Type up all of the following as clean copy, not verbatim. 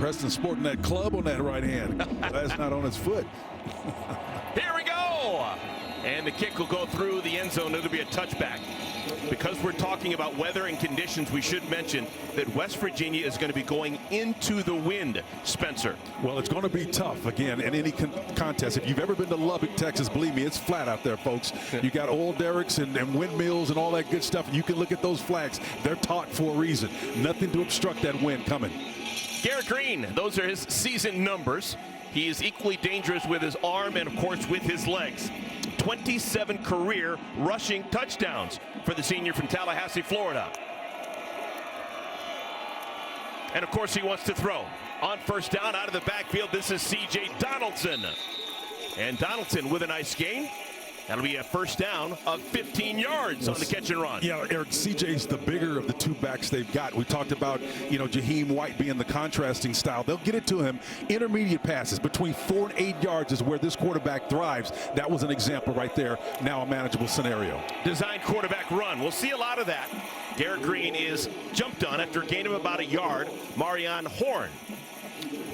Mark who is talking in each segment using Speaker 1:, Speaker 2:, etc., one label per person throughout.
Speaker 1: Preston's sporting that club on that right hand. That's not on his foot.
Speaker 2: Here we go. And the kick will go through the end zone. It'll be a touchback. Because we're talking about weather and conditions, we should mention that West Virginia is going to be going into the wind, Spencer.
Speaker 1: Well, it's going to be tough, again, in any contest. If you've ever been to Lubbock, Texas, believe me, it's flat out there, folks. You got oil derricks and windmills and all that good stuff. You can look at those flags. They're taught for a reason. Nothing to obstruct that wind coming.
Speaker 2: Garrett Green, those are his season numbers. He is equally dangerous with his arm and, of course, with his legs. 27 career rushing touchdowns for the senior from Tallahassee, Florida. And, of course, he wants to throw. On first down, out of the backfield, this is C.J. Donaldson. And Donaldson with a nice gain. That'll be a first down of 15 yards on the catch and run.
Speaker 1: Yeah, Eric, CJ's the bigger of the two backs they've got. We talked about, Jaheim White being the contrasting style. They'll get it to him. Intermediate passes between 4 and 8 yards is where this quarterback thrives. That was an example right there. Now a manageable scenario.
Speaker 2: Designed quarterback run. We'll see a lot of that. Garrett Green is jumped on after a gain of about a yard. Marion Horn.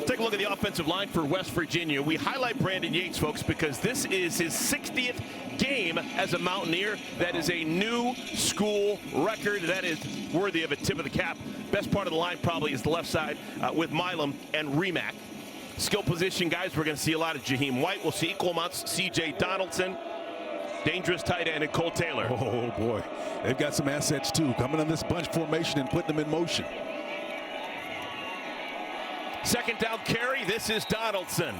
Speaker 2: Take a look at the offensive line for West Virginia. We highlight Brandon Yates, folks, because this is his 60th game as a Mountaineer. That is a new school record. That is worthy of a tip of the cap. Best part of the line probably is the left side with Milam and Remack. Skill position guys, we're going to see a lot of Jaheim White. We'll see equal amounts C.J. Donaldson. Dangerous tight end and Cole Taylor.
Speaker 1: Oh, boy. They've got some assets, too, coming in this bunch formation and putting them in motion.
Speaker 2: Second down carry. This is Donaldson.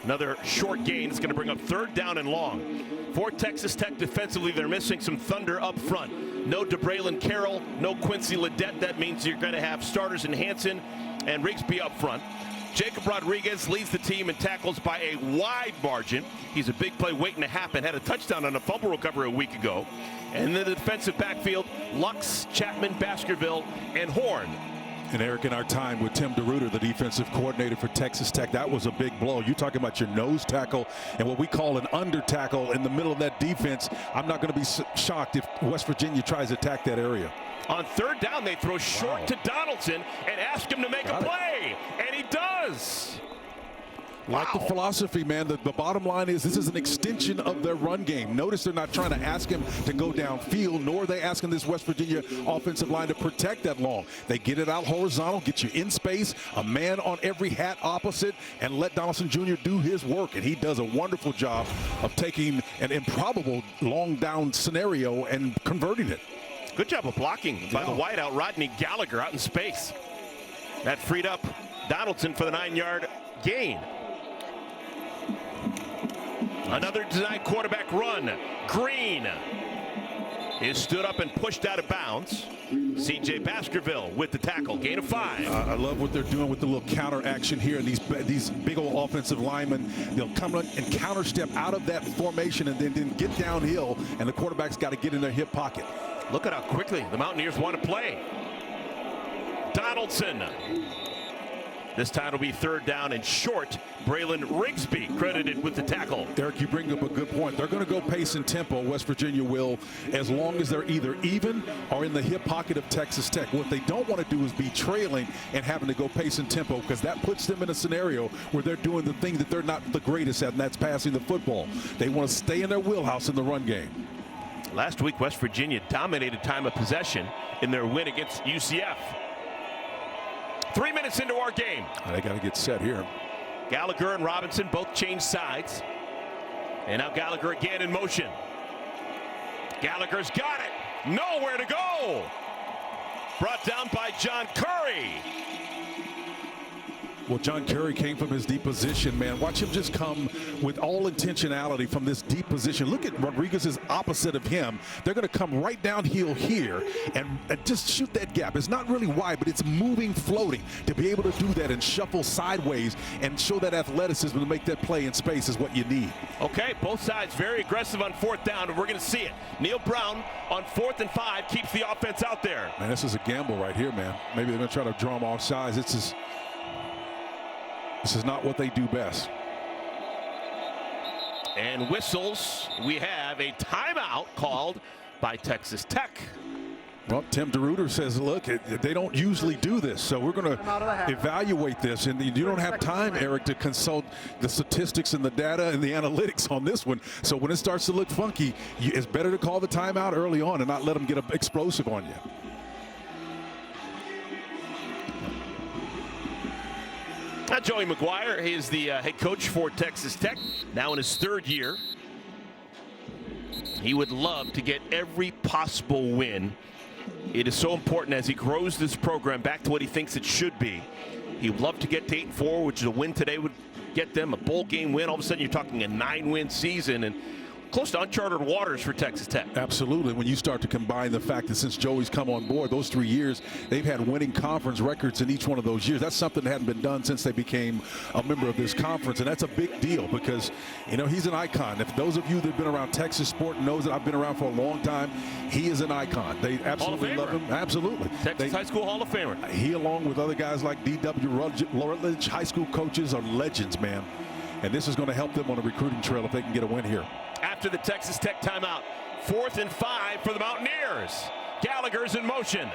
Speaker 2: Another short gain. It's going to bring up third down and long. For Texas Tech defensively, they're missing some thunder up front. No DeBraylon Carroll, no Quincy Ledet. That means you're going to have starters in Hansen and Rigsby up front. Jacob Rodriguez leads the team in tackles by a wide margin. He's a big play waiting to happen. Had a touchdown on a fumble recovery a week ago. And in the defensive backfield, Lux, Chapman, Baskerville, and Horn.
Speaker 1: And Eric, in our time with Tim DeRuyter, the defensive coordinator for Texas Tech, that was a big blow. You're talking about your nose tackle and what we call an under tackle in the middle of that defense. I'm not going to be shocked if West Virginia tries to attack that area.
Speaker 2: On third down, they throw short to Donaldson and ask him to make a play. And he does.
Speaker 1: Like the philosophy, man, the bottom line is this is an extension of their run game. Notice they're not trying to ask him to go downfield, nor are they asking this West Virginia offensive line to protect that long. They get it out horizontal, get you in space, a man on every hat opposite, and let Donaldson Jr. do his work. And he does a wonderful job of taking an improbable long down scenario and converting it.
Speaker 2: Good job of blocking by the wideout, Rodney Gallagher, out in space. That freed up Donaldson for the 9-yard gain. Another designed quarterback run. Green is stood up and pushed out of bounds. C.J. Baskerville with the tackle, gain of 5.
Speaker 1: I love what they're doing with the little counter action here. These big old offensive linemen, they'll come and counter step out of that formation and then get downhill, and the quarterback's got to get in their hip pocket.
Speaker 2: Look at how quickly the Mountaineers want to play. Donaldson. This time will be third down and short. Braylon Rigsby credited with the tackle.
Speaker 1: Derek, you bring up a good point. They're going to go pace and tempo, West Virginia will, as long as they're either even or in the hip pocket of Texas Tech. What they don't want to do is be trailing and having to go pace and tempo, because that puts them in a scenario where they're doing the thing that they're not the greatest at, and that's passing the football. They want to stay in their wheelhouse in the run game.
Speaker 2: Last week, West Virginia dominated time of possession in their win against UCF. 3 minutes into our game.
Speaker 1: They got to get set here.
Speaker 2: Gallagher and Robinson both change sides. And now Gallagher again in motion. Gallagher's got it. Nowhere to go. Brought down by John Curry.
Speaker 1: Well, John Curry came from his deep position, man. Watch him just come with all intentionality from this deep position. Look at Rodriguez's opposite of him. They're going to come right downhill here and just shoot that gap. It's not really wide, but it's moving, floating. To be able to do that and shuffle sideways and show that athleticism to make that play in space is what you need.
Speaker 2: Okay, both sides very aggressive on fourth down, and we're going to see it. Neil Brown on 4th and 5 keeps the offense out there.
Speaker 1: Man, this is a gamble right here, man. Maybe they're going to try to draw him off sides. This is not what they do best.
Speaker 2: And whistles. We have a timeout called by Texas Tech.
Speaker 1: Well, Tim DeRuyter says, look, they don't usually do this, so we're going to evaluate this. And you don't have time, Eric, to consult the statistics and the data and the analytics on this one. So when it starts to look funky, it's better to call the timeout early on and not let them get explosive on you.
Speaker 2: Now Joey McGuire, he is the head coach for Texas Tech, now in his 3rd year. He would love to get every possible win. It is so important as he grows this program back to what he thinks it should be. He would love to get to 8-4, which is a win today would get them a bowl game win. All of a sudden, you're talking a 9-win season and close to uncharted waters for Texas Tech.
Speaker 1: Absolutely. When you start to combine the fact that since Joey's come on board, those 3 years, they've had winning conference records in each one of those years. That's something that hadn't been done since they became a member of this conference, and that's a big deal because, you know, he's an icon. If those of you that have been around Texas sport knows that I've been around for a long time, he is an icon. They absolutely love him. Absolutely.
Speaker 2: Texas High School Hall of Famer.
Speaker 1: He, along with other guys like D.W. Rutledge, high school coaches, are legends, man. And this is going to help them on a recruiting trail if they can get a win here.
Speaker 2: After the Texas Tech timeout, 4th and 5 for the Mountaineers. Gallagher's in motion.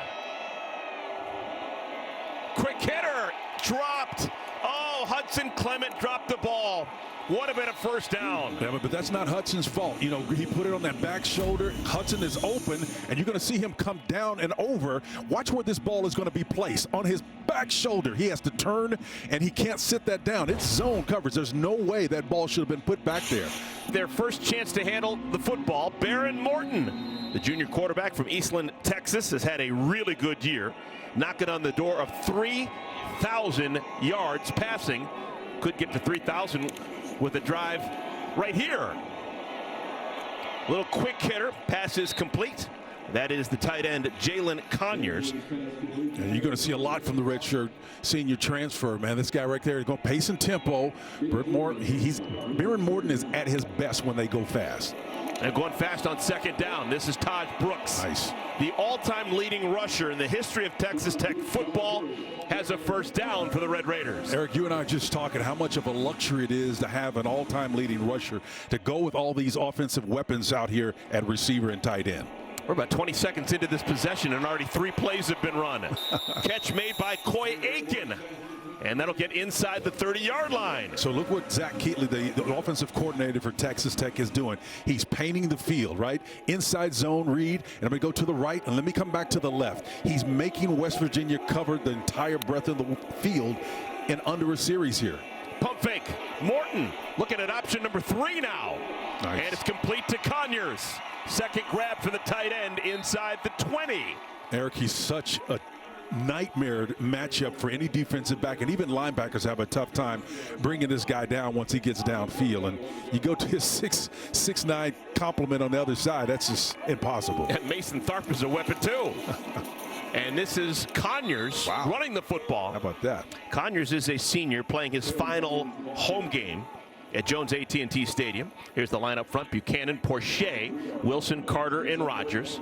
Speaker 2: Quick hitter, dropped. Oh, Hudson Clement dropped the ball. Would have been a first down.
Speaker 1: Yeah, but that's not Hudson's fault. You know, he put it on that back shoulder. Hudson is open, and you're going to see him come down and over. Watch where this ball is going to be placed. On his back shoulder, he has to turn, and he can't sit that down. It's zone coverage. There's no way that ball should have been put back there.
Speaker 2: Their first chance to handle the football, Baron Morton, the junior quarterback from Eastland, Texas, has had a really good year, knocking on the door of 3,000 yards passing. Could get to 3,000 with a drive right here. Little quick hitter, pass is complete. That is the tight end, Jalen Conyers.
Speaker 1: And you're going to see a lot from the redshirt senior transfer, man. This guy right there is going to pace and tempo. Baron Morton is at his best when they go fast.
Speaker 2: And going fast on 2nd down. This is Taj Brooks.
Speaker 1: Nice.
Speaker 2: The all-time leading rusher in the history of Texas Tech football has a first down for the Red Raiders.
Speaker 1: Eric, you and I are just talking how much of a luxury it is to have an all-time leading rusher to go with all these offensive weapons out here at receiver and tight end.
Speaker 2: We're about 20 seconds into this possession and already 3 plays have been run. Catch made by Coy Aiken. And that'll get inside the 30-yard line.
Speaker 1: So look what Zach Keatley, the offensive coordinator for Texas Tech, is doing. He's painting the field, right? Inside zone read, and I'm going to go to the right, and let me come back to the left. He's making West Virginia cover the entire breadth of the field in under a series here.
Speaker 2: Pump fake. Morton looking at option number 3 now.
Speaker 1: Nice.
Speaker 2: And it's complete to Conyers. Second grab for the tight end inside the 20.
Speaker 1: Eric, he's such a nightmare matchup for any defensive back, and even linebackers have a tough time bringing this guy down once he gets downfield. And you go to his 6'9" complement on the other side, that's just impossible.
Speaker 2: And Mason Tharp is a weapon too. And this is Conyers running the football.
Speaker 1: How about that?
Speaker 2: Conyers is a senior playing his final home game at Jones AT&T Stadium. Here's the line up front: Buchanan, Porcher, Wilson, Carter, and Rogers.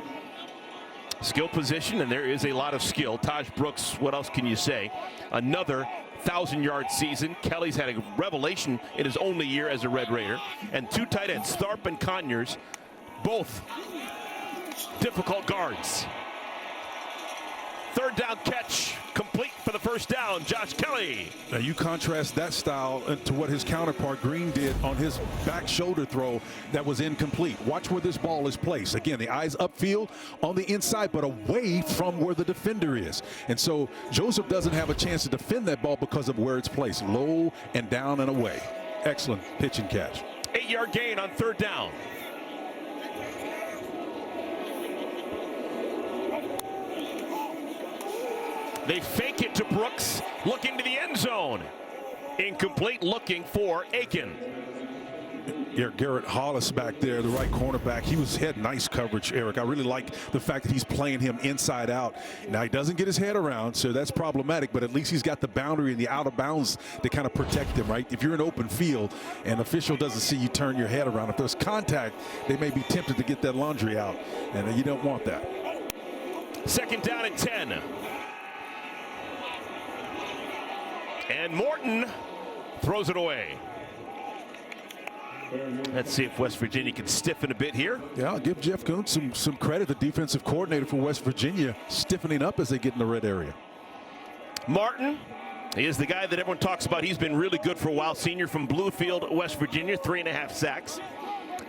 Speaker 2: Skill position, and there is a lot of skill. Taj Brooks, what else can you say? Another 1,000-yard season. Kelly's had a revelation in his only year as a Red Raider. And 2 tight ends, Tharp and Conyers, both difficult guards. 3rd down catch, complete for the first down, Josh Kelly.
Speaker 1: Now you contrast that style to what his counterpart Green did on his back shoulder throw that was incomplete. Watch where this ball is placed. Again, the eyes upfield on the inside, but away from where the defender is. And so Joseph doesn't have a chance to defend that ball because of where it's placed, low and down and away. Excellent pitch and catch.
Speaker 2: 8-yard gain on 3rd down. They fake it to Brooks, looking to the end zone. Incomplete, looking for Aiken.
Speaker 1: Garrett Hollis back there, the right cornerback. He had nice coverage, Eric. I really like the fact that he's playing him inside out. Now, he doesn't get his head around, so that's problematic, but at least he's got the boundary and the out of bounds to kind of protect him, right? If you're in open field and an official doesn't see you turn your head around, if there's contact, they may be tempted to get that laundry out, and you don't want that.
Speaker 2: 2nd down and 10. And Morton throws it away. Let's see if West Virginia can stiffen a bit here.
Speaker 1: Yeah, I'll give Jeff Kuntz some credit, the defensive coordinator for West Virginia, stiffening up as they get in the red area.
Speaker 2: Martin, he is the guy that everyone talks about. He's been really good for a while. Senior from Bluefield, West Virginia, 3.5 sacks.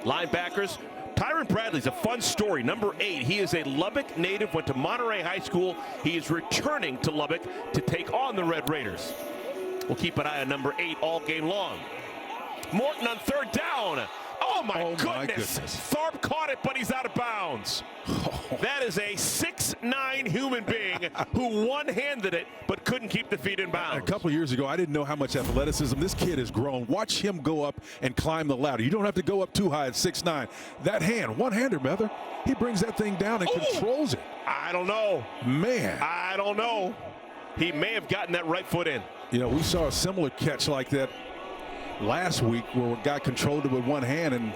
Speaker 2: Linebackers, Tyron Bradley's a fun story. Number 8, he is a Lubbock native, went to Monterey High School. He is returning to Lubbock to take on the Red Raiders. We'll keep an eye on number 8 all game long. Morton on 3rd down. Oh my goodness. Tharp caught it, but he's out of bounds. That is a 6'9" human being who one-handed it but couldn't keep the feet in bounds.
Speaker 1: A couple years ago, I didn't know how much athleticism this kid has grown. Watch him go up and climb the ladder. You don't have to go up too high at 6'9". That hand, one-hander, Mather, he brings that thing down and controls it.
Speaker 2: I don't know.
Speaker 1: Man.
Speaker 2: I don't know. He may have gotten that right foot in.
Speaker 1: You know, we saw a similar catch like that last week where a guy controlled it with one hand, and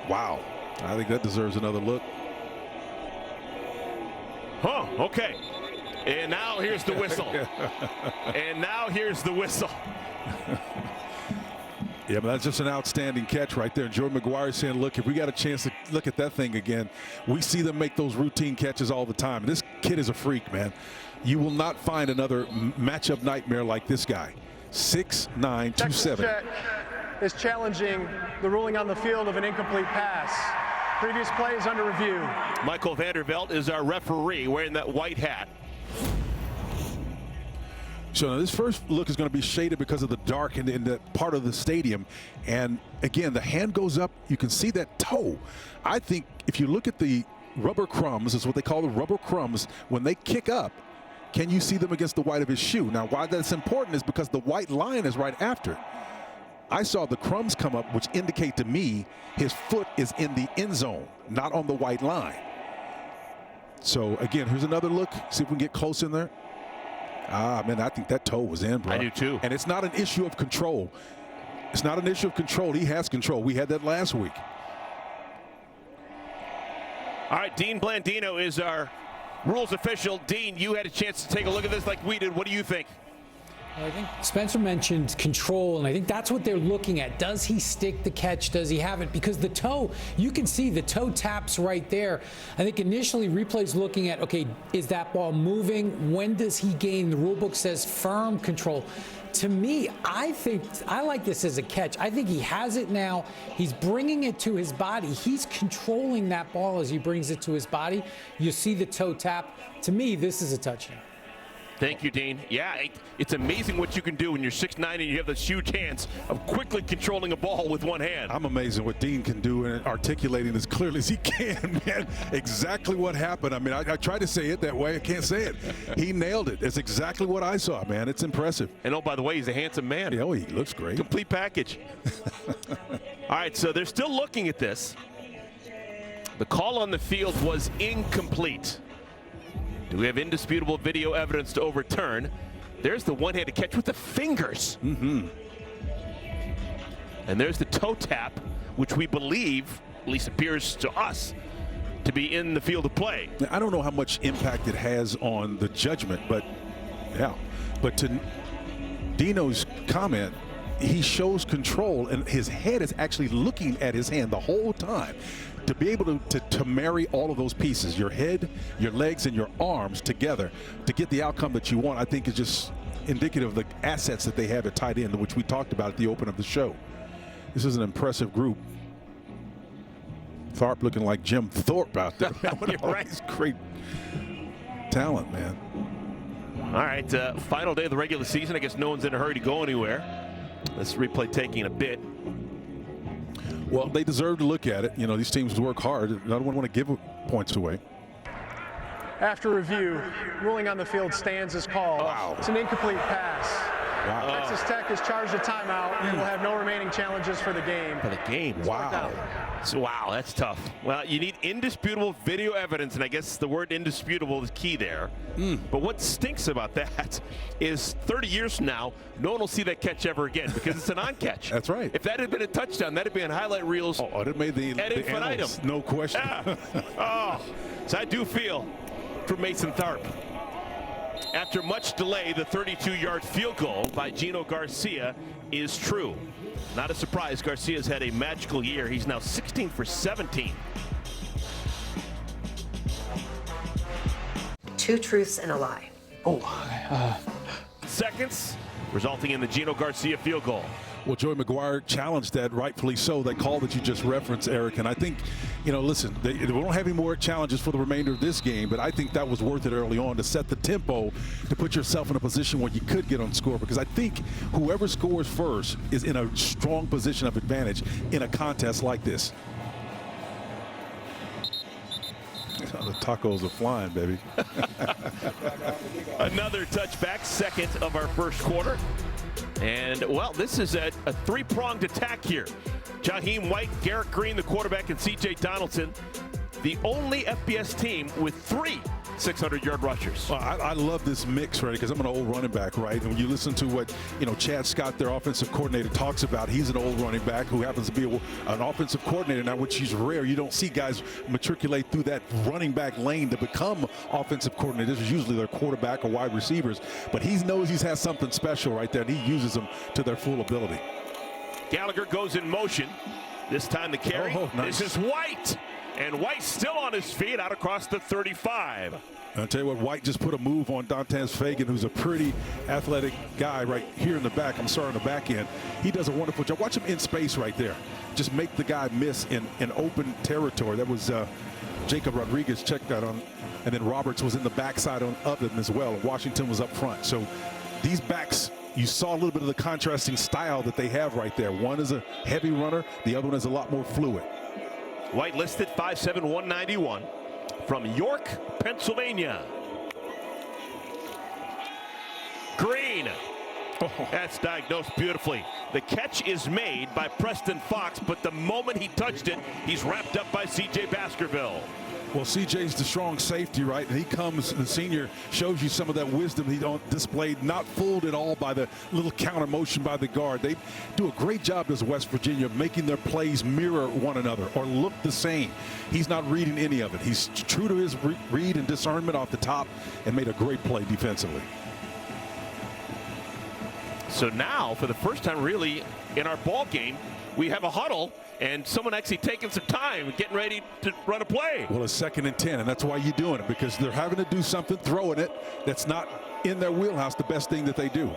Speaker 1: wow, I think that deserves another look.
Speaker 2: Huh, okay. And now here's the whistle. And now here's the whistle.
Speaker 1: Yeah, but that's just an outstanding catch right there. Jordan McGuire saying, look, if we got a chance to look at that thing again, we see them make those routine catches all the time. This kid is a freak, man. You will not find another matchup nightmare like this guy. 6'9", 270.
Speaker 3: Is challenging the ruling on the field of an incomplete pass. Previous play is under review.
Speaker 2: Michael Vandervelt is our referee wearing that white hat.
Speaker 1: So now this first look is going to be shaded because of the dark in that part of the stadium. And again, the hand goes up. You can see that toe. I think if you look at the rubber crumbs, is what they call the rubber crumbs, when they kick up, can you see them against the white of his shoe? Now, why that's important is because the white line is right after it. I saw the crumbs come up, which indicate to me his foot is in the end zone, not on the white line. So, again, here's another look. See if we can get close in there. Ah, man, I think that toe was in, bro.
Speaker 2: I do, too.
Speaker 1: And it's not an issue of control. It's not an issue of control. He has control. We had that last week.
Speaker 2: All right, Dean Blandino is our rules official. Dean, you had a chance to take a look at this like we did. What do you think?
Speaker 4: I think Spencer mentioned control, and I think that's what they're looking at. Does he stick the catch? Does he have it? Because the toe, you can see the toe taps right there. I think initially replay's looking at, okay, is that ball moving? When does he gain? The rule book says firm control. To me, I think I like this as a catch. I think he has it now. He's bringing it to his body. He's controlling that ball as he brings it to his body. You see the toe tap. To me, this is a touchdown.
Speaker 2: Thank you, Dean. Yeah, it's amazing what you can do when you're 6'9" and you have this huge hands of quickly controlling a ball with one hand.
Speaker 1: I'm amazed at what Dean can do and articulating as clearly as he can, man. Exactly what happened. I mean, I tried to say it that way. I can't say it. He nailed it. It's exactly what I saw, man. It's impressive.
Speaker 2: And oh, by the way, he's a handsome man.
Speaker 1: Yeah, oh, he looks great.
Speaker 2: Complete package. All right, so they're still looking at this. The call on the field was incomplete. Do we have indisputable video evidence to overturn? There's the one-handed catch with the fingers. And there's the toe tap, which we believe, at least appears to us, to be in the field of play.
Speaker 1: Now, I don't know how much impact it has on the judgment, but yeah. But to Dino's comment, he shows control, and his head is actually looking at his hand the whole time. To be able to marry all of those pieces, your head, your legs, and your arms together to get the outcome that you want, I think is just indicative of the assets that they have at tight end, which we talked about at the open of the show. This is an impressive group. Tharp looking like Jim Thorpe out there.
Speaker 2: You're right.
Speaker 1: He's great talent, man.
Speaker 2: All right, final day of the regular season. I guess no one's in a hurry to go anywhere. This replay taking a bit.
Speaker 1: Well, they deserve to look at it. You know, these teams work hard. I don't want to give points away.
Speaker 3: After review, ruling on the field stands as called.
Speaker 1: Wow.
Speaker 3: It's an incomplete pass.
Speaker 1: Wow.
Speaker 3: Texas Tech has charged a timeout and will have no remaining challenges for the game.
Speaker 2: For the game.
Speaker 1: Wow.
Speaker 2: So, wow, that's tough. Well, you need indisputable video evidence, and I guess the word indisputable is key there. But what stinks about that is 30 years from now, no one will see that catch ever again because it's a non-catch.
Speaker 1: That's right.
Speaker 2: If that had been a touchdown, that would be on highlight reels.
Speaker 1: Oh, it made the annals, no question.
Speaker 2: Yeah. Oh, so I do feel for Mason Tharp. After much delay, the 32-yard field goal by Gino Garcia is true. Not a surprise. Garcia's had a magical year. He's now 16 for 17.
Speaker 5: 2 truths and a lie.
Speaker 2: Seconds, resulting in the Gino Garcia field goal.
Speaker 1: Well, Joey McGuire challenged that, rightfully so. That call that you just referenced, Eric. And I think, you know, listen, we don't have any more challenges for the remainder of this game, but I think that was worth it early on to set the tempo, to put yourself in a position where you could get on score. Because I think whoever scores first is in a strong position of advantage in a contest like this. The tacos are flying, baby.
Speaker 2: Another touchback, second of our first quarter. And, well, this is a three-pronged attack here. Jaheim White, Garrett Green, the quarterback, and C.J. Donaldson, the only FBS team with 3 600-yard rushers.
Speaker 1: Well, I love this mix, right? Because I'm an old running back, right? And when you listen to what, you know, Chad Scott, their offensive coordinator, talks about, he's an old running back who happens to be an offensive coordinator now, which is rare. You don't see guys matriculate through that running back lane to become offensive coordinators. This is usually their quarterback or wide receivers. But he knows he has something special right there, and he uses them to their full ability.
Speaker 2: Gallagher goes in motion. This time the carry.
Speaker 1: Oh, nice.
Speaker 2: This is White. And White still on his feet out across the 35.
Speaker 1: I'll tell you what, White just put a move on Dantes Fagan, who's a pretty athletic guy right here in the back. I'm sorry, on the back end. He does a wonderful job. Watch him in space right there. Just make the guy miss in open territory. That was Jacob Rodriguez checked that on. And then Roberts was in the backside of them as well. Washington was up front. So these backs, you saw a little bit of the contrasting style that they have right there. One is a heavy runner. The other one is a lot more fluid.
Speaker 2: White listed 5'7", 191 from York, Pennsylvania. Green. That's diagnosed beautifully. The catch is made by Preston Fox, but the moment he touched it, he's wrapped up by C.J. Baskerville.
Speaker 1: Well, CJ's the strong safety, right? And he comes, the senior shows you some of that wisdom he displayed, not fooled at all by the little counter motion by the guard. They do a great job as West Virginia making their plays mirror one another or look the same. He's not reading any of it. He's true to his read and discernment off the top and made a great play defensively.
Speaker 2: So now, for the first time really in our ball game, we have a huddle and someone actually taking some time, getting ready to run a play.
Speaker 1: Well, it's 2nd and 10, and that's why you're doing it, because they're having to do something, throwing it, that's not in their wheelhouse, the best thing that they do.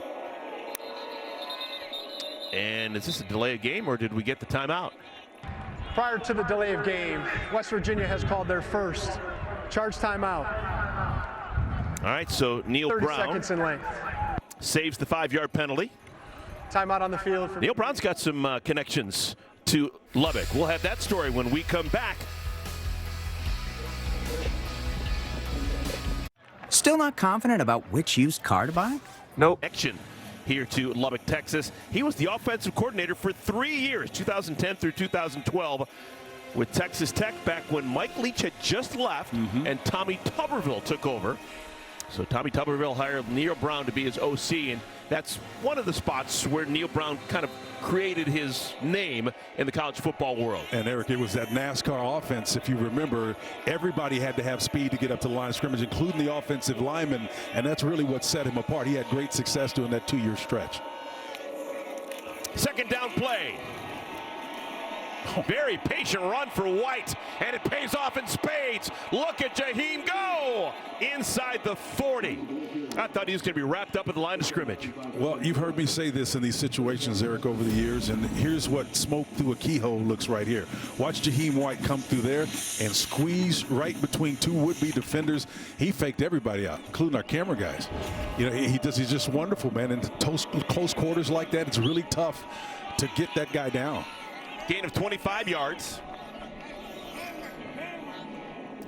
Speaker 2: And is this a delay of game, or did we get the timeout?
Speaker 3: Prior to the delay of game, West Virginia has called their first charge timeout.
Speaker 2: All right, so Neil
Speaker 3: 30
Speaker 2: Brown
Speaker 3: seconds in length.
Speaker 2: saves the 5-yard penalty.
Speaker 3: Timeout on the field. For
Speaker 2: Neil Brown's got some connections to Lubbock. We'll have that story when we come back.
Speaker 6: Still not confident about which used car to buy?
Speaker 2: Nope. Connection here to Lubbock, Texas. He was the offensive coordinator for 3 years, 2010 through 2012, with Texas Tech back when Mike Leach had just left and Tommy Tuberville took over. So Tommy Tuberville hired Neil Brown to be his OC, and that's one of the spots where Neil Brown kind of created his name in the college football world.
Speaker 1: And Eric, it was that NASCAR offense, if you remember, everybody had to have speed to get up to the line of scrimmage, including the offensive linemen, and that's really what set him apart. He had great success during that 2-year stretch.
Speaker 2: Second down play. Very patient run for White, and it pays off in spades. Look at Jaheim go inside the 40. I thought he was going to be wrapped up at the line of scrimmage.
Speaker 1: Well, you've heard me say this in these situations, Eric, over the years, and here's what smoke through a keyhole looks right here. Watch Jaheim White come through there and squeeze right between 2 would-be defenders. He faked everybody out, including our camera guys. You know, he's just wonderful, man. In close quarters like that, it's really tough to get that guy down.
Speaker 2: Gain of 25 yards.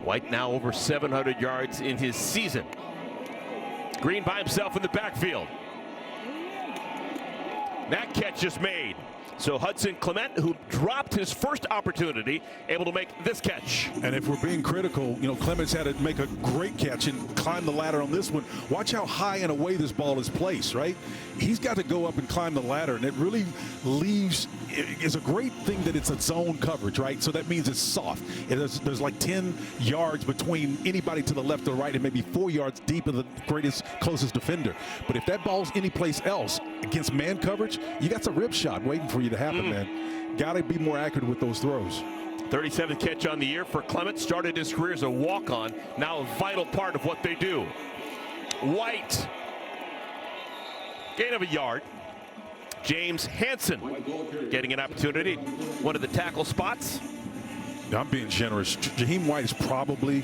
Speaker 2: White now over 700 yards in his season. Green by himself in the backfield. That catch is made. So Hudson Clement, who dropped his first opportunity, able to make this catch.
Speaker 1: And if we're being critical, you know, Clements had to make a great catch and climb the ladder on this one. Watch how high and away this ball is placed, right? He's got to go up and climb the ladder, and it really leaves, it's a great thing that it's a zone coverage, right? So that means it's soft. There's like 10 yards between anybody to the left or right and maybe 4 yards deep of the closest defender. But if that ball's anyplace else, against man coverage, you got some rip shot waiting for you to happen, man. Got to be more accurate with those throws.
Speaker 2: 37th catch on the year for Clement. Started his career as a walk-on. Now a vital part of what they do. White. Gain of a yard. James Hansen getting an opportunity. One of the tackle spots.
Speaker 1: I'm being generous. Jaheim White is probably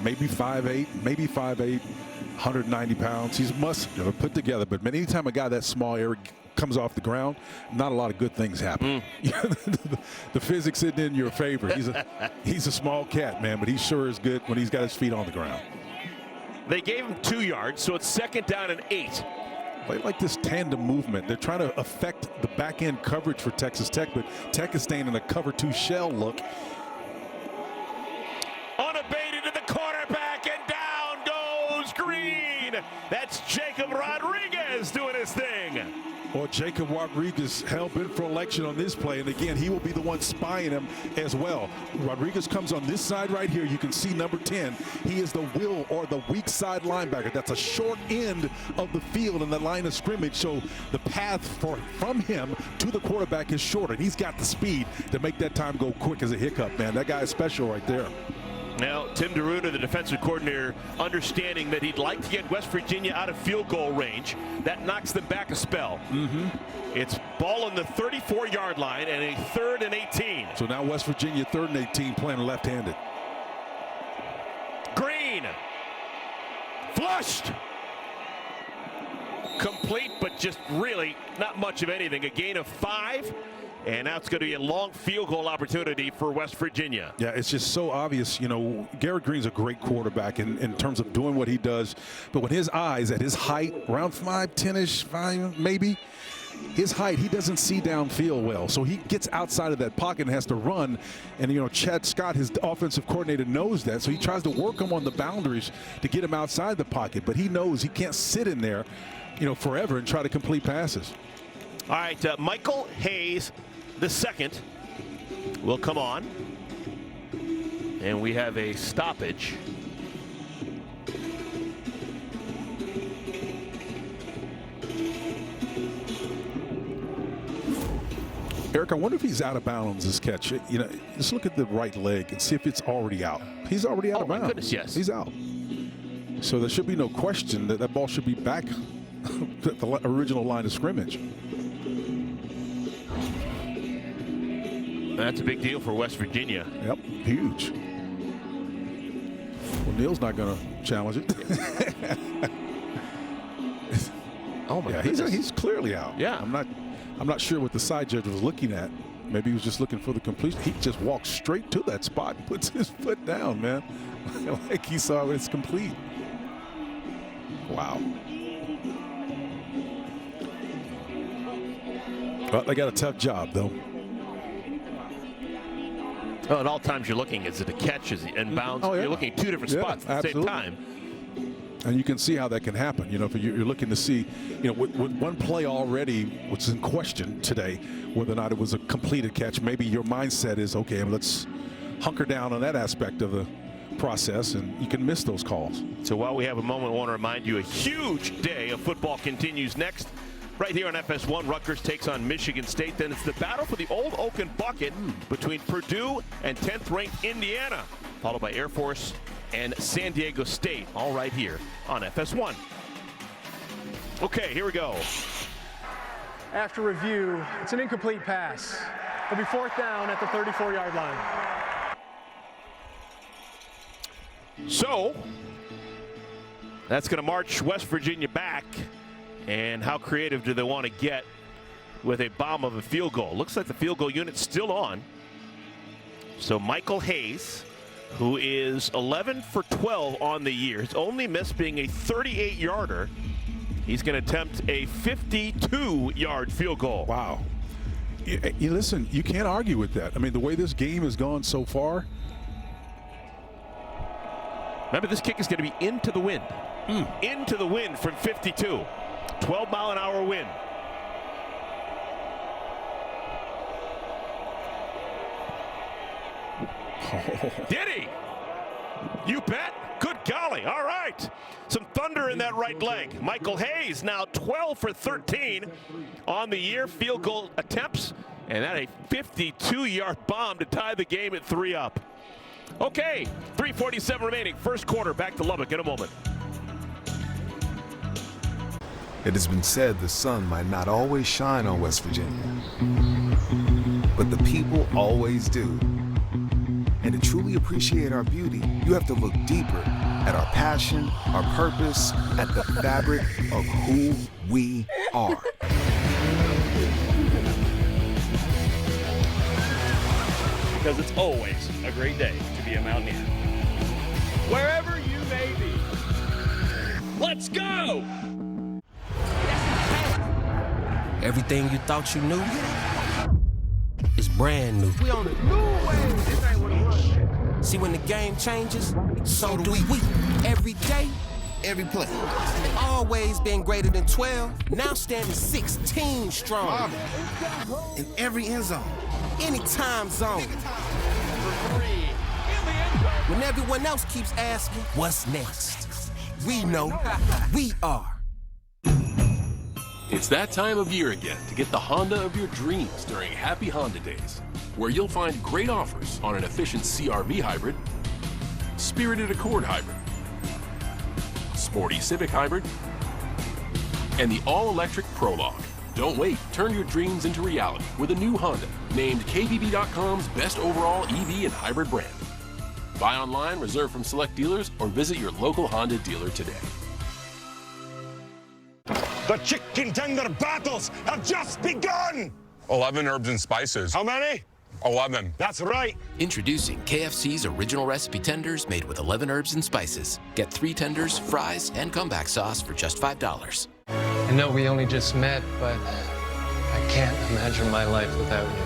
Speaker 1: maybe 5'8", maybe 5'8", 190 pounds. He's muscular, put together. But man, anytime a guy that small, Eric, comes off the ground, not a lot of good things happen. The physics isn't in your favor. He's a small cat, man, but he sure is good when he's got his feet on the ground.
Speaker 2: They gave him 2 yards, so it's 2nd down and 8.
Speaker 1: They like this tandem movement. They're trying to affect the back end coverage for Texas Tech, but Tech is staying in a cover 2 shell look.
Speaker 2: Unabated to the quarterback, and down goes Green. That's Jacob Rodriguez doing his thing.
Speaker 1: Well, Jacob Rodriguez hell-bent for election on this play, and again, he will be the one spying him as well. Rodriguez comes on this side right here. You can see number 10. He is the will or the weak side linebacker. That's a short end of the field in the line of scrimmage, so the path from him to the quarterback is shorter. He's got the speed to make that time go quick as a hiccup, man. That guy is special right there.
Speaker 2: Now, Tim DeRuiter, the defensive coordinator, understanding that he'd like to get West Virginia out of field goal range. That knocks them back a spell. It's ball on the 34-yard line and a 3rd and 18.
Speaker 1: So now West Virginia 3rd and 18 playing left-handed.
Speaker 2: Green. Flushed. Complete, but just really not much of anything. A gain of 5. And now it's going to be a long field goal opportunity for West Virginia.
Speaker 1: Yeah, it's just so obvious. You know, Garrett Green's a great quarterback in terms of doing what he does. But with his eyes at his height, around 5'10"-ish, 5 maybe, his height, he doesn't see downfield well. So he gets outside of that pocket and has to run. And, you know, Chad Scott, his offensive coordinator, knows that. So he tries to work him on the boundaries to get him outside the pocket. But he knows he can't sit in there, you know, forever and try to complete passes.
Speaker 2: All right, Michael Hayes the second will come on, and we have a stoppage.
Speaker 1: Eric, I wonder if he's out of bounds this catch. You know, just look at the right leg and see if it's already out. He's already out of bounds.
Speaker 2: Oh, my goodness, yes.
Speaker 1: He's out. So there should be no question that that ball should be back at the original line of scrimmage.
Speaker 2: That's a big deal for West Virginia.
Speaker 1: Yep, huge. Well, Neal's not going to challenge it.
Speaker 2: Oh my
Speaker 1: yeah,
Speaker 2: goodness.
Speaker 1: he's clearly out.
Speaker 2: Yeah.
Speaker 1: I'm not sure what the side judge was looking at. Maybe he was just looking for the completion. He just walks straight to that spot and puts his foot down, man. Like he saw it's complete. Wow. Well, they got a tough job, though.
Speaker 2: Well, at all times you're looking, is it a catch, is it inbounds?
Speaker 1: Oh, yeah.
Speaker 2: You're looking at 2 different spots at the same time.
Speaker 1: And you can see how that can happen. You know, if you're looking to see, you know, with one play already, which is in question today, whether or not it was a completed catch, maybe your mindset is, okay, let's hunker down on that aspect of the process, and you can miss those calls.
Speaker 2: So while we have a moment, I want to remind you a huge day of football continues next. Right here on FS1, Rutgers takes on Michigan State. Then it's the battle for the Old Oaken Bucket between Purdue and 10th-ranked Indiana, followed by Air Force and San Diego State, all right here on FS1. Okay, here we go.
Speaker 3: After review, it's an incomplete pass. It'll be 4th down at the 34-yard line.
Speaker 2: So that's going to march West Virginia back. And how creative do they want to get with a bomb of a field goal? Looks like the field goal unit's still on. So Michael Hayes, who is 11 for 12 on the year, his only miss being a 38-yarder. He's going to attempt a 52-yard field goal.
Speaker 1: Wow. You listen, you can't argue with that. I mean, the way this game has gone so far.
Speaker 2: Remember, this kick is going to be into the wind. Into the wind from 52. 12-mile-an-hour wind. Did he? You bet. Good golly. All right. Some thunder in that right leg. Michael Hayes now 12 for 13 on the year. Field goal attempts. And that a 52-yard bomb to tie the game at 3-up. Okay, 3:47 remaining. First quarter. Back to Lubbock in a moment.
Speaker 5: It has been said the sun might not always shine on West Virginia, but the people always do. And to truly appreciate our beauty, you have to look deeper at our passion, our purpose, at the fabric of who we are.
Speaker 7: Because it's always a great day to be a Mountaineer. Wherever you may be, let's go!
Speaker 8: Everything you thought you knew is brand new.
Speaker 9: We on a new wave. This ain't what it was.
Speaker 8: See, when the game changes, so do we. Every day, every play. Always been greater than 12, now standing 16 strong. In every end zone, any time zone. When everyone else keeps asking, what's next? We know we are.
Speaker 10: It's that time of year again to get the Honda of your dreams during Happy Honda Days, where you'll find great offers on an efficient CR-V hybrid, spirited Accord hybrid, sporty Civic hybrid, and the all-electric Prologue. Don't wait, turn your dreams into reality with a new Honda, named KBB.com's best overall EV and hybrid brand. Buy online, reserve from select dealers, or visit your local Honda dealer today.
Speaker 11: The chicken tender battles have just begun!
Speaker 12: 11 herbs and spices.
Speaker 11: How many?
Speaker 12: 11.
Speaker 11: That's right.
Speaker 13: Introducing KFC's original recipe tenders made with 11 herbs and spices. Get 3 tenders, fries, and comeback sauce for just $5.
Speaker 14: I know we only just met, but I can't imagine my life without you.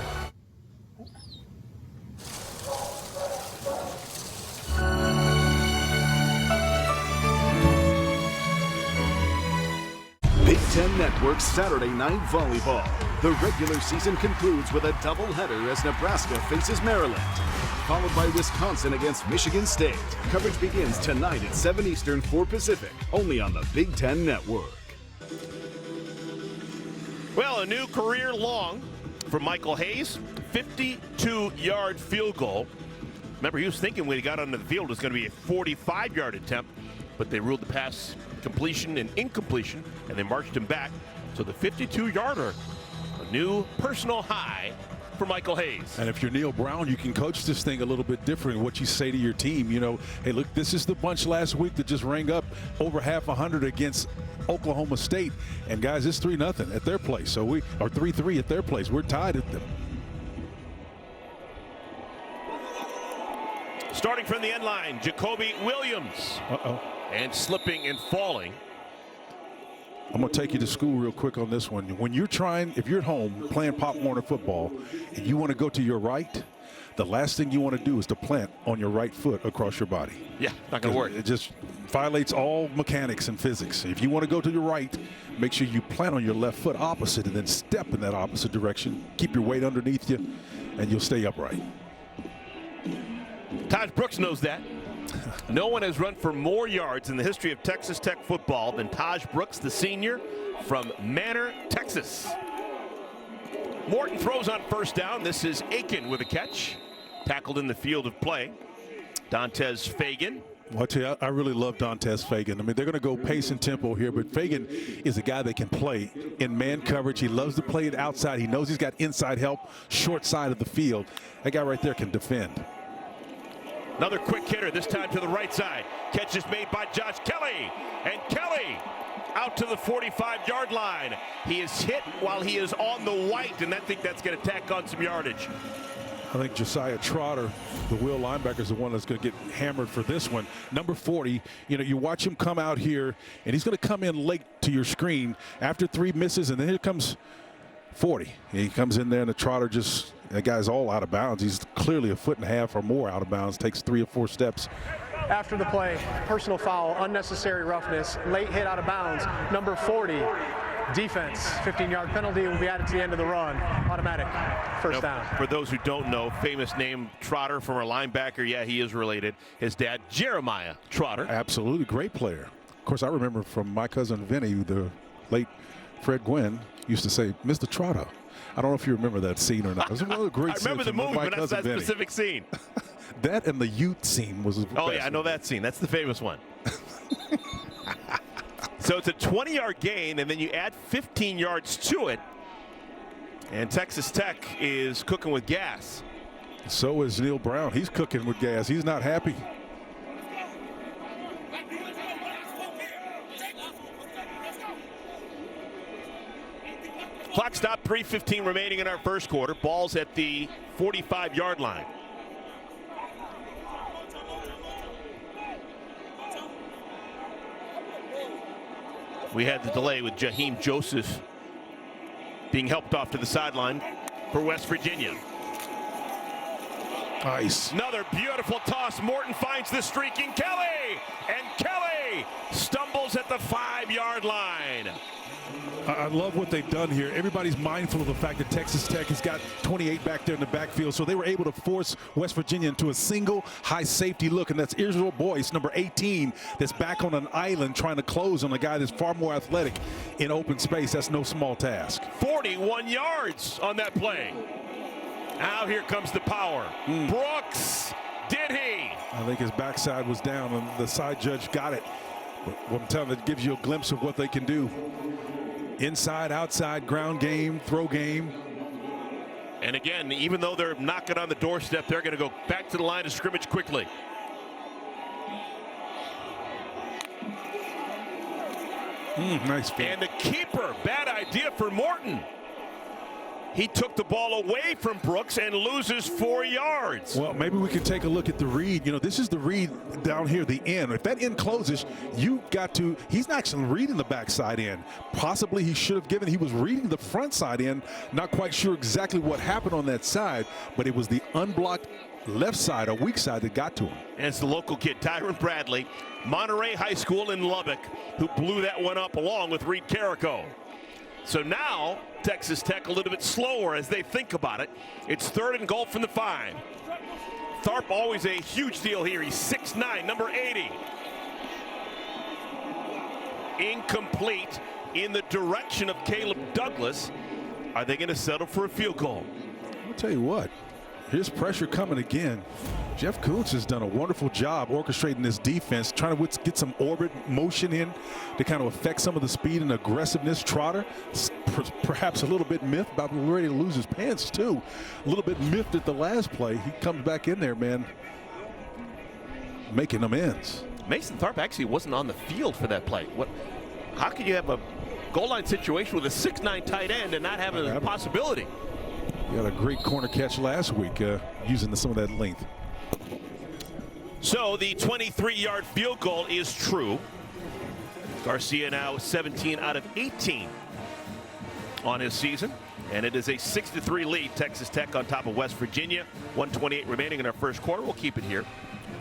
Speaker 15: Big Ten Network's Saturday Night Volleyball. The regular season concludes with a doubleheader as Nebraska faces Maryland, followed by Wisconsin against Michigan State. Coverage begins tonight at 7 Eastern, 4 Pacific, only on the Big Ten Network.
Speaker 2: Well, a new career long for Michael Hayes, 52-yard field goal. Remember, he was thinking when he got onto the field it was going to be a 45-yard attempt, but they ruled the pass completion and incompletion, and they marched him back. So the 52-yarder, a new personal high for Michael Hayes.
Speaker 1: And if you're Neil Brown, you can coach this thing a little bit different. What you say to your team, you know, hey, look, this is the bunch last week that just rang up over half 100 against Oklahoma State. And guys, it's 3-0 at their place. So we are 3-3 at their place. We're tied at them.
Speaker 2: Starting from the end line, Jacoby Williams. And slipping and falling.
Speaker 1: I'm going to take you to school real quick on this one. When you're trying, if you're at home playing Pop Warner football and you want to go to your right, the last thing you want to do is to plant on your right foot across your body.
Speaker 2: Yeah, not going to work.
Speaker 1: It just violates all mechanics and physics. If you want to go to your right, make sure you plant on your left foot opposite and then step in that opposite direction. Keep your weight underneath you and you'll stay upright.
Speaker 2: Taj Brooks knows that. No one has run for more yards in the history of Texas Tech football than Taj Brooks, the senior from Manor, Texas. Morton throws on first down. This is Aiken with a catch. Tackled in the field of play. Dantes Fagan.
Speaker 1: Well, I tell you, I really love Dantes Fagan. I mean, they're going to go pace and tempo here, but Fagan is a guy that can play in man coverage. He loves to play it outside. He knows he's got inside help, short side of the field. That guy right there can defend.
Speaker 2: Another quick hitter, this time to the right side. Catch is made by Josh Kelly. And Kelly out to the 45-yard line. He is hit while he is on the white, and I think that's going to tack on some yardage.
Speaker 1: I think Josiah Trotter, the Will linebacker, is the one that's going to get hammered for this one. Number 40, you know, you watch him come out here, and he's going to come in late to your screen after 3 misses, and then here comes 40. He comes in there, and the Trotter just, that guy's all out of bounds. He's clearly 1.5 feet or more out of bounds, takes 3 or 4 steps.
Speaker 3: After the play, personal foul, unnecessary roughness, late hit out of bounds, number 40. defense. 15-yard penalty will be added to the end of the run. Automatic first down.
Speaker 2: For those who don't know, famous name Trotter, former linebacker. Yeah, he is related. His dad, Jeremiah Trotter.
Speaker 1: Absolutely, great player. Of course, I remember from my cousin Vinny, the late Fred Gwynn, used to say, Mr. Trotter. I don't know if you remember that scene or not. It was one of the great
Speaker 2: I remember the movie, but that's that
Speaker 1: Vinny.
Speaker 2: Specific scene.
Speaker 1: That and the Ute scene was.
Speaker 2: Oh yeah, I know that scene. That's the famous one. So it's a 20-yard gain, and then you add 15 yards to it. And Texas Tech is cooking with gas.
Speaker 1: So is Neil Brown. He's cooking with gas. He's not happy.
Speaker 2: Clock stop, 3:15 remaining in our first quarter. Ball's at the 45-yard line. We had the delay with Jaheim Joseph being helped off to the sideline for West Virginia.
Speaker 1: Nice.
Speaker 2: Another beautiful toss. Morton finds the streaking Kelly, and Kelly stumbles at the 5-yard line.
Speaker 1: I love what they've done here. Everybody's mindful of the fact that Texas Tech has got 28 back there in the backfield, so they were able to force West Virginia into a single high safety look, and that's Israel Boyce, number 18, that's back on an island trying to close on a guy that's far more athletic in open space. That's no small task.
Speaker 2: 41 yards on that play. Now here comes the power. Brooks, did he?
Speaker 1: I think his backside was down, and the side judge got it. But what I'm telling you, it gives you a glimpse of what they can do. Inside, outside, ground game, throw game.
Speaker 2: And again, even though they're knocking on the doorstep, they're going to go back to the line of scrimmage quickly.
Speaker 1: Nice.
Speaker 2: And the keeper, bad idea for Morton. He took the ball away from Brooks and loses 4 yards.
Speaker 1: Well, maybe we can take a look at the read. You know, this is the read down here, the end. If that end closes, you got to, he's not actually reading the backside end. Possibly he should have given, he was reading the front side end. Not quite sure exactly what happened on that side, but it was the unblocked left side, or weak side, that got to him.
Speaker 2: And it's the local kid, Tyron Bradley, Monterey High School in Lubbock, who blew that one up along with Reed Carrico. So now Texas Tech a little bit slower as they think about it. It's 3rd and goal from the 5. Tharp always a huge deal here. He's 6'9", number 80. Incomplete in the direction of Caleb Douglas. Are they going to settle for a field goal?
Speaker 1: I'll tell you what, here's pressure coming again. Jeff Kuntz has done a wonderful job orchestrating this defense, trying to get some orbit motion in to kind of affect some of the speed and aggressiveness. Trotter, perhaps a little bit miffed, about ready to lose his pants too. A little bit miffed at the last play. He comes back in there, man, making amends.
Speaker 2: Mason Tharp actually wasn't on the field for that play. How could you have a goal line situation with a 6'9" tight end and not have a possibility?
Speaker 1: He had a great corner catch last week using some of that length.
Speaker 2: So the 23-yard field goal is true. Garcia now 17 out of 18 on his season. And it is a 6-3 lead. Texas Tech on top of West Virginia. 1:28 remaining in our first quarter. We'll keep it here.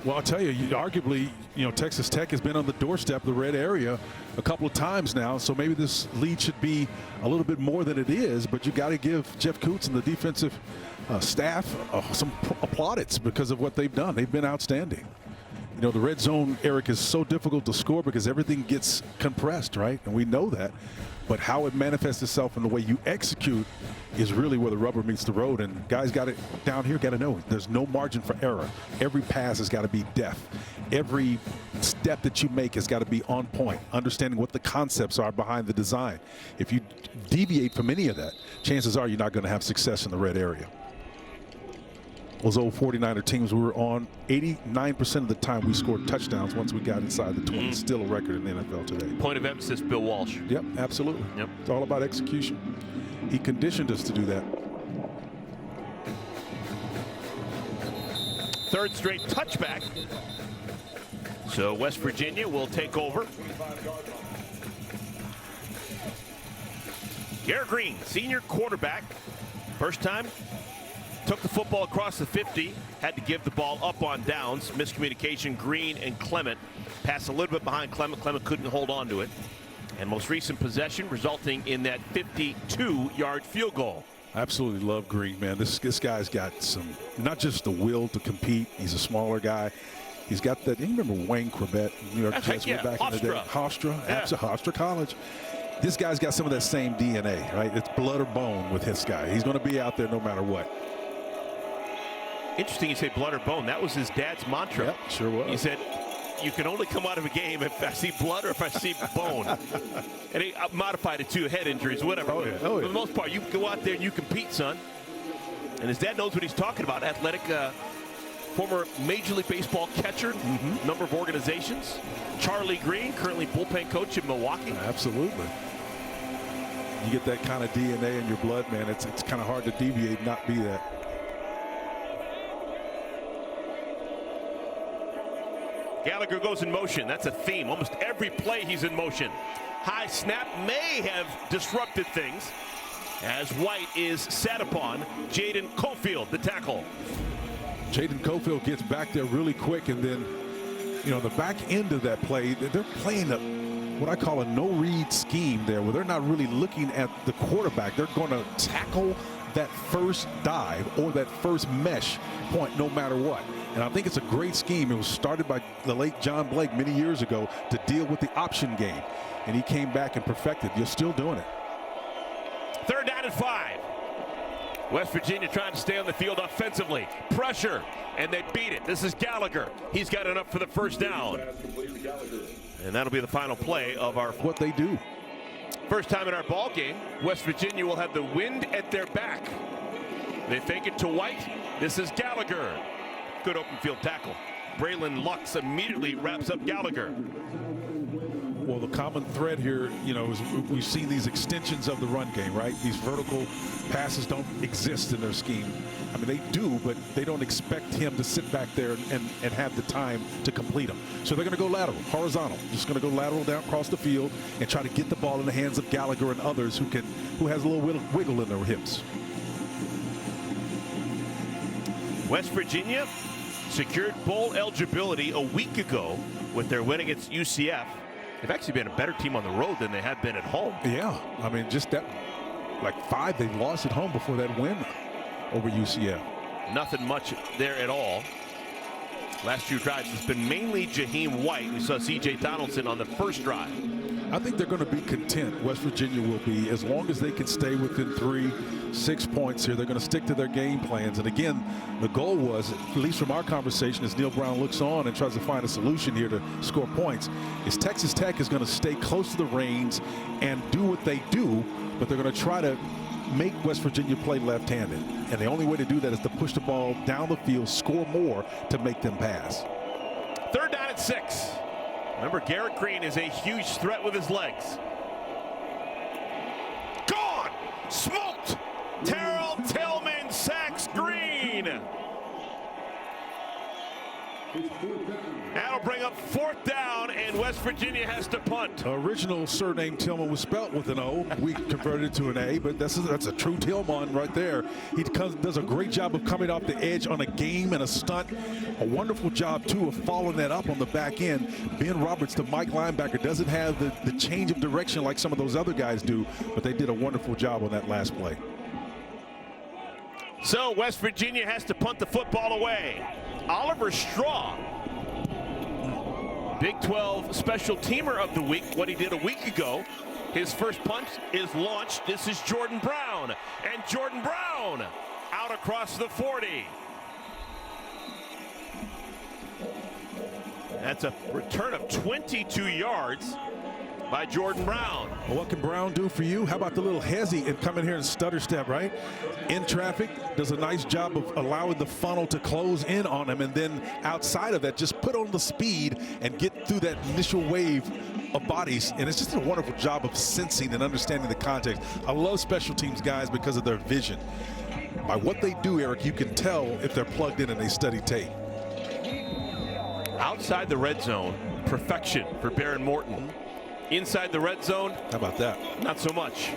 Speaker 1: Well, I'll tell you, arguably, Texas Tech has been on the doorstep of the red area a couple of times now, so maybe this lead should be a little bit more than it is, but you got to give Jeff Kuntz and the defensive staff some plaudits because of what they've done. They've been outstanding. The red zone, Eric, is so difficult to score because everything gets compressed, right? And we know that. But how it manifests itself in the way you execute is really where the rubber meets the road. And guys got it down here, got to know there's no margin for error. Every pass has got to be deft. Every step that you make has got to be on point, understanding what the concepts are behind the design. If you deviate from any of that, chances are you're not going to have success in the red area. Those old 49er teams, we were on 89% of the time we scored touchdowns once we got inside the 20. Still a record in the NFL today.
Speaker 2: Point of emphasis, Bill Walsh.
Speaker 1: Yep, absolutely.
Speaker 2: Yep.
Speaker 1: It's all about execution. He conditioned us to do that.
Speaker 2: 3rd straight touchback. So West Virginia will take over. Garrett Green, senior quarterback. First time. Took the football across the 50, had to give the ball up on downs. Miscommunication, Green and Clement. Passed a little bit behind Clement. Clement couldn't hold on to it. And most recent possession resulting in that 52-yard field goal.
Speaker 1: I absolutely love Green, man. This guy's got some, not just the will to compete. He's a smaller guy. He's got that. You remember Wayne Corbett, New York Jets,
Speaker 2: yeah,
Speaker 1: back in the day? Hofstra, yeah. Hofstra College. This guy's got some of that same DNA, right? It's blood or bone with his guy. He's going to be out there no matter what.
Speaker 2: Interesting you say blood or bone. That was his dad's mantra.
Speaker 1: Yep, sure was.
Speaker 2: He said, you can only come out of a game if I see blood or if I see bone. And he modified it to head injuries, whatever.
Speaker 1: Oh, yeah.
Speaker 2: For the most part, you go out there and you compete, son. And his dad knows what he's talking about. Athletic, former Major League Baseball catcher, number of organizations. Charlie Green, currently bullpen coach in Milwaukee.
Speaker 1: Absolutely. You get that kind of DNA in your blood, man. It's kind of hard to deviate and not be that.
Speaker 2: Gallagher goes in motion. That's a theme. Almost every play he's in motion. High snap may have disrupted things as White is set upon. Jaden Cofield, the tackle.
Speaker 1: Jaden Cofield gets back there really quick, and then, you know, the back end of that play, they're playing what I call a no-read scheme there, where they're not really looking at the quarterback. They're going to tackle that first dive or that first mesh point no matter what. And I think it's a great scheme. It was started by the late John Blake many years ago to deal with the option game. And he came back and perfected. You're still doing it.
Speaker 2: 3rd down and 5. West Virginia trying to stay on the field offensively. Pressure, and they beat it. This is Gallagher. He's got enough for the first down. And that'll be the final play of our...
Speaker 1: What they do.
Speaker 2: First time in our ball game, West Virginia will have the wind at their back. They fake it to White. This is Gallagher. Good open field tackle. Braylon Lux immediately wraps up Gallagher.
Speaker 1: Well, the common thread here, you know, is we've seen these extensions of the run game, right? These vertical passes don't exist in their scheme. I mean, they do, but they don't expect him to sit back there and have the time to complete them. So they're going to go lateral, horizontal. Just going to go lateral down across the field and try to get the ball in the hands of Gallagher and others who has a little wiggle in their hips.
Speaker 2: West Virginia secured bowl eligibility a week ago with their win against UCF. They've actually been a better team on the road than they have been at home.
Speaker 1: Yeah, I mean, just that, like 5 they've lost at home before that win over UCF.
Speaker 2: Nothing much there at all. Last 2 drives, it's been mainly Jaheim White. We saw C.J. Donaldson on the first drive.
Speaker 1: I think they're going to be content. West Virginia will be, as long as they can stay within 3-6 points here. They're going to stick to their game plans. And again, the goal was, at least from our conversation, as Neil Brown looks on and tries to find a solution here to score points, is Texas Tech is going to stay close to the reins and do what they do, but they're going to try to make West Virginia play left-handed. And the only way to do that is to push the ball down the field, score more to make them pass.
Speaker 2: 3rd down and 6. Remember, Garrett Green is a huge threat with his legs. Gone! Smoked! Terrell Tillman sacks Green. That'll bring up 4th down, and West Virginia has to punt.
Speaker 1: Original surname Tillman was spelt with an O. We converted it to an A, but that's a true Tillman right there. He does a great job of coming off the edge on a game and a stunt. A wonderful job, too, of following that up on the back end. Ben Roberts, the Mike linebacker, doesn't have the change of direction like some of those other guys do, but they did a wonderful job on that last play.
Speaker 2: So West Virginia has to punt the football away. Oliver Straw, Big 12 special teamer of the week, what he did a week ago. His first punt is launched. This is Jordan Brown, and Jordan Brown out across the 40. That's a return of 22 yards by Jordan Brown.
Speaker 1: Well, what can Brown do for you? How about the little hezzy and come in here and stutter step, right? In traffic, does a nice job of allowing the funnel to close in on him, and then outside of that, just put on the speed and get through that initial wave of bodies. And it's just a wonderful job of sensing and understanding the context. I love special teams guys because of their vision. By what they do, Eric, you can tell if they're plugged in and they study tape.
Speaker 2: Outside the red zone, perfection for Baron Morton. Inside the red zone,
Speaker 1: how about that?
Speaker 2: Not so much.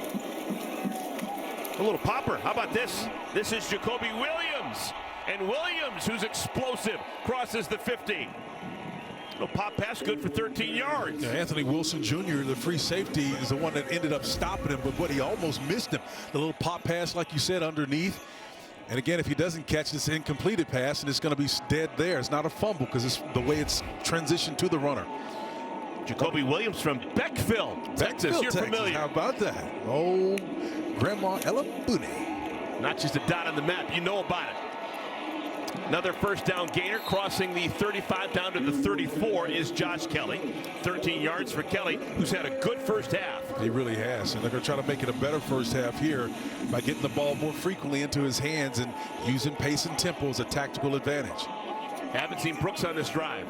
Speaker 2: A little popper. How about this? This is Jacoby Williams. And Williams, who's explosive, crosses the 50. A pop pass good for 13 yards.
Speaker 1: Yeah, Anthony Wilson Jr., the free safety, is the one that ended up stopping him, but he almost missed him. The little pop pass, like you said, underneath. And again, if he doesn't catch this incompleted pass, and it's going to be dead there. It's not a fumble because it's the way it's transitioned to the runner.
Speaker 2: Jacoby Williams from Beckville, Texas. You're familiar.
Speaker 1: How about that? Oh, Grandma Ella Booney.
Speaker 2: Not just a dot on the map, you know about it. Another first down gainer crossing the 35 down to the 34 is Josh Kelly. 13 yards for Kelly, who's had a good first half.
Speaker 1: He really has, and they're going to try to make it a better first half here by getting the ball more frequently into his hands and using pace and tempo as a tactical advantage.
Speaker 2: Haven't seen Brooks on this drive.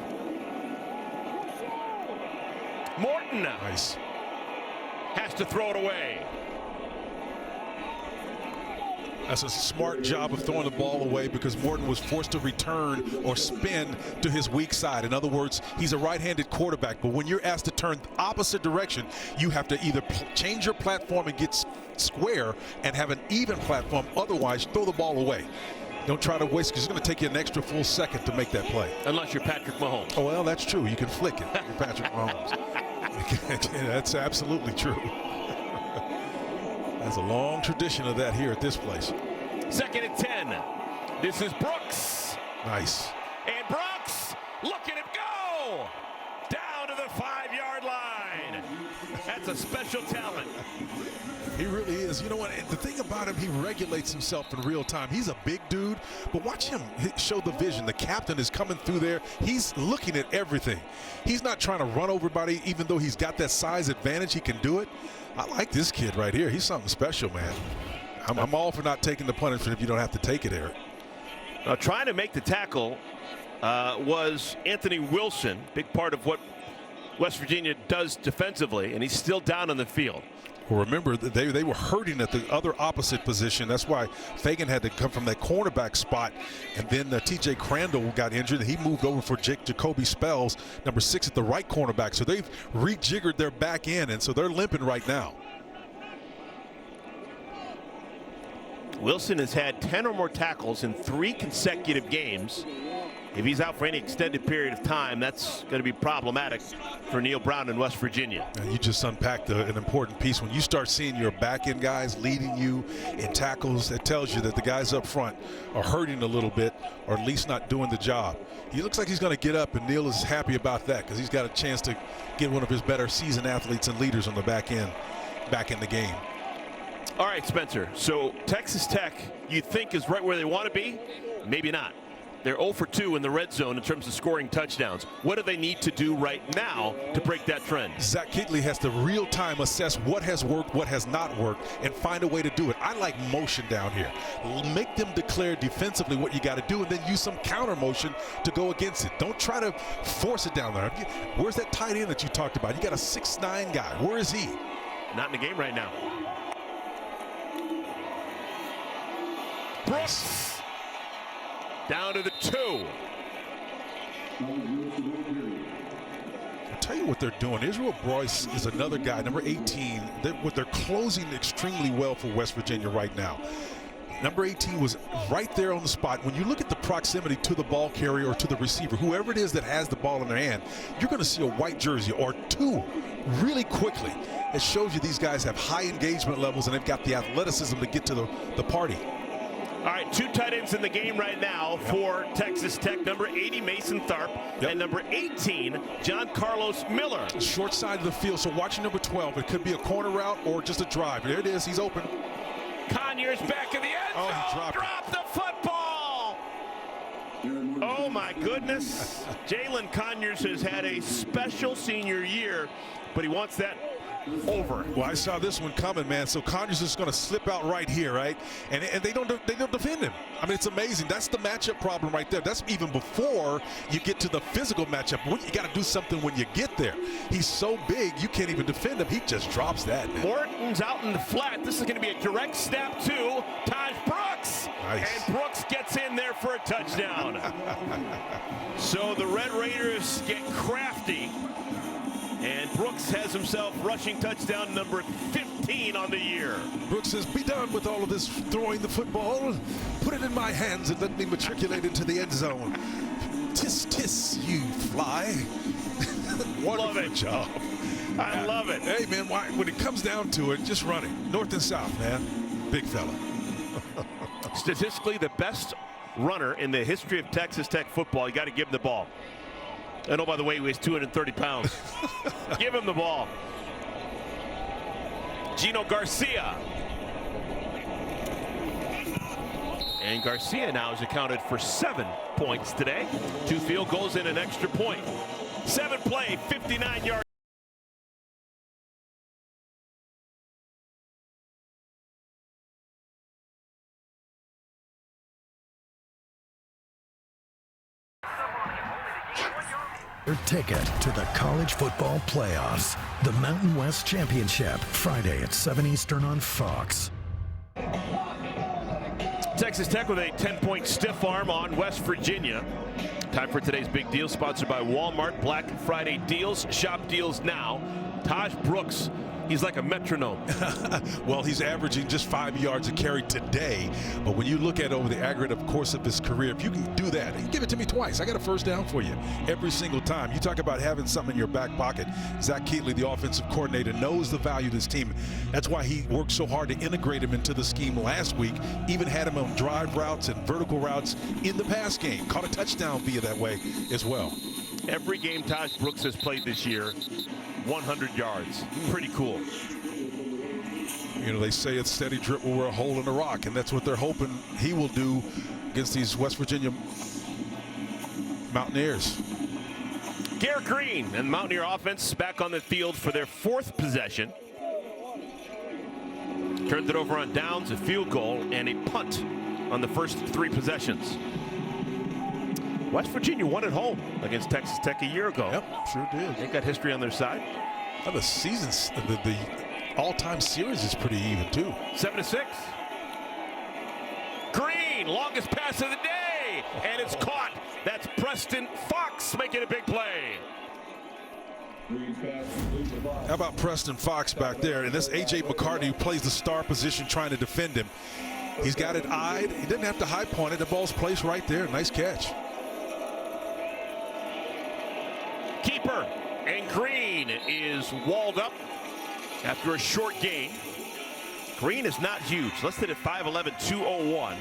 Speaker 2: Morton
Speaker 1: nice.
Speaker 2: Has to throw it away.
Speaker 1: That's a smart job of throwing the ball away because Morton was forced to return or spin to his weak side. In other words, he's a right-handed quarterback, but when you're asked to turn the opposite direction, you have to either change your platform and get square and have an even platform. Otherwise, throw the ball away. Don't try to waste, because it's going to take you an extra full second to make that play.
Speaker 2: Unless you're Patrick Mahomes.
Speaker 1: Oh, well, that's true. You can flick it. You're Patrick Mahomes. That's absolutely true. There's a long tradition of that here at this place.
Speaker 2: 2nd and 10. This is Brooks.
Speaker 1: Nice.
Speaker 2: And Brooks, look at him go! Down to the 5-yard line. That's a special talent.
Speaker 1: He really is. You know what? The thing about him, he regulates himself in real time. He's a big dude, but watch him show the vision. The captain is coming through there. He's looking at everything. He's not trying to run over anybody, even though he's got that size advantage. He can do it. I like this kid right here. He's something special, man. I'm all for not taking the punishment if you don't have to take it, Eric.
Speaker 2: Now, trying to make the tackle was Anthony Wilson, big part of what West Virginia does defensively, and he's still down on the field.
Speaker 1: Well, remember, they were hurting at the other opposite position. That's why Fagan had to come from that cornerback spot. And then T.J. Crandall got injured, and he moved over for Jacoby Spells, number 6 at the right cornerback. So they've rejiggered their back end, and so they're limping right now.
Speaker 2: Wilson has had 10 or more tackles in 3 consecutive games. If he's out for any extended period of time, that's going to be problematic for Neal Brown in West Virginia.
Speaker 1: And you just unpacked an important piece. When you start seeing your back-end guys leading you in tackles, it tells you that the guys up front are hurting a little bit, or at least not doing the job. He looks like he's going to get up, and Neal is happy about that because he's got a chance to get one of his better seasoned athletes and leaders on the back end back in the game.
Speaker 2: All right, Spencer. So Texas Tech, you think, is right where they want to be? Maybe not. They're 0 for 2 in the red zone in terms of scoring touchdowns. What do they need to do right now to break that trend?
Speaker 1: Zach Kittley has to real-time assess what has worked, what has not worked, and find a way to do it. I like motion down here. Make them declare defensively what you got to do, and then use some counter motion to go against it. Don't try to force it down there. Where's that tight end that you talked about? You got a 6'9" guy. Where is he?
Speaker 2: Not in the game right now. Brooks. Down to the 2.
Speaker 1: I'll tell you what they're doing. Israel Boyce is another guy, number 18. They're closing extremely well for West Virginia right now. Number 18 was right there on the spot. When you look at the proximity to the ball carrier or to the receiver, whoever it is that has the ball in their hand, you're going to see a white jersey or 2 really quickly. It shows you these guys have high engagement levels and they've got the athleticism to get to the party.
Speaker 2: All right, 2 tight ends in the game right now for Texas Tech. Number 80, Mason Tharp, and number 18, John Carlos Miller.
Speaker 1: Short side of the field, so watching number 12. It could be a corner route or just a drive. There it is. He's open.
Speaker 2: Conyers back in the end zone.
Speaker 1: Oh, he
Speaker 2: dropped the football. Oh, my goodness. Jalen Conyers has had a special senior year, but he wants that over.
Speaker 1: Well, I saw this one coming, man. So Conyers is going to slip out right here, right? And they don't defend him. I mean, it's amazing. That's the matchup problem right there. That's even before you get to the physical matchup. You got to do something when you get there. He's so big, you can't even defend him. He just drops that, man.
Speaker 2: Morton's out in the flat. This is going to be a direct snap to Taj Brooks.
Speaker 1: Nice.
Speaker 2: And Brooks gets in there for a touchdown. So the Red Raiders get crafty. And Brooks has himself rushing touchdown number 15 on the year.
Speaker 1: Brooks says, be done with all of this throwing the football. Put it in my hands and let me matriculate into the end zone. Tis, tis, you fly. Wonderful job.
Speaker 2: I love it.
Speaker 1: Hey, man, when it comes down to it, just run it. North and south, man. Big fella.
Speaker 2: Statistically, the best runner in the history of Texas Tech football. You got to give him the ball. And oh, by the way, he weighs 230 pounds. Give him the ball. Gino Garcia. And Garcia now has accounted for 7 points today. 2 field goals and an extra point. 7 play, 59 yards.
Speaker 16: Your ticket to the college football playoffs. The Mountain West Championship, Friday at 7 Eastern on Fox.
Speaker 2: Texas Tech with a 10-point stiff arm on West Virginia. Time for today's big deal, sponsored by Walmart. Black Friday deals. Shop deals now. Taj Brooks, he's like a metronome.
Speaker 1: Well, he's averaging just 5 yards a carry today. But when you look at over the aggregate course of his career, if you can do that, give it to me twice. I got a first down for you every single time. You talk about having something in your back pocket. Zach Keatley, the offensive coordinator, knows the value of this team. That's why he worked so hard to integrate him into the scheme last week. Even had him on drive routes and vertical routes in the pass game. Caught a touchdown via that way as well.
Speaker 2: Every game Taj Brooks has played this year, 100 yards. Pretty cool.
Speaker 1: You know, they say it's steady drip where we're a hole in the rock, and that's what they're hoping he will do against these West Virginia Mountaineers.
Speaker 2: Garrett Green and the Mountaineer offense back on the field for their 4th possession. Turned it over on downs, a field goal, and a punt on the first 3 possessions. West Virginia won at home against Texas Tech a year ago.
Speaker 1: Yep, sure did.
Speaker 2: They got history on their side.
Speaker 1: Well, the seasons, the all-time series is pretty even too.
Speaker 2: 7-6. Green, longest pass of the day, and it's caught. That's Preston Fox making a big play.
Speaker 1: How about Preston Fox back there? And this A.J. McCartney, who plays the star position, trying to defend him. He's got it eyed. He didn't have to high point it. The ball's placed right there. Nice catch.
Speaker 2: Keeper, and Green is walled up after a short gain. Green is not huge, listed at 5'11", 201.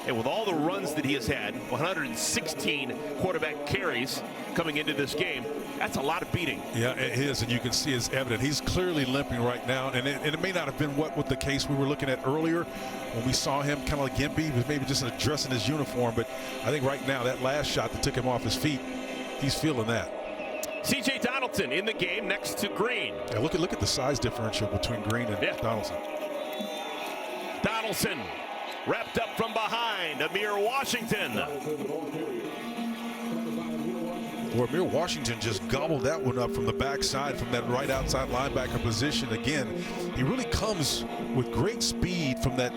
Speaker 2: And with all the runs that he has had, 116 quarterback carries coming into this game, that's a lot of beating.
Speaker 1: Yeah, it is, and you can see it's evident. He's clearly limping right now, and it may not have been what the case we were looking at earlier when we saw him kind of like gimpy. He was maybe just addressing his uniform, but I think right now that last shot that took him off his feet, he's feeling that.
Speaker 2: C.J. Donaldson in the game next to Green.
Speaker 1: Yeah, look at the size differential between Green and Donaldson.
Speaker 2: Donaldson wrapped up from behind. Amir Washington.
Speaker 1: Well, Amir Washington just gobbled that one up from the backside from that right outside linebacker position. Again, he really comes with great speed from that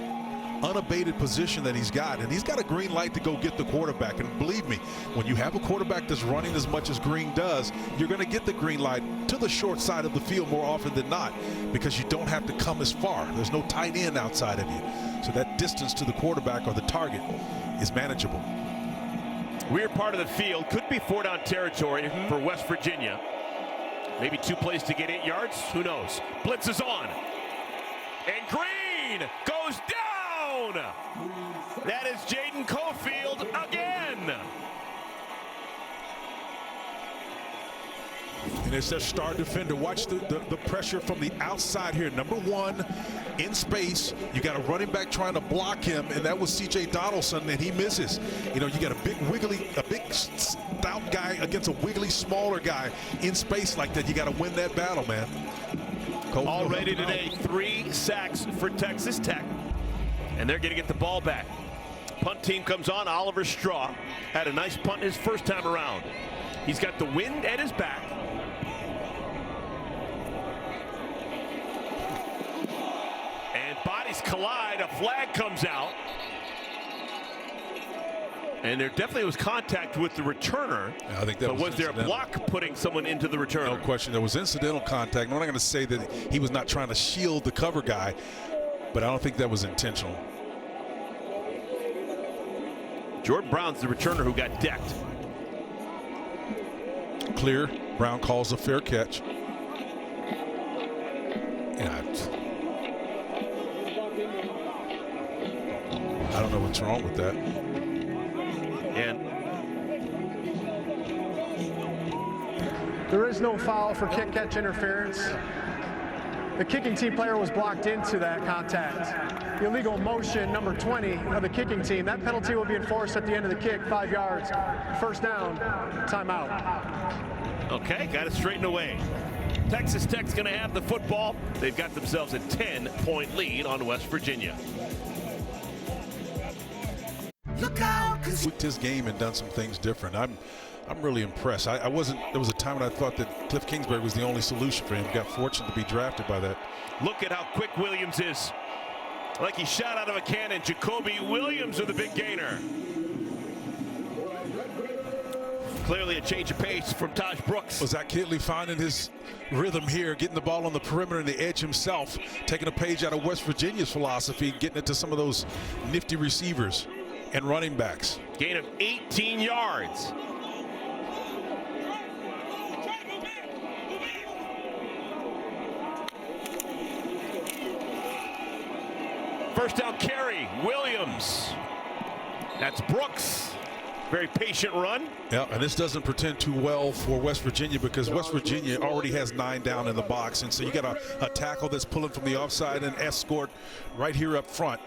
Speaker 1: unabated position that he's got, and he's got a green light to go get the quarterback. And believe me, when you have a quarterback that's running as much as Green does, you're going to get the green light to the short side of the field more often than not, because you don't have to come as far. There's no tight end outside of you, so that distance to the quarterback or the target is manageable.
Speaker 2: Weird part of the field, could be 4-down territory for West Virginia. Maybe 2 plays to get 8 yards, who knows. Blitz is on, and Green goes down. That is Jaden Cofield again.
Speaker 1: And it's their star defender. Watch the pressure from the outside here. Number 1 in space. You got a running back trying to block him, and that was C.J. Donaldson, and he misses. You know, you got a big stout guy against a wiggly smaller guy in space like that. You got to win that battle, man.
Speaker 2: Already today, 3 sacks for Texas Tech. And they're going to get the ball back. Punt team comes on. Oliver Straw had a nice punt his first time around. He's got the wind at his back. And bodies collide. A flag comes out. And there definitely was contact with the returner.
Speaker 1: I think that
Speaker 2: but was there a block putting someone into the returner?
Speaker 1: No question. There was incidental contact. I'm not going to say that he was not trying to shield the cover guy, but I don't think that was intentional.
Speaker 2: Jordan Brown's the returner who got decked.
Speaker 1: Clear. Brown calls a fair catch. Yeah, I don't know what's wrong with that.
Speaker 2: And
Speaker 3: there is no foul for kick catch interference. The kicking team player was blocked into that contact. The illegal motion, number 20 of the kicking team. That penalty will be enforced at the end of the kick, 5 yards. First down, timeout.
Speaker 2: Okay, got it straightened away. Texas Tech's going to have the football. They've got themselves a 10-point lead on West Virginia.
Speaker 1: Look out! Tweaked his game and done some things different. I'm really impressed. I wasn't. There was a time when I thought that Cliff Kingsbury was the only solution for him. Got fortunate to be drafted by that.
Speaker 2: Look at how quick Williams is. Like he shot out of a cannon. Jacoby Williams with a big gainer. Clearly a change of pace from Taj Brooks.
Speaker 1: Was Zach Kittley finding his rhythm here, getting the ball on the perimeter and the edge himself, taking a page out of West Virginia's philosophy, getting it to some of those nifty receivers and running backs.
Speaker 2: Gain of 18 yards. First down carry, Williams. That's Brooks. Very patient run.
Speaker 1: Yeah, and this doesn't pretend too well for West Virginia because West Virginia already has 9 down in the box. And so you got a tackle that's pulling from the offside and escort right here up front.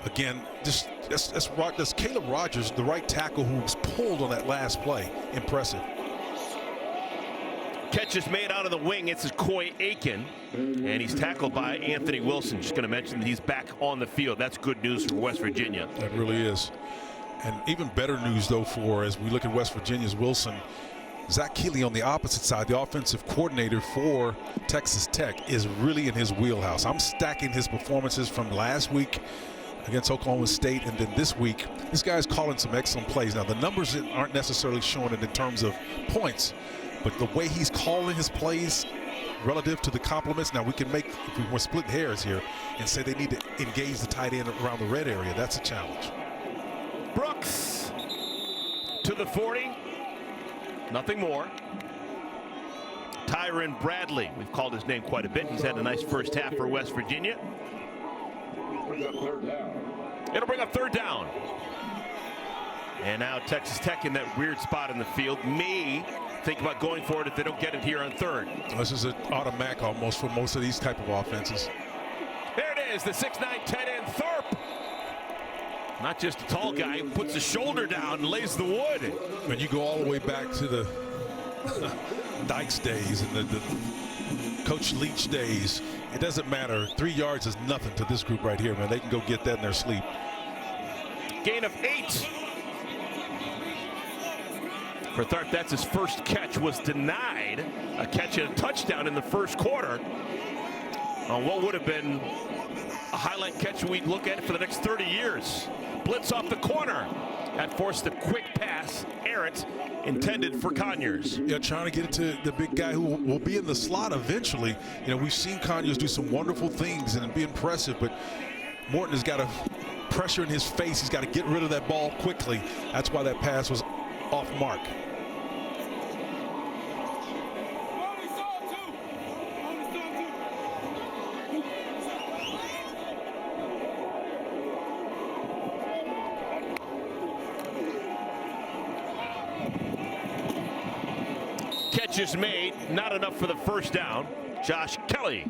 Speaker 1: Again, that's Caleb Rogers, the right tackle who was pulled on that last play. Impressive.
Speaker 2: Catch is made out of the wing. It's Coy Aiken, and he's tackled by Anthony Wilson. Just going to mention that he's back on the field. That's good news for West Virginia.
Speaker 1: That really is. And even better news, though, for as we look at West Virginia's Wilson, Zach Kittley on the opposite side, the offensive coordinator for Texas Tech, is really in his wheelhouse. I'm stacking his performances from last week against Oklahoma State, and then this week, this guy's calling some excellent plays. Now, the numbers aren't necessarily showing it in terms of points, but the way he's calling his plays relative to the compliments. Now, we can make, if we were splitting hairs here, and say they need to engage the tight end around the red area. That's a challenge.
Speaker 2: Brooks to the 40. Nothing more. Tyron Bradley. We've called his name quite a bit. He's had a nice first half for West Virginia. It'll bring up third down. And now Texas Tech in that weird spot in the field may think about going for it if they don't get it here on third.
Speaker 1: This is an automatic almost for most of these type of offenses.
Speaker 2: There it is, the 6'9" tight end Thorpe. Not just a tall guy who puts the shoulder down and lays the wood.
Speaker 1: When you go all the way back to the Dykes days and the Coach Leach days, it doesn't matter. 3 yards is nothing to this group right here, man. They can go get that in their sleep.
Speaker 2: Gain of 8. For Tharp, that's his first catch, was denied. A catch and a touchdown in the first quarter on what would have been a highlight catch we'd look at for the next 30 years. Blitz off the corner. That forced a quick pass, errant, intended for Conyers.
Speaker 1: Yeah, trying to get it to the big guy who will be in the slot eventually. You know, we've seen Conyers do some wonderful things and be impressive, but Morton has got a pressure in his face. He's got to get rid of that ball quickly. That's why that pass was off mark.
Speaker 2: Catches made, not enough for the first down. Josh Kelly.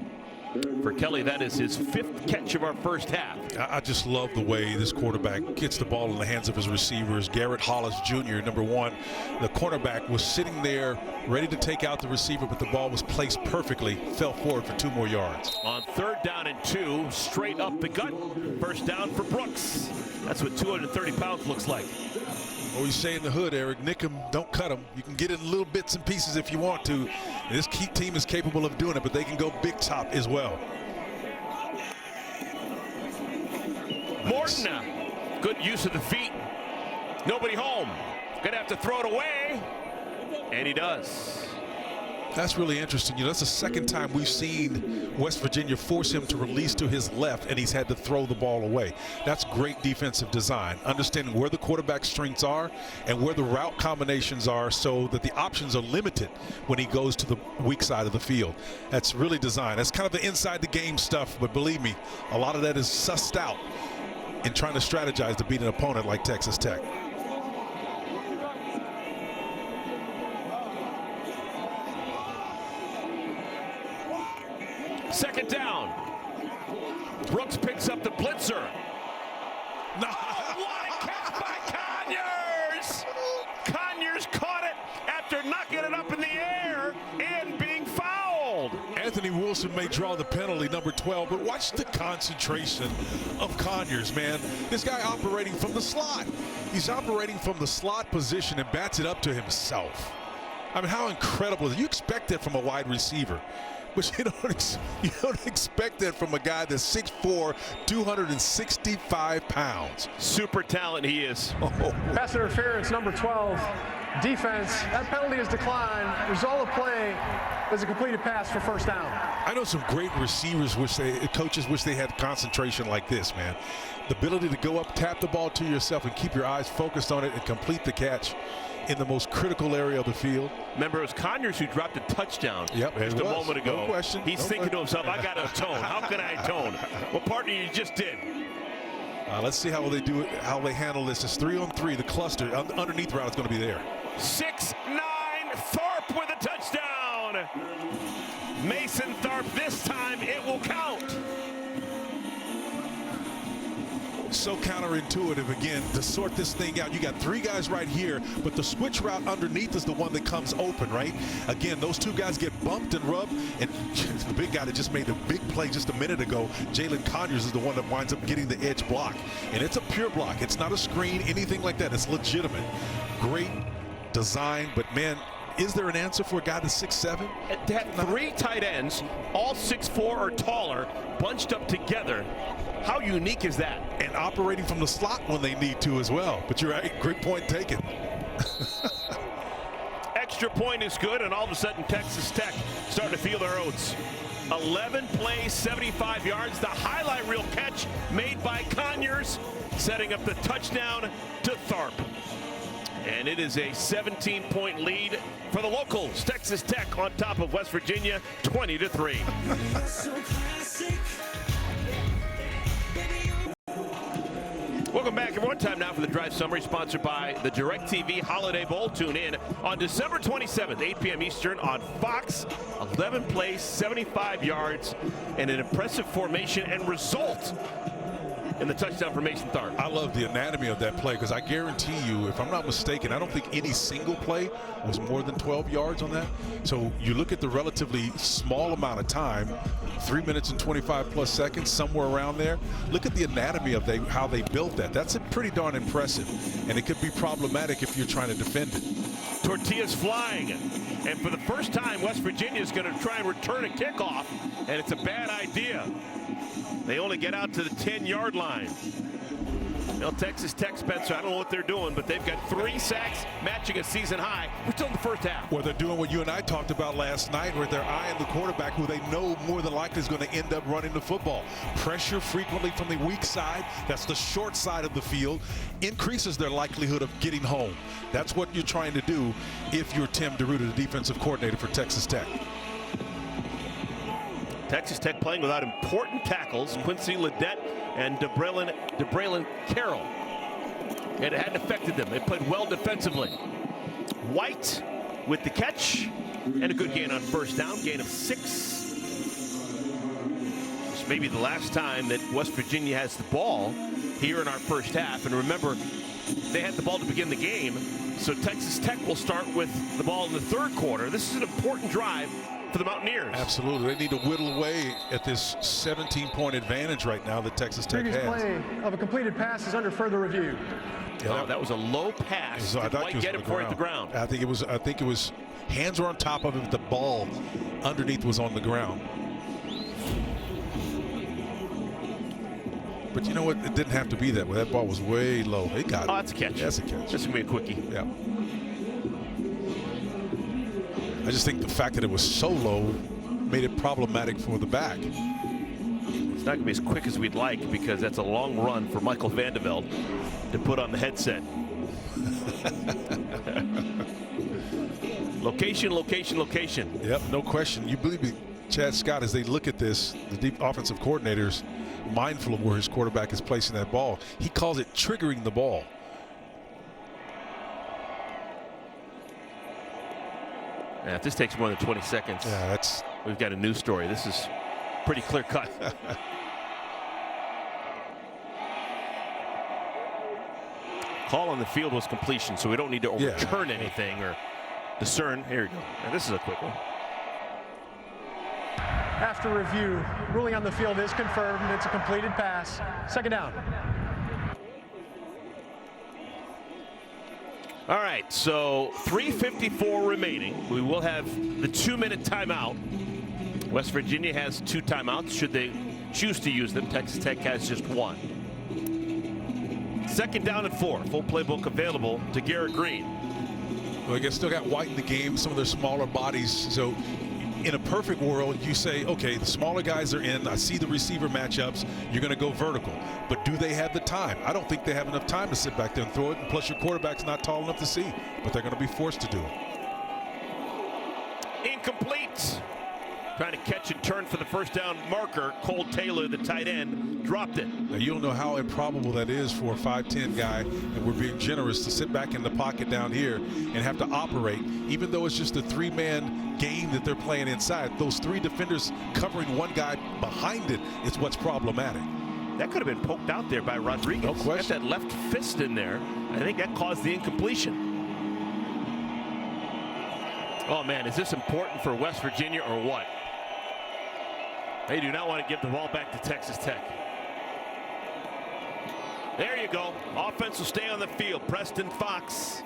Speaker 2: For Kelly, that is his 5th catch of our first half.
Speaker 1: I just love the way this quarterback gets the ball in the hands of his receivers. Garrett Hollis Jr., number 1. The cornerback was sitting there ready to take out the receiver, but the ball was placed perfectly, fell forward for 2 more yards.
Speaker 2: On 3rd down and 2, straight up the gut. First down for Brooks. That's what 230 pounds looks like.
Speaker 1: What we say in the hood, Eric, nick him, don't cut him. You can get it in little bits and pieces if you want to. And this key team is capable of doing it, but they can go big top as well.
Speaker 2: Morton, good use of the feet. Nobody home. Gonna have to throw it away. And he does.
Speaker 1: That's really interesting. That's the second time we've seen West Virginia force him to release to his left, and he's had to throw the ball away. That's great defensive design, understanding where the quarterback's strengths are and where the route combinations are so that the options are limited when he goes to the weak side of the field. That's really designed. That's kind of the inside the game stuff, but believe me, a lot of that is sussed out in trying to strategize to beat an opponent like Texas Tech.
Speaker 2: Second down. Brooks picks up the blitzer.
Speaker 1: No.
Speaker 2: Oh, what a catch by Conyers! Conyers caught it after knocking it up in the air and being fouled.
Speaker 1: Anthony Wilson may draw the penalty, number 12, but watch the concentration of Conyers, man. This guy operating from the slot. He's operating from the slot position and bats it up to himself. I mean, how incredible. You expect that from a wide receiver. But you don't expect that from a guy that's 6'4", 265 pounds.
Speaker 2: Super talent he is.
Speaker 1: Oh.
Speaker 3: Pass interference, number 12. Defense, that penalty is declined. Result of play is a completed pass for first down.
Speaker 1: I know some great receivers coaches wish they had concentration like this, man. The ability to go up, tap the ball to yourself, and keep your eyes focused on it and complete the catch in the most critical area of the field.
Speaker 2: Remember, it was Conyers who dropped a touchdown just a moment ago.
Speaker 1: No question.
Speaker 2: He's thinking to himself, I got to atone. How can I atone? Well, partner, you just did.
Speaker 1: Let's see how they do it, how they handle this. It's 3-on-3. The cluster underneath route is going to be there.
Speaker 2: 6'9", Tharp with a touchdown. Mason Tharp, this time it will count.
Speaker 1: So counterintuitive again to sort this thing out. You got three guys right here, but the switch route underneath is the one that comes open, right? Again, those two guys get bumped and rubbed, and the big guy that just made a big play just a minute ago, Jalen Conyers, is the one that winds up getting the edge block. And it's a pure block. It's not a screen, anything like that. It's legitimate. Great design, but man, is there an answer for a guy that's 6'7"?
Speaker 2: To have three tight ends, all 6'4" or taller, bunched up together. How unique is that?
Speaker 1: And operating from the slot when they need to as well. But you're right, great point taken.
Speaker 2: Extra point is good, and all of a sudden Texas Tech starting to feel their oats. 11 plays, 75 yards. The highlight reel catch made by Conyers, setting up the touchdown to Tharp. And it is a 17-point lead for the locals. Texas Tech on top of West Virginia, 20-3. Welcome back, everyone. Time now for the Drive Summary, sponsored by the DirecTV Holiday Bowl. Tune in on December 27th, 8 p.m. Eastern on Fox. 11 plays, 75 yards, and an impressive formation and result in the touchdown for Mason Tharp.
Speaker 1: I love the anatomy of that play because I guarantee you, if I'm not mistaken, I don't think any single play was more than 12 yards on that. So you look at the relatively small amount of time, 3 minutes and 25 plus seconds, somewhere around there. Look at the anatomy of how they built that. That's pretty darn impressive, and it could be problematic if you're trying to defend it.
Speaker 2: Tortillas flying, and for the first time, West Virginia is going to try and return a kickoff, and it's a bad idea. They only get out to the 10-yard line. Well, Texas Tech, Spencer, I don't know what they're doing, but they've got 3 sacks, matching a season high. We're still in the first half.
Speaker 1: Well, they're doing what you and I talked about last night, where they're eyeing the quarterback, who they know more than likely is going to end up running the football. Pressure frequently from the weak side, that's the short side of the field, increases their likelihood of getting home. That's what you're trying to do if you're Tim DeRuiter, the defensive coordinator for Texas Tech.
Speaker 2: Texas Tech playing without important tackles, Quincy Ledet and DeBraylon Carroll. And it hadn't affected them. They played well defensively. White with the catch and a good gain on first down, gain of 6. This may be the last time that West Virginia has the ball here in our first half. And remember, they had the ball to begin the game, so Texas Tech will start with the ball in the third quarter. This is an important drive for the Mountaineers.
Speaker 1: Absolutely. They need to whittle away at this 17-point advantage right now that Texas Tech has.
Speaker 3: Previous play of a completed pass is under further review.
Speaker 2: Yeah, that was a low pass.
Speaker 1: Did White get it before it hit the ground? I think it was hands were on top of it, but the ball underneath was on the ground. But you know what? It didn't have to be that way. That ball was way low. It got it.
Speaker 2: Oh, that's a catch.
Speaker 1: That's a catch.
Speaker 2: This is going to be a quickie.
Speaker 1: Yeah. I just think the fact that it was so low made it problematic for the back.
Speaker 2: It's not going to be as quick as we'd like because that's a long run for Michael Vandeveld to put on the headset. Location, location, location.
Speaker 1: Yep, no question. You believe me, Chad Scott, as they look at this, the deep offensive coordinators mindful of where his quarterback is placing that ball. He calls it triggering the ball.
Speaker 2: Now, if this takes more than 20 seconds, we've got a news story. This is pretty clear cut. Call on the field was completion, so we don't need to overturn anything or discern. Here we go. Now, this is a quick one.
Speaker 3: After review, ruling on the field is confirmed. It's a completed pass. Second down.
Speaker 2: All right, so 3:54 remaining. We will have the 2-minute timeout. West Virginia has 2 timeouts should they choose to use them. Texas Tech has just 1. Second down and 4. Full playbook available to Garrett Green.
Speaker 1: Well, they still got White in the game, some of their smaller bodies. So in a perfect world, you say, okay, the smaller guys are in. I see the receiver matchups. You're going to go vertical. But do they have the time? I don't think they have enough time to sit back there and throw it. And plus, your quarterback's not tall enough to see. But they're going to be forced to do it.
Speaker 2: Incomplete. Trying to catch and turn for the first down marker. Cole Taylor, the tight end, dropped it.
Speaker 1: Now, you don't know how improbable that is for a 5'10" guy, and we're being generous to sit back in the pocket down here and have to operate, even though it's just a 3-man game that they're playing inside. Those 3 defenders covering one guy behind it is what's problematic.
Speaker 2: That could have been poked out there by Rodriguez.
Speaker 1: No question.
Speaker 2: Got that left fist in there. I think that caused the incompletion. Oh, man, is this important for West Virginia or what? They do not want to give the ball back to Texas Tech. There you go. Offense will stay on the field. Preston Fox.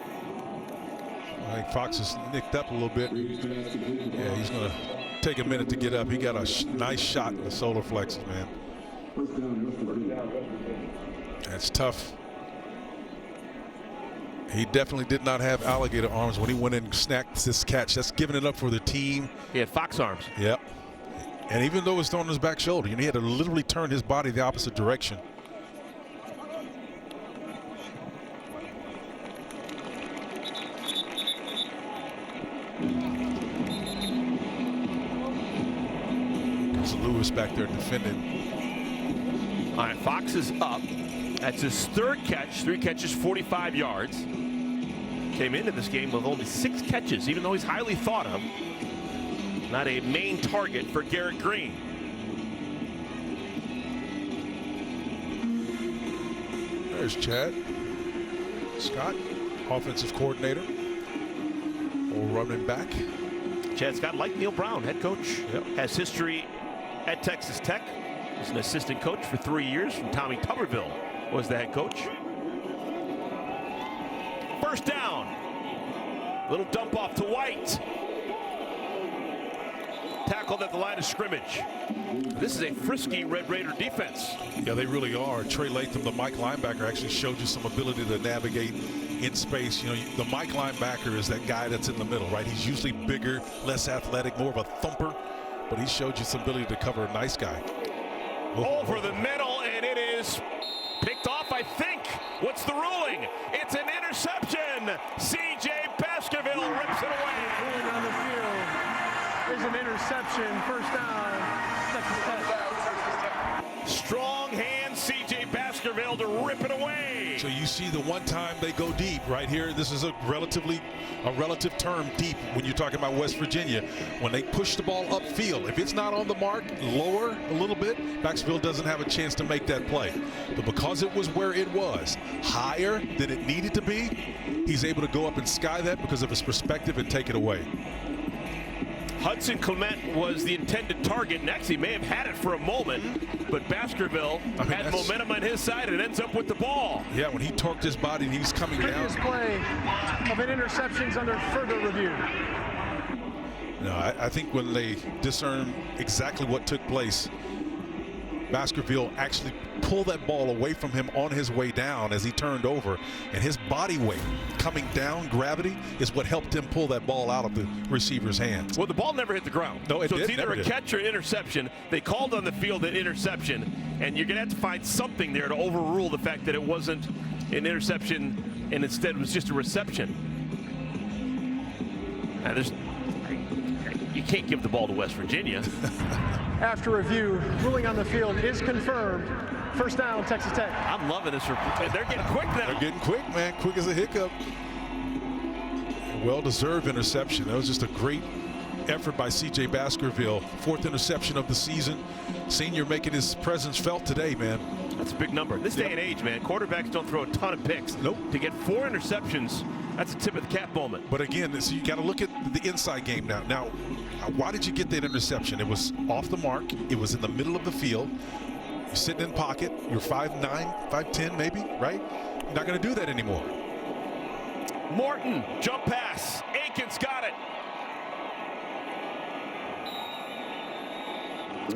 Speaker 1: I think Fox is nicked up a little bit. Yeah, he's going to take a minute to get up. He got a nice shot in the solar plexus, man. That's tough. He definitely did not have alligator arms when he went in and snapped this catch. That's giving it up for the team.
Speaker 2: He had fox arms.
Speaker 1: Yep. And even though it was thrown on his back shoulder, he had to literally turn his body the opposite direction. There's Lewis back there defending.
Speaker 2: All right, Fox is up. That's his 3rd catch. 3 catches, 45 yards. Came into this game with only 6 catches, even though he's highly thought of. Not a main target for Garrett Green.
Speaker 1: There's Chad Scott, offensive coordinator, or running back.
Speaker 2: Chad Scott, like Neil Brown, head coach, has history at Texas Tech. He's an assistant coach for 3 years from Tommy Tuberville was the head coach. First down. Little dump off to White. Tackled at the line of scrimmage. This is a frisky Red Raider defense.
Speaker 1: Yeah, they really are. Trey Latham, the Mike linebacker, actually showed you some ability to navigate in space. You know, the Mike linebacker is that guy that's in the middle, right? He's usually bigger, less athletic, more of a thumper, but he showed you some ability to cover a nice guy.
Speaker 2: Over the middle, and it is picked off, I think. What's the ruling? It's an interception. C.J. Baskerville rips it away.
Speaker 3: Ruling on the field is an interception. First down. Texas Tech.
Speaker 2: Strong hand, C.J. Baskerville to rip it away.
Speaker 1: So you see the one time they go deep right here. This is a relative term, deep, when you're talking about West Virginia. When they push the ball upfield, if it's not on the mark, lower a little bit, Baskerville doesn't have a chance to make that play. But because it was where it was, higher than it needed to be, he's able to go up and sky that because of his perspective and take it away.
Speaker 2: Hudson Clement was the intended target. Next, he may have had it for a moment, but Baskerville had momentum on his side and ends up with the ball.
Speaker 1: Yeah, when he torqued his body and he was coming down.
Speaker 3: Previous play of an interception's under further review.
Speaker 1: No, I think when they discern exactly what took place, Baskerville actually pull that ball away from him on his way down as he turned over, and his body weight coming down, gravity, is what helped him pull that ball out of the receiver's hands.
Speaker 2: Well, the ball never hit the ground.
Speaker 1: No, it
Speaker 2: so
Speaker 1: did.
Speaker 2: It's either a catch or interception. They called on the field an interception, and you're going to have to find something there to overrule the fact that it wasn't an interception and instead it was just a reception. Now, you can't give the ball to West Virginia.
Speaker 3: After review, ruling on the field is confirmed. First down, Texas Tech.
Speaker 2: I'm loving this. They're getting quick now.
Speaker 1: They're getting quick, man. Quick as a hiccup. Well-deserved interception. That was just a great effort by C.J. Baskerville. 4th interception of the season. Senior making his presence felt today, man.
Speaker 2: That's a big number. This day and age, man, quarterbacks don't throw a ton of picks.
Speaker 1: Nope.
Speaker 2: To get 4 interceptions, that's a tip of the cap moment.
Speaker 1: But again, so you got to look at the inside game now. Now, why did you get that interception? It was off the mark. It was in the middle of the field. You're sitting in pocket. You're 5'9", 5'10", maybe, right? You're not going to do that anymore.
Speaker 2: Morton, jump pass. Akins got it.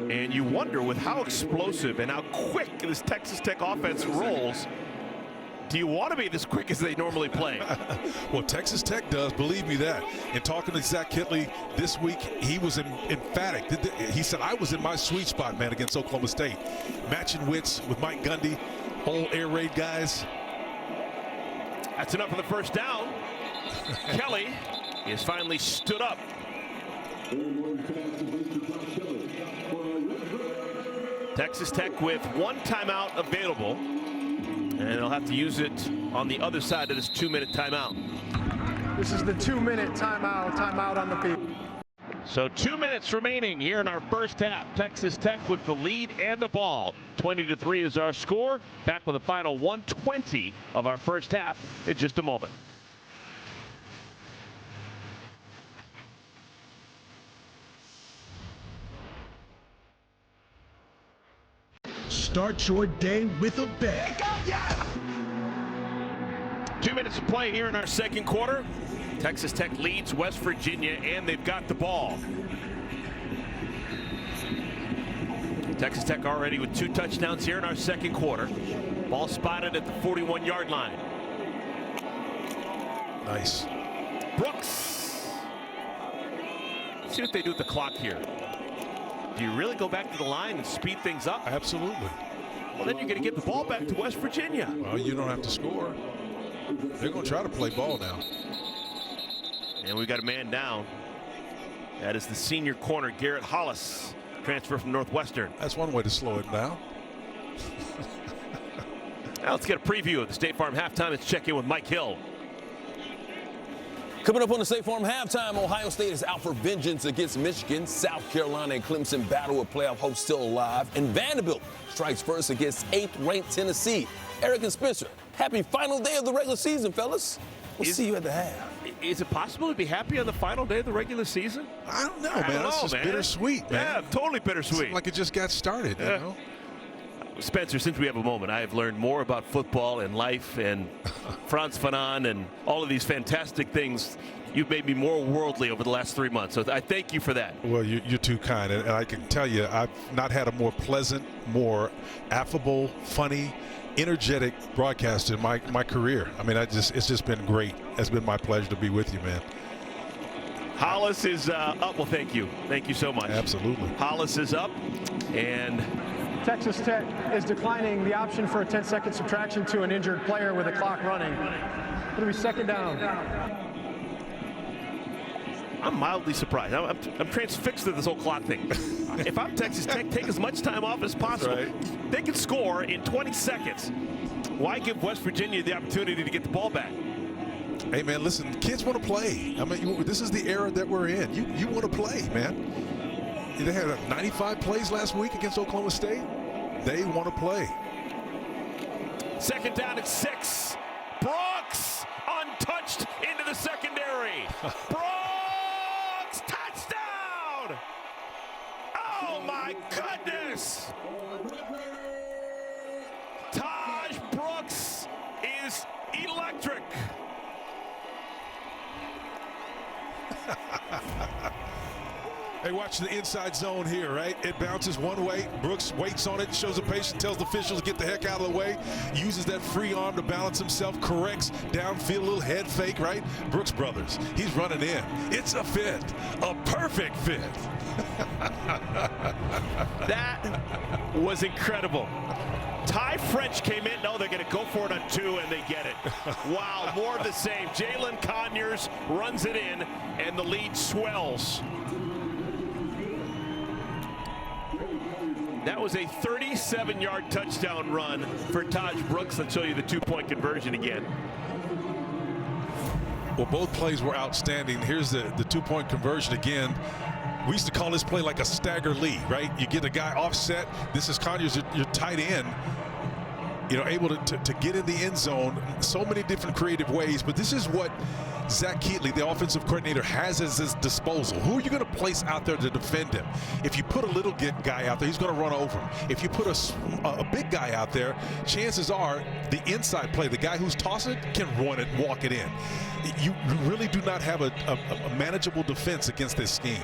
Speaker 2: And you wonder, with how explosive and how quick this Texas Tech offense rolls, do you want to be this quick as they normally play?
Speaker 1: Well, Texas Tech does, believe me that. In talking to Zach Kittley this week, he was emphatic. He said, I was in my sweet spot, man, against Oklahoma State. Matching wits with Mike Gundy, whole air raid guys.
Speaker 2: That's enough for the first down. Kelly is finally stood up. Texas Tech with 1 timeout available, and they'll have to use it on the other side of this 2-minute timeout.
Speaker 3: This is the 2-minute timeout on the field.
Speaker 17: So 2 minutes remaining here in our first half. Texas Tech with the lead and the ball. 20-3 is our score. Back with the final 1:20 of our first half in just a moment.
Speaker 16: Start your day with a bet.
Speaker 2: 2 minutes of play here in our second quarter. Texas Tech leads West Virginia, and they've got the ball. Texas Tech already with 2 touchdowns here in our second quarter. Ball spotted at the 41-yard line.
Speaker 1: Nice.
Speaker 2: Brooks. Let's see what they do with the clock here. Do you really go back to the line and speed things up?
Speaker 1: Absolutely.
Speaker 2: Well, then you're going to give the ball back to West Virginia.
Speaker 1: Well, you don't have to score. They're going to try to play ball now.
Speaker 2: And we've got a man down. That is the senior corner, Garrett Hollis, transfer from Northwestern.
Speaker 1: That's one way to slow it down.
Speaker 2: Now let's get a preview of the State Farm halftime. Let's check in with Mike Hill.
Speaker 18: Coming up on the State Farm halftime, Ohio State is out for vengeance against Michigan. South Carolina and Clemson battle with playoff hopes still alive. And Vanderbilt strikes first against 8th-ranked Tennessee. Eric and Spencer, happy final day of the regular season, fellas. We'll see you at the half.
Speaker 2: Is it possible to be happy on the final day of the regular season?
Speaker 1: I don't know, man. It's just bittersweet, man.
Speaker 2: Yeah, totally bittersweet.
Speaker 1: Seems like it just got started, you know?
Speaker 2: Spencer, since we have a moment, I have learned more about football and life and Frantz Fanon and all of these fantastic things. You've made me more worldly over the last 3 months, so I thank you for that.
Speaker 1: Well, you're too kind, and I can tell you I've not had a more pleasant, more affable, funny, energetic broadcaster in my career. I mean, it's just been great. It's been my pleasure to be with you, man.
Speaker 2: Hollis is up. Well, thank you. Thank you so much.
Speaker 1: Absolutely.
Speaker 2: Hollis is up, and
Speaker 3: Texas Tech is declining the option for a 10-second subtraction to an injured player with a clock running. It'll be second down.
Speaker 2: I'm mildly surprised. I'm transfixed at this whole clock thing. If I'm Texas Tech, take as much time off as possible. Right. They can score in 20 seconds. Why give West Virginia the opportunity to get the ball back?
Speaker 1: Hey, man, listen, kids want to play. I mean, this is the era that we're in. You want to play, man. They had 95 plays last week against Oklahoma State. They want to play.
Speaker 2: Second down at 6. Brooks untouched into the secondary. Brooks, touchdown! Oh my goodness! Taj Brooks is electric.
Speaker 1: Hey, watch the inside zone here, right? It bounces one way. Brooks waits on it, shows a patient, tells the officials to get the heck out of the way, uses that free arm to balance himself, corrects downfield, a little head fake, right? Brooks Brothers, he's running in. It's a fit, a perfect fit.
Speaker 2: That was incredible. Ty French came in. No, they're going to go for it on 2, and they get it. Wow, more of the same. Jalen Conyers runs it in, and the lead swells. That was a 37-yard touchdown run for Taj Brooks. Let's show you the 2-point conversion again.
Speaker 1: Well, both plays were outstanding. Here's the 2-point conversion again. We used to call this play like a stagger lead, right? You get a guy offset. This is Conyers, your tight end, you know, able to get in the end zone. So many different creative ways, but this is what Zach Keatley, the offensive coordinator, has at his disposal. Who are you going to place out there to defend him? If you put a little guy out there, he's going to run over him. If you put a big guy out there, chances are the inside play, the guy who's tossing it, can run it, walk it in. You really do not have a manageable defense against this scheme.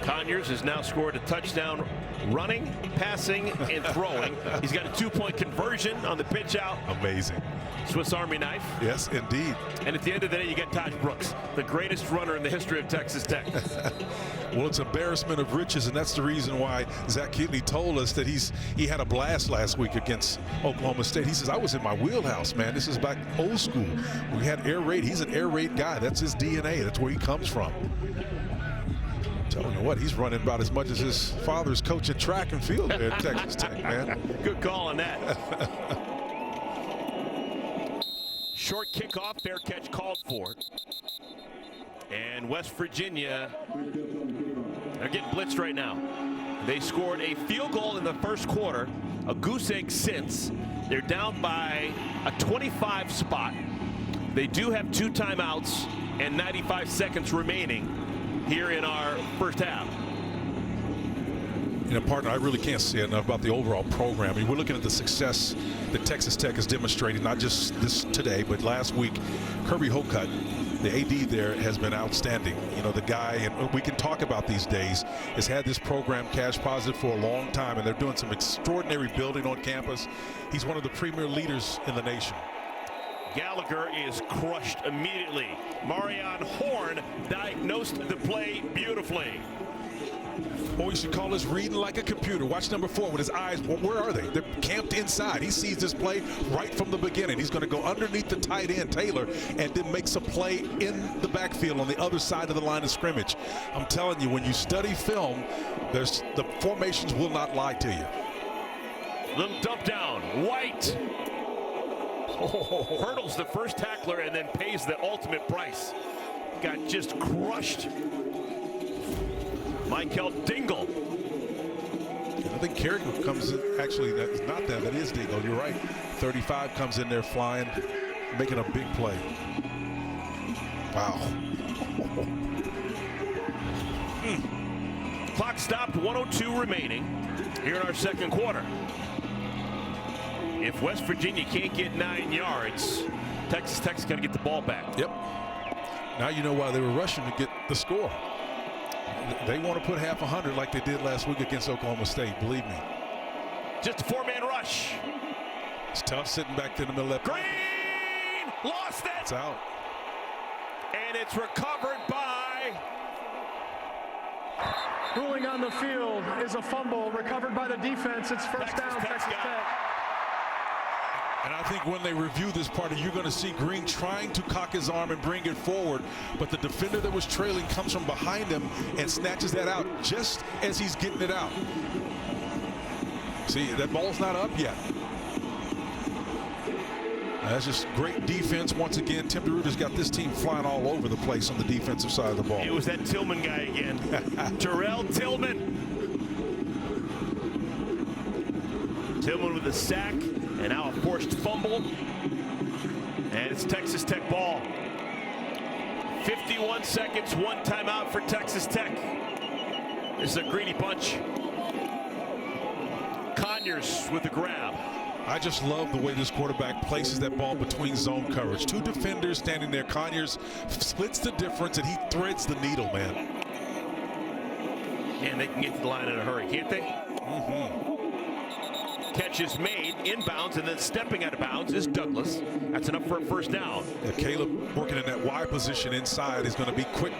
Speaker 2: Conyers has now scored a touchdown running, passing, and throwing. He's got a 2-point conversion on the pitch out.
Speaker 1: Amazing.
Speaker 2: Swiss Army knife.
Speaker 1: Yes, indeed.
Speaker 2: And at the end of the day, you get Taj Brooks, the greatest runner in the history of Texas Tech.
Speaker 1: Well, it's embarrassment of riches, and that's the reason why Zach Keatley told us that he had a blast last week against Oklahoma State. He says, I was in my wheelhouse, man. This is back old school. We had air raid. He's an air raid guy. That's his DNA. That's where he comes from. Telling you what, he's running about as much as his father's coaching track and field there at Texas Tech, man.
Speaker 2: Good call on that. Short kickoff, fair catch called for. And West Virginia, they're getting blitzed right now. They scored a field goal in the first quarter, a goose egg since. They're down by a 25 spot. They do have 2 timeouts and 95 seconds remaining here in our first half.
Speaker 1: You know, partner, I really can't say enough about the overall program. I mean, we're looking at the success that Texas Tech has demonstrated, not just this today, but last week. Kirby Hocutt, the AD there, has been outstanding. You know, the guy, and we can talk about these days, has had this program cash positive for a long time, and they're doing some extraordinary building on campus. He's one of the premier leaders in the nation.
Speaker 2: Gallagher is crushed immediately. Marion Horn diagnosed the play beautifully.
Speaker 1: Or we should call this reading like a computer. Watch number 4 with his eyes. Well, where are they? They're camped inside. He sees this play right from the beginning. He's going to go underneath the tight end, Taylor, and then makes a play in the backfield on the other side of the line of scrimmage. I'm telling you, when you study film, the formations will not lie to you.
Speaker 2: Little dump down. White. Hurdles the first tackler and then pays the ultimate price. Got just crushed. Michael Dingle.
Speaker 1: I think Carrick comes in. Actually, that's not that. That is Dingle. You're right. 35 comes in there flying, making a big play. Wow.
Speaker 2: Clock stopped, 1:02 remaining here in our second quarter. If West Virginia can't get 9 yards, Texas Tech's got to get the ball back.
Speaker 1: Yep. Now you know why they were rushing to get the score. They want to put half 100 like they did last week against Oklahoma State, believe me.
Speaker 2: Just a 4-man rush.
Speaker 1: It's tough sitting back there in the middle of that.
Speaker 2: Green lost it.
Speaker 1: It's out.
Speaker 2: And it's recovered by.
Speaker 3: Ruling on the field is a fumble recovered by the defense. It's first down, Texas Tech.
Speaker 1: And I think when they review this part, you're going to see Green trying to cock his arm and bring it forward, but the defender that was trailing comes from behind him and snatches that out just as he's getting it out. See, that ball's not up yet. That's just great defense. Once again, Tim DeRuyter's got this team flying all over the place on the defensive side of the ball.
Speaker 2: It was that Tillman guy again. Terrell Tillman. Tillman with a sack and now a forced fumble. And it's Texas Tech ball. 51 seconds, 1 timeout for Texas Tech. This is a greedy bunch. Conyers with the grab.
Speaker 1: I just love the way this quarterback places that ball between zone coverage. 2 defenders standing there. Conyers splits the difference, and he threads the needle, man.
Speaker 2: And they can get to the line in a hurry, can't they? Catch is made, inbounds, and then stepping out of bounds is Douglas. That's enough for a first down.
Speaker 1: Yeah, Caleb working in that wide position inside is going to be quick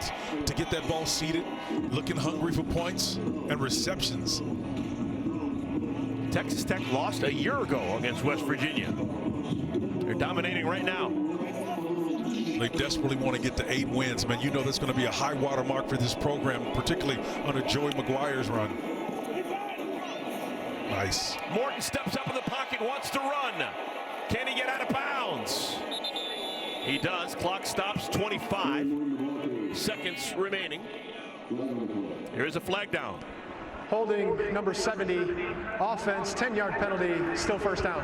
Speaker 1: to get that ball seated, looking hungry for points and receptions.
Speaker 2: Texas Tech lost a year ago against West Virginia. They're dominating right now.
Speaker 1: They desperately want to get to 8 wins, man. You know that's going to be a high water mark for this program, particularly under Joey McGuire's run. Nice.
Speaker 2: Morton steps up in the pocket, wants to run. Can he get out of bounds? He does. Clock stops, 25 seconds remaining. Here's a flag down.
Speaker 3: Holding number 70, offense, 10-yard penalty, still first down.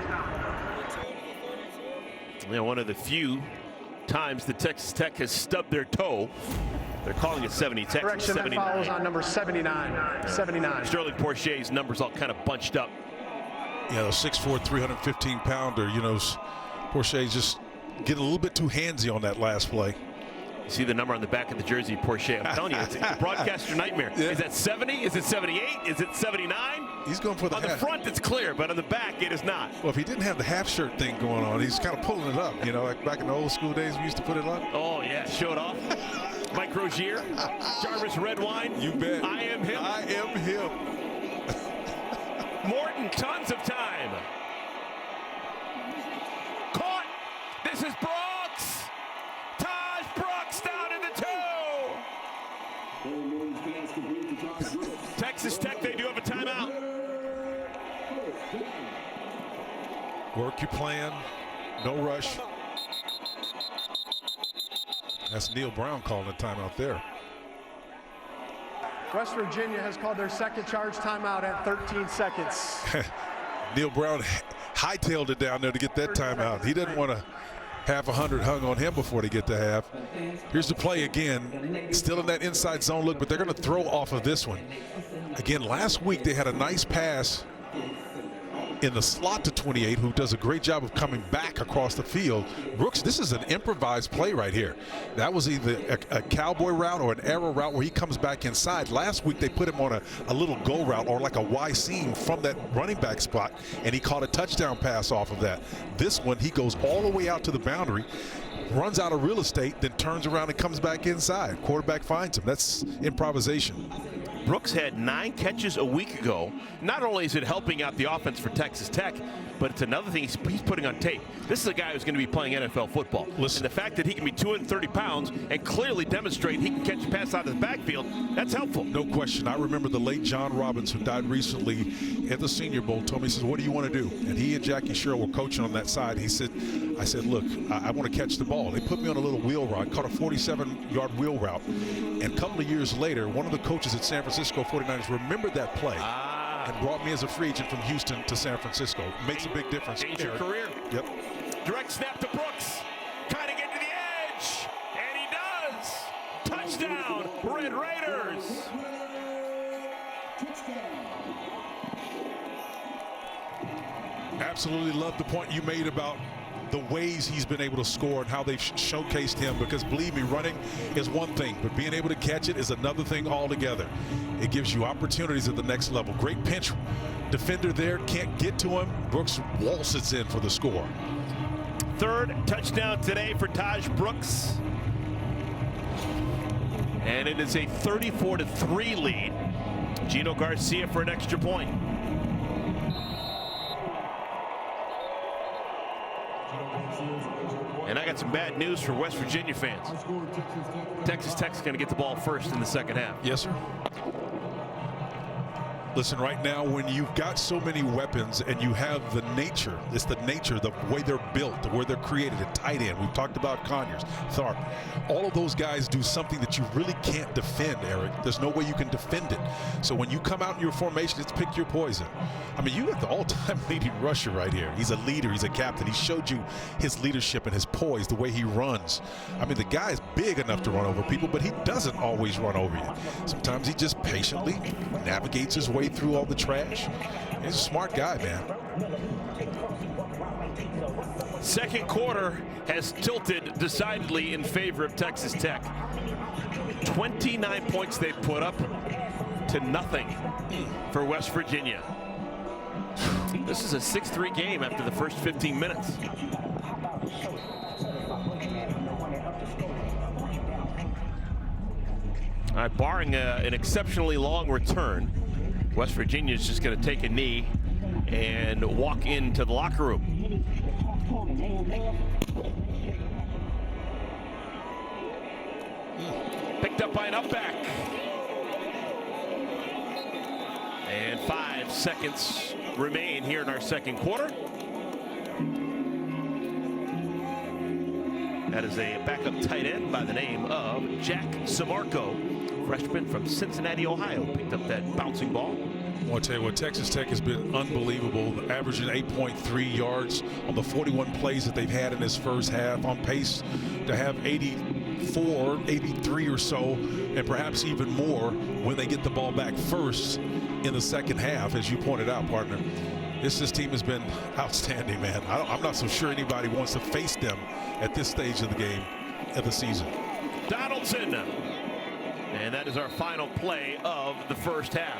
Speaker 2: Yeah, one of the few times that Texas Tech has stubbed their toe. They're calling it 70. Texas
Speaker 3: Correction,
Speaker 2: 79.
Speaker 3: that follows on number 79. 79.
Speaker 2: Sterling Porche's numbers all kind of bunched up.
Speaker 1: Yeah, the 6'4", 315-pounder, you know, Porche's just getting a little bit too handsy on that last play.
Speaker 2: You see the number on the back of the jersey, Porche. I'm telling you, it's a broadcaster nightmare. Yeah. Is that 70? Is it 78? Is it 79?
Speaker 1: He's going for the
Speaker 2: half. On the front, it's clear, but on the back, it is not.
Speaker 1: Well, if he didn't have the half shirt thing going on, he's kind of pulling it up. You know, like back in the old school days, we used to put it up.
Speaker 2: Oh, yeah, show it off. Mike Rozier, Jarvis Redwine.
Speaker 1: You bet.
Speaker 2: I am him.
Speaker 1: I am him.
Speaker 2: Morton, tons of time. Caught. This is Brooks. Taj Brooks down in the 2. Texas Tech, they do have a timeout.
Speaker 1: Work your plan. No rush. That's Neil Brown calling a timeout there.
Speaker 3: West Virginia has called their second charge timeout at 13 seconds.
Speaker 1: Neil Brown hightailed it down there to get that timeout. He didn't want to have 100 hung on him before they get to half. Here's the play again. Still in that inside zone look, but they're going to throw off of this one. Again, last week they had a nice pass in the slot to 28, who does a great job of coming back across the field. Brooks, this is an improvised play right here. That was either a cowboy route or an arrow route where he comes back inside. Last week they put him on a little go route or like a Y seam from that running back spot, and he caught a touchdown pass off of that. This one, he goes all the way out to the boundary, runs out of real estate, then turns around and comes back inside. Quarterback finds him. That's improvisation.
Speaker 2: Brooks had 9 catches a week ago. Not only is it helping out the offense for Texas Tech, but it's another thing he's putting on tape. This is a guy who's going to be playing NFL football.
Speaker 1: Listen,
Speaker 2: and the fact that he can be 230 pounds and clearly demonstrate he can catch a pass out of the backfield, that's helpful.
Speaker 1: No question. I remember the late John Robbins, who died recently at the Senior Bowl, told me, he says, what do you want to do? And he and Jackie Sherrill were coaching on that side. I said, look, I want to catch the ball. They put me on a little wheel route, caught a 47-yard wheel route. And a couple of years later, one of the coaches at San Francisco 49ers remembered that play and brought me as a free agent from Houston to San Francisco. Makes a big difference.
Speaker 2: Change your career.
Speaker 1: Yep.
Speaker 2: Direct snap to Brooks. Trying to get to the edge. And he does. Touchdown, Red Raiders.
Speaker 1: Absolutely love the point you made about the ways he's been able to score and how they've showcased him, because believe me, running is one thing, but being able to catch it is another thing altogether. It gives you opportunities at the next level. Great pinch defender there, can't get to him. Brooks waltzes in for the score.
Speaker 2: 3rd touchdown today for Taj Brooks. And it is a 34-3 lead. Gino Garcia for an extra point. And I got some bad news for West Virginia fans. Texas Tech's going to get the ball first in the second half.
Speaker 1: Yes, sir. Listen, right now, when you've got so many weapons and you have the nature, it's the nature, the way they're built, the way they're created, a tight end. We've talked about Conyers, Tharp. All of those guys do something that you really can't defend, Eric. There's no way you can defend it. So when you come out in your formation, it's pick your poison. I mean, you got the all-time leading rusher right here. He's a leader. He's a captain. He showed you his leadership and his poise, the way he runs. I mean, the guy is big enough to run over people, but he doesn't always run over you. Sometimes he just patiently navigates his way way through all the trash. He's a smart guy, man.
Speaker 2: Second quarter has tilted decidedly in favor of Texas Tech. 29 points they've put up to nothing for West Virginia. This is a 6-3 game after the first 15 minutes. All right, barring an exceptionally long return, West Virginia is just going to take a knee and walk into the locker room. Picked up by an up back. And 5 seconds remain here in our second quarter. That is a backup tight end by the name of Jack Samarco, freshman from Cincinnati, Ohio. Picked up that bouncing ball.
Speaker 1: I'll tell you what, Texas Tech has been unbelievable, averaging 8.3 yards on the 41 plays that they've had in this first half, on pace to have 84, 83 or so, and perhaps even more when they get the ball back first in the second half, as you pointed out, partner. This team has been outstanding, man. I'm not so sure anybody wants to face them at this stage of the game, of the season.
Speaker 2: Donaldson. And that is our final play of the first half.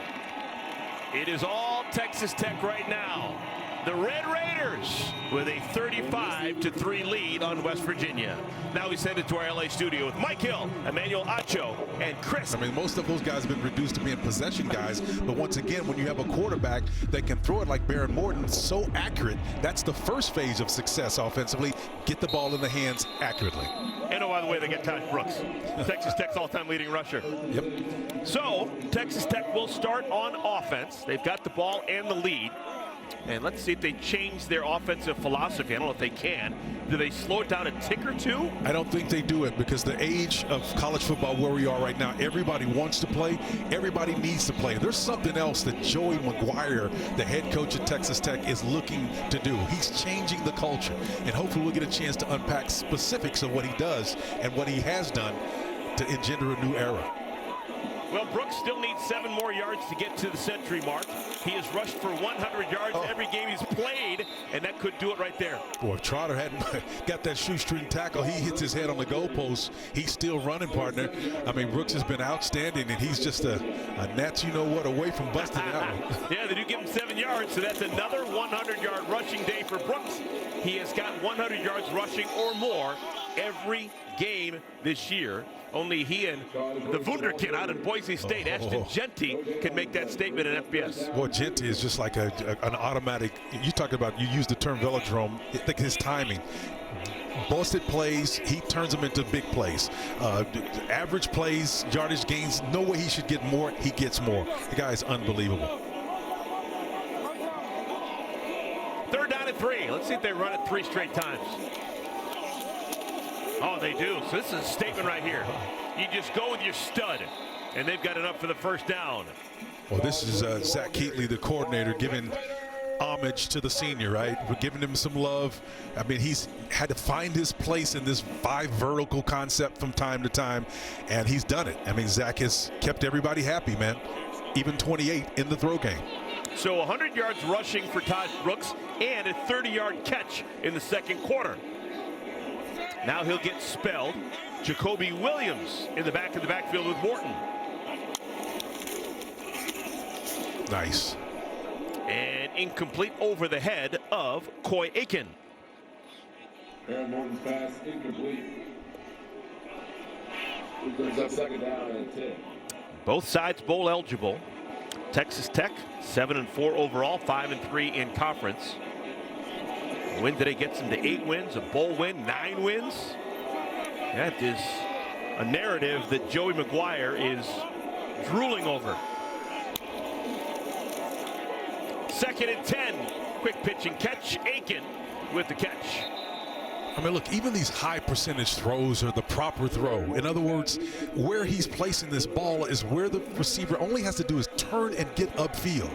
Speaker 2: It is all Texas Tech right now. The Red Raiders with a 35-3 lead on West Virginia. Now we send it to our LA studio with Mike Hill, Emmanuel Acho, and Chris.
Speaker 1: I mean, most of those guys have been reduced to being possession guys, but once again, when you have a quarterback that can throw it like Baron Morton, so accurate, that's the first phase of success offensively. Get the ball in the hands accurately.
Speaker 2: And oh, by the way, they get Todd Brooks, Texas Tech's all-time leading rusher.
Speaker 1: Yep.
Speaker 2: So Texas Tech will start on offense. They've got the ball and the lead. And let's see if they change their offensive philosophy. I don't know if they can. Do they slow it down a tick or two?
Speaker 1: I don't think they do it, because the age of college football where we are right now, everybody wants to play. Everybody needs to play. There's something else that Joey McGuire, the head coach at Texas Tech, is looking to do. He's changing the culture. And hopefully we'll get a chance to unpack specifics of what he does and what he has done to engender a new era.
Speaker 2: Well, Brooks still needs 7 more yards to get to the century mark. He has rushed for 100 yards every game he's played, and that could do it right there.
Speaker 1: Boy, if Trotter hadn't got that shoestring tackle, he hits his head on the goalpost. He's still running, partner. I mean, Brooks has been outstanding, and he's just a gnat, you know what, away from busting that one.
Speaker 2: Yeah, they do give him 7 yards, so that's another 100-yard rushing day for Brooks. He has got 100 yards rushing or more every game this year. Only he and the Wunderkind out in Boise State, Ashton Jeanty, can make that statement in FBS.
Speaker 1: Boy, Jeanty is just like an automatic. You talk about, you use the term velodrome. I think his timing. Busted plays, he turns them into big plays. Average plays, yardage gains, no way he should get more, he gets more. The guy is unbelievable.
Speaker 2: 3rd down and 3. Let's see if they run it 3 straight times. Oh, they do. So this is a statement right here. You just go with your stud, and they've got enough for the first down.
Speaker 1: Well, this is Zach Keatley, the coordinator, giving homage to the senior, right? We're giving him some love. I mean, he's had to find his place in this 5 vertical concept from time to time, and he's done it. I mean, Zach has kept everybody happy, man. Even 28 in the throw game.
Speaker 2: So 100 yards rushing for Todd Brooks and a 30-yard catch in the second quarter. Now he'll get spelled. Jacoby Williams in the back of the backfield with Morton.
Speaker 1: Nice.
Speaker 2: And incomplete over the head of Coy Aiken.
Speaker 19: Aaron Morton's pass incomplete. It brings up 2nd down and 10.
Speaker 2: Both sides bowl eligible. Texas Tech 7-4 overall, 5-3 in conference. Win today gets them to 8 wins, a bowl win, 9 wins. That is a narrative that Joey McGuire is drooling over. 2nd and 10. Quick pitch and catch. Aiken with the catch.
Speaker 1: I mean, look, even these high percentage throws are the proper throw. In other words, where he's placing this ball is where the receiver only has to do is turn and get upfield.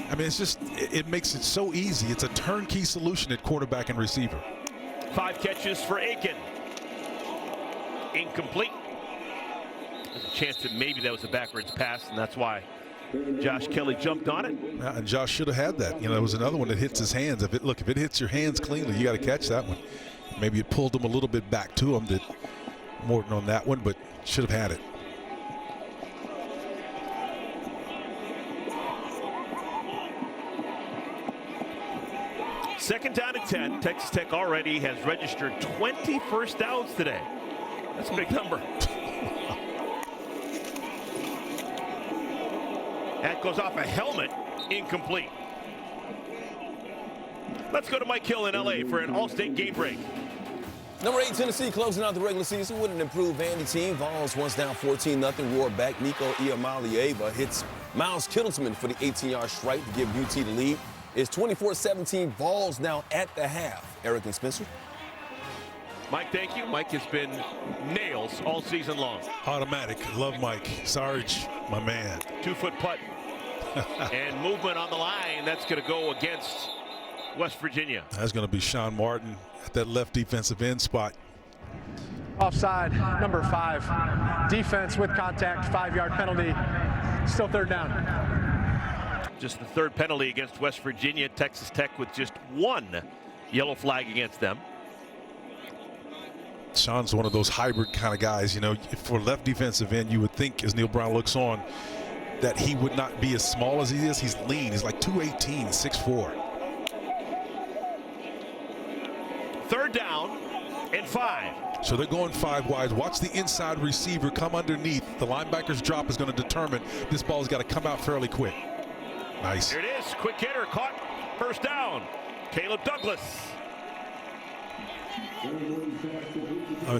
Speaker 1: I mean, it's just, it makes it so easy. It's a turnkey solution at quarterback and receiver.
Speaker 2: 5 catches for Aiken. Incomplete. There's a chance that maybe that was a backwards pass, and that's why Josh Kelly jumped on it.
Speaker 1: Yeah, and Josh should have had that. You know, it was another one that hits his hands. If it hits your hands cleanly, you got to catch that one. Maybe it pulled him a little bit back to him, that Morton on that one, but should have had it.
Speaker 2: Second down and 10. Texas Tech already has registered 20 first downs today. That's a big number. That goes off a helmet, incomplete. Let's go to Mike Hill in LA for an All-State game break.
Speaker 18: Number 8, Tennessee closing out the regular season with an improved Vandy team. Vols once down 14-0, roared back. Nico Iamaleava hits Miles Kittleman for the 18-yard strike to give UT the lead. It's 24-17, Vols now at the half. Eric and Spencer.
Speaker 2: Mike, thank you. Mike has been nails all season long.
Speaker 1: Automatic. Love Mike. Sarge, my man.
Speaker 2: 2-foot putt. And movement on the line. That's going to go against West Virginia.
Speaker 1: That's going to be Sean Martin at that left defensive end spot.
Speaker 3: Offside, number 5. Defense with contact, 5-yard penalty. Still third down.
Speaker 2: Just the third penalty against West Virginia. Texas Tech with just 1 yellow flag against them.
Speaker 1: Sean's one of those hybrid kind of guys. You know, for left defensive end, you would think as Neil Brown looks on that he would not be as small as he is. He's lean. He's like 218, 6'4".
Speaker 2: Third down and 5.
Speaker 1: So they're going 5 wide. Watch the inside receiver come underneath. The linebacker's drop is going to determine this ball's got to come out fairly quick. Nice.
Speaker 2: Here it is. Quick hitter caught. First down. Caleb Douglas.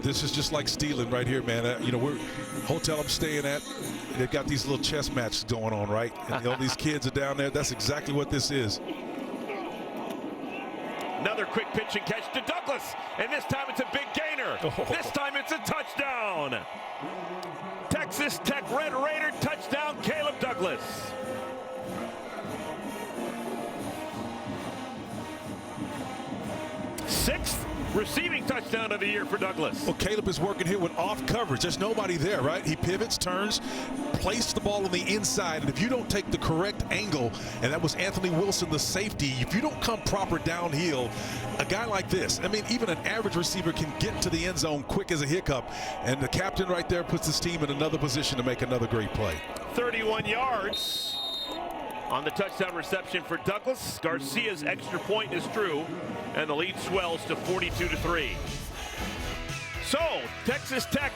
Speaker 1: This is just like stealing right here, man. You know, we're hotel I'm staying at. They've got these little chess matches going on, right? And all these kids are down there. That's exactly what this is.
Speaker 2: Another quick pitch and catch to Douglas. And this time it's a big gainer. Oh. This time it's a touchdown. Texas Tech Red Raider touchdown, Caleb Douglas. Sixth receiving touchdown of the year for Douglas.
Speaker 1: Well, Caleb is working here with off coverage. There's nobody there, right? He pivots, turns, placed the ball on the inside, and if you don't take the correct angle, and that was Anthony Wilson, the safety, if you don't come proper downhill, a guy like this, I mean, even an average receiver can get to the end zone quick as a hiccup, and the captain right there puts his team in another position to make another great play.
Speaker 2: 31 yards on the touchdown reception for Douglas. Garcia's extra point is true, and the lead swells to 42-3. So, Texas Tech,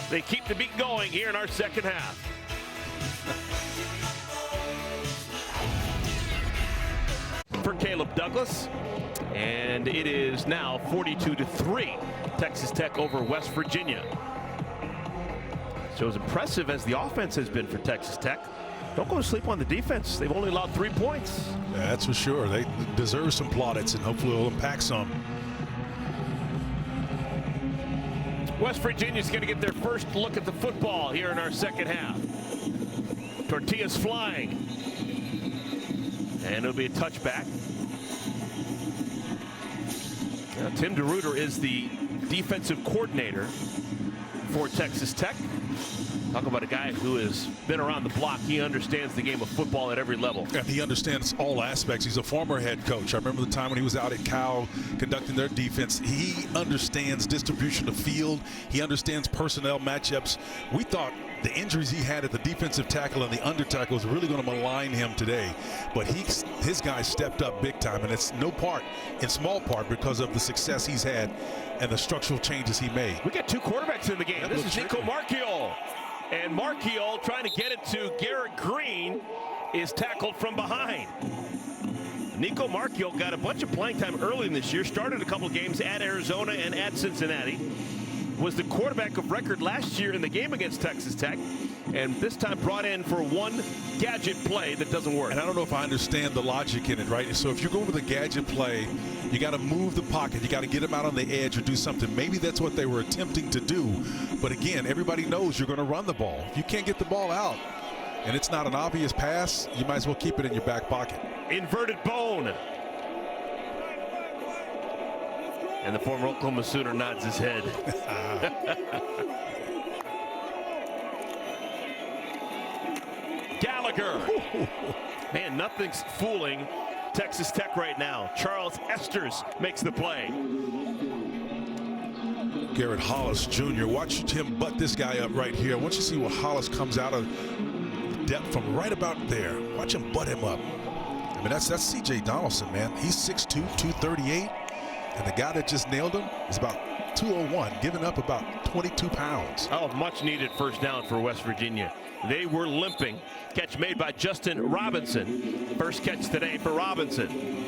Speaker 2: they keep the beat going here in our second half. For Caleb Douglas, and it is now 42-3. Texas Tech over West Virginia. So as impressive as the offense has been for Texas Tech, don't go to sleep on the defense. They've only allowed 3 points.
Speaker 1: Yeah, that's for sure. They deserve some plaudits, and hopefully it'll impact some.
Speaker 2: West Virginia's going to get their first look at the football here in our second half. Tortillas flying. And it'll be a touchback. Now, Tim DeRuyter is the defensive coordinator for Texas Tech. Talk about a guy who has been around the block. He understands the game of football at every level.
Speaker 1: And he understands all aspects. He's a former head coach. I remember the time when he was out at Cal conducting their defense. He understands distribution of field. He understands personnel matchups. We thought the injuries he had at the defensive tackle and the under tackle was really going to malign him today. But his guys stepped up big time, and it's in small part because of the success he's had and the structural changes he made.
Speaker 2: We got 2 quarterbacks in the game. This is Nico Marchiol. And Marchiol trying to get it to Garrett Green is tackled from behind. Nico Marchiol got a bunch of playing time early in this year, started a couple games at Arizona and at Cincinnati. Was the quarterback of record last year in the game against Texas Tech, and this time brought in for one gadget play that doesn't work.
Speaker 1: And I don't know if I understand the logic in it, right? So if you're going with a gadget play, you got to move the pocket. You got to get him out on the edge or do something. Maybe that's what they were attempting to do. But again, everybody knows you're going to run the ball. If you can't get the ball out and it's not an obvious pass, you might as well keep it in your back pocket.
Speaker 2: Inverted bone. And the former Oklahoma Sooner nods his head. Gallagher. Man, nothing's fooling Texas Tech right now. Charles Esters makes the play.
Speaker 1: Garrett Hollis Jr. Watch him butt this guy up right here. Once you see where Hollis comes out of depth from right about there, watch him butt him up. I mean, that's C.J. Donaldson, man. He's 6'2", 238, and the guy that just nailed him is about 201, giving up about 22 pounds.
Speaker 2: Oh, much needed first down for West Virginia. They were limping. Catch made by Justin Robinson. First catch today for Robinson.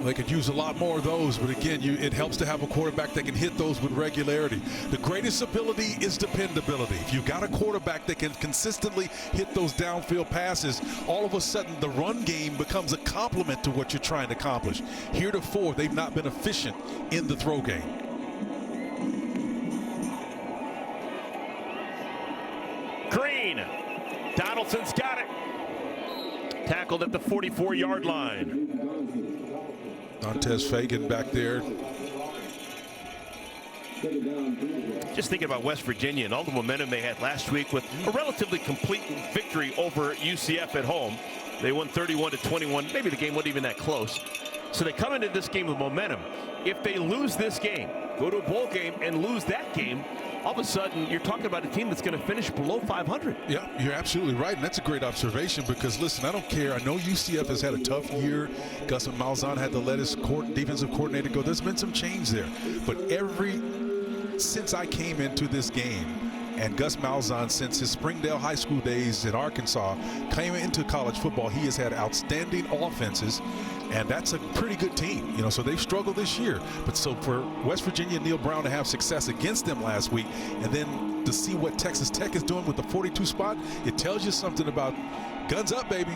Speaker 1: They could use a lot more of those, but again, it helps to have a quarterback that can hit those with regularity. The greatest ability is dependability. If you got a quarterback that can consistently hit those downfield passes, all of a sudden the run game becomes a complement to what you're trying to accomplish. Heretofore, they've not been efficient in the throw game.
Speaker 2: Green. Donaldson's got it. Tackled at the 44-yard line.
Speaker 1: Montez Fagan back there.
Speaker 2: Just thinking about West Virginia and all the momentum they had last week with a relatively complete victory over UCF at home. They won 31-21. Maybe the game wasn't even that close. So they come into this game with momentum. If they lose this game, go to a bowl game and lose that game, all of a sudden you're talking about a team that's going to finish below 500.
Speaker 1: Yeah, you're absolutely right, and that's a great observation because, listen, I don't care. I know UCF has had a tough year. Gus Malzahn had to let his defensive coordinator go. There's been some change there. But since I came into this game, and Gus Malzahn, since his Springdale High School days in Arkansas, came into college football, he has had outstanding offenses, and that's a pretty good team. You know, so they've struggled this year. But so for West Virginia and Neil Brown to have success against them last week, and then to see what Texas Tech is doing with the 42 spot, it tells you something about guns up, baby.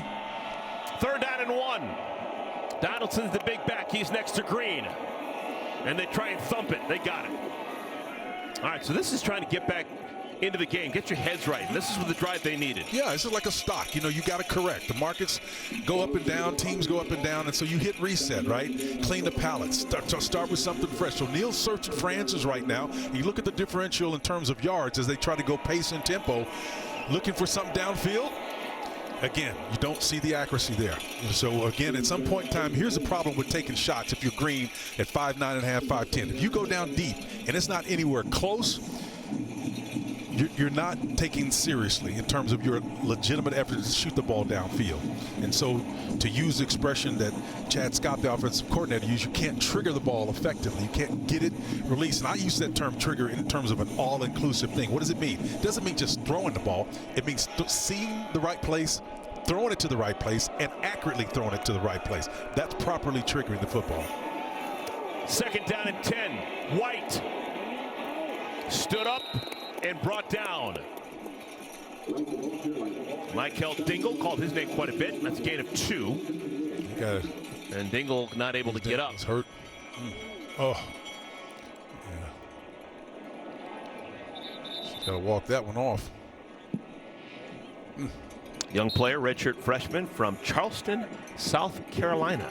Speaker 2: 3rd down and 1. Donaldson's the big back. He's next to Green. And they try and thump it. They got it. All right, so this is trying to get back into the game, get your heads right. And this is the drive they needed.
Speaker 1: Yeah, this is like a stock. You know, you got to correct. The markets go up and down, teams go up and down, and so you hit reset, right? Clean the palette. Start with something fresh. So Neil's searching for answers right now. You look at the differential in terms of yards as they try to go pace and tempo, looking for something downfield. Again, you don't see the accuracy there. So, again, at some point in time, here's the problem with taking shots if you're Green at 5'9½", 5'10". If you go down deep and it's not anywhere close, you're not taking seriously in terms of your legitimate effort to shoot the ball downfield. And so to use the expression that Chad Scott, the offensive coordinator, used, you can't trigger the ball effectively. You can't get it released. And I use that term trigger in terms of an all-inclusive thing. What does it mean? It doesn't mean just throwing the ball. It means seeing the right place, throwing it to the right place, and accurately throwing it to the right place. That's properly triggering the football.
Speaker 2: 2nd down and 10. White stood up and brought down. Michael Dingle called his name quite a bit. That's a gain of 2.
Speaker 1: Got it.
Speaker 2: And Dingle not able to get up.
Speaker 1: He's hurt. Oh. Yeah. Got to walk that one off.
Speaker 2: Young player, redshirt freshman from Charleston, South Carolina.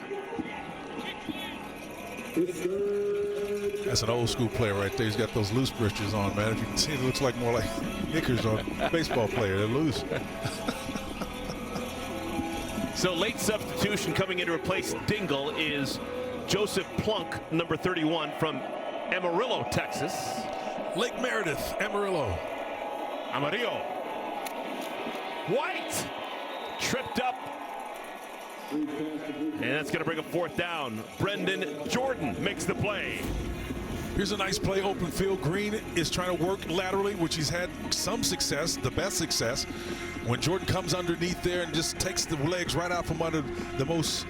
Speaker 1: That's an old school player right there. He's got those loose britches on, man. If you can see, it looks like more like knickers on a baseball player. They're loose.
Speaker 2: So late substitution coming in to replace Dingle is Joseph Plunk, number 31 from Amarillo, Texas.
Speaker 1: Lake Meredith, Amarillo.
Speaker 2: White tripped up. And that's going to bring a 4th down. Brendan Jordan makes the play.
Speaker 1: Here's a nice play, open field. Green is trying to work laterally, which he's had some success, the best success. When Jordan comes underneath there and just takes the legs right out from under the most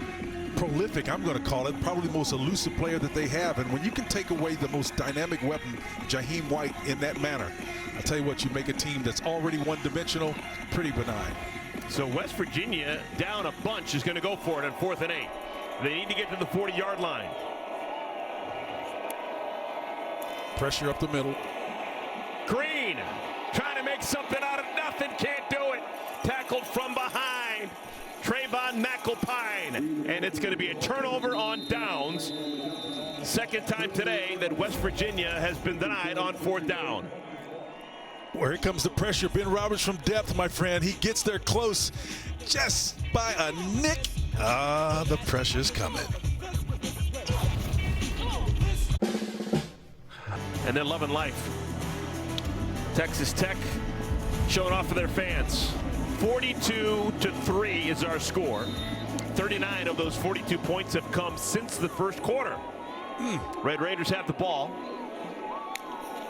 Speaker 1: prolific, I'm going to call it, probably the most elusive player that they have. And when you can take away the most dynamic weapon, Jaheim White, in that manner, I tell you what, you make a team that's already one-dimensional pretty benign.
Speaker 2: So West Virginia down a bunch is going to go for it on 4th and 8. They need to get to the 40-yard line.
Speaker 1: Pressure up the middle.
Speaker 2: Green trying to make something out of nothing. Can't do it. Tackled from behind. Trayvon McAlpine. And it's going to be a turnover on downs. 2nd time today that West Virginia has been denied on 4th down.
Speaker 1: Well, here comes the pressure. Ben Roberts from depth, my friend. He gets there close just by a nick. The pressure's coming.
Speaker 2: And then Love and Life. Texas Tech showing off for their fans. 42-3 is our score. 39 of those 42 points have come since the first quarter. Red Raiders have the ball.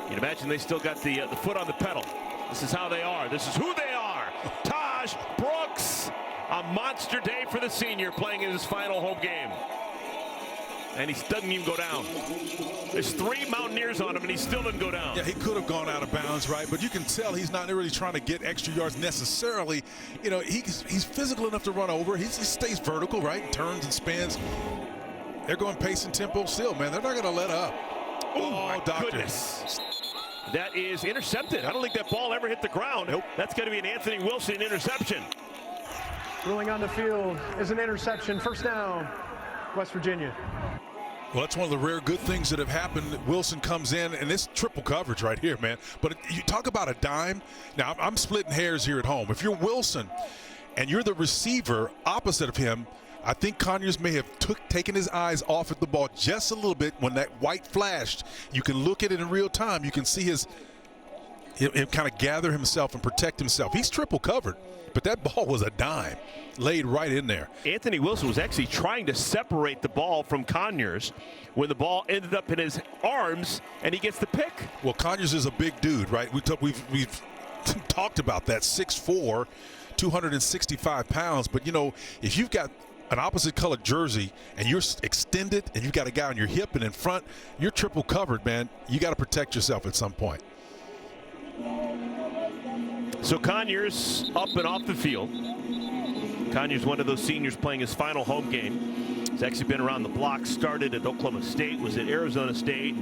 Speaker 2: You'd imagine they still got the foot on the pedal. This is how they are. This is who they are. Taj Brooks, a monster day for the senior, playing in his final home game. And he doesn't even go down. There's 3 Mountaineers on him, and he still doesn't go down.
Speaker 1: Yeah, he could have gone out of bounds, right? But you can tell he's not really trying to get extra yards necessarily. You know, he's physical enough to run over. He stays vertical, right? Turns and spins. They're going pace and tempo still, man. They're not going to let up.
Speaker 2: Oh, my goodness. That is intercepted. I don't think that ball ever hit the ground. Nope. That's going to be an Anthony Wilson interception.
Speaker 3: Ruling on the field is an interception. First down, West Virginia.
Speaker 1: Well, that's one of the rare good things that have happened. Wilson comes in, and it's triple coverage right here, man. But you talk about a dime. Now, I'm splitting hairs here at home. If you're Wilson and you're the receiver opposite of him, I think Conyers may have taken his eyes off at the ball just a little bit when that white flashed. You can look at it in real time. You can see him kind of gather himself and protect himself. He's triple covered, but that ball was a dime laid right in there.
Speaker 2: Anthony Wilson was actually trying to separate the ball from Conyers when the ball ended up in his arms, and he gets the pick.
Speaker 1: Well, Conyers is a big dude, right? We've talked about that, 6'4", 265 pounds. But, you know, if you've got an opposite colored jersey and you're extended and you've got a guy on your hip and in front, you're triple covered, man. You got to protect yourself at some point.
Speaker 2: So Conyers up and off the field. Conyers, one of those seniors playing his final home game. He's actually been around the block, started at Oklahoma State, was at Arizona State,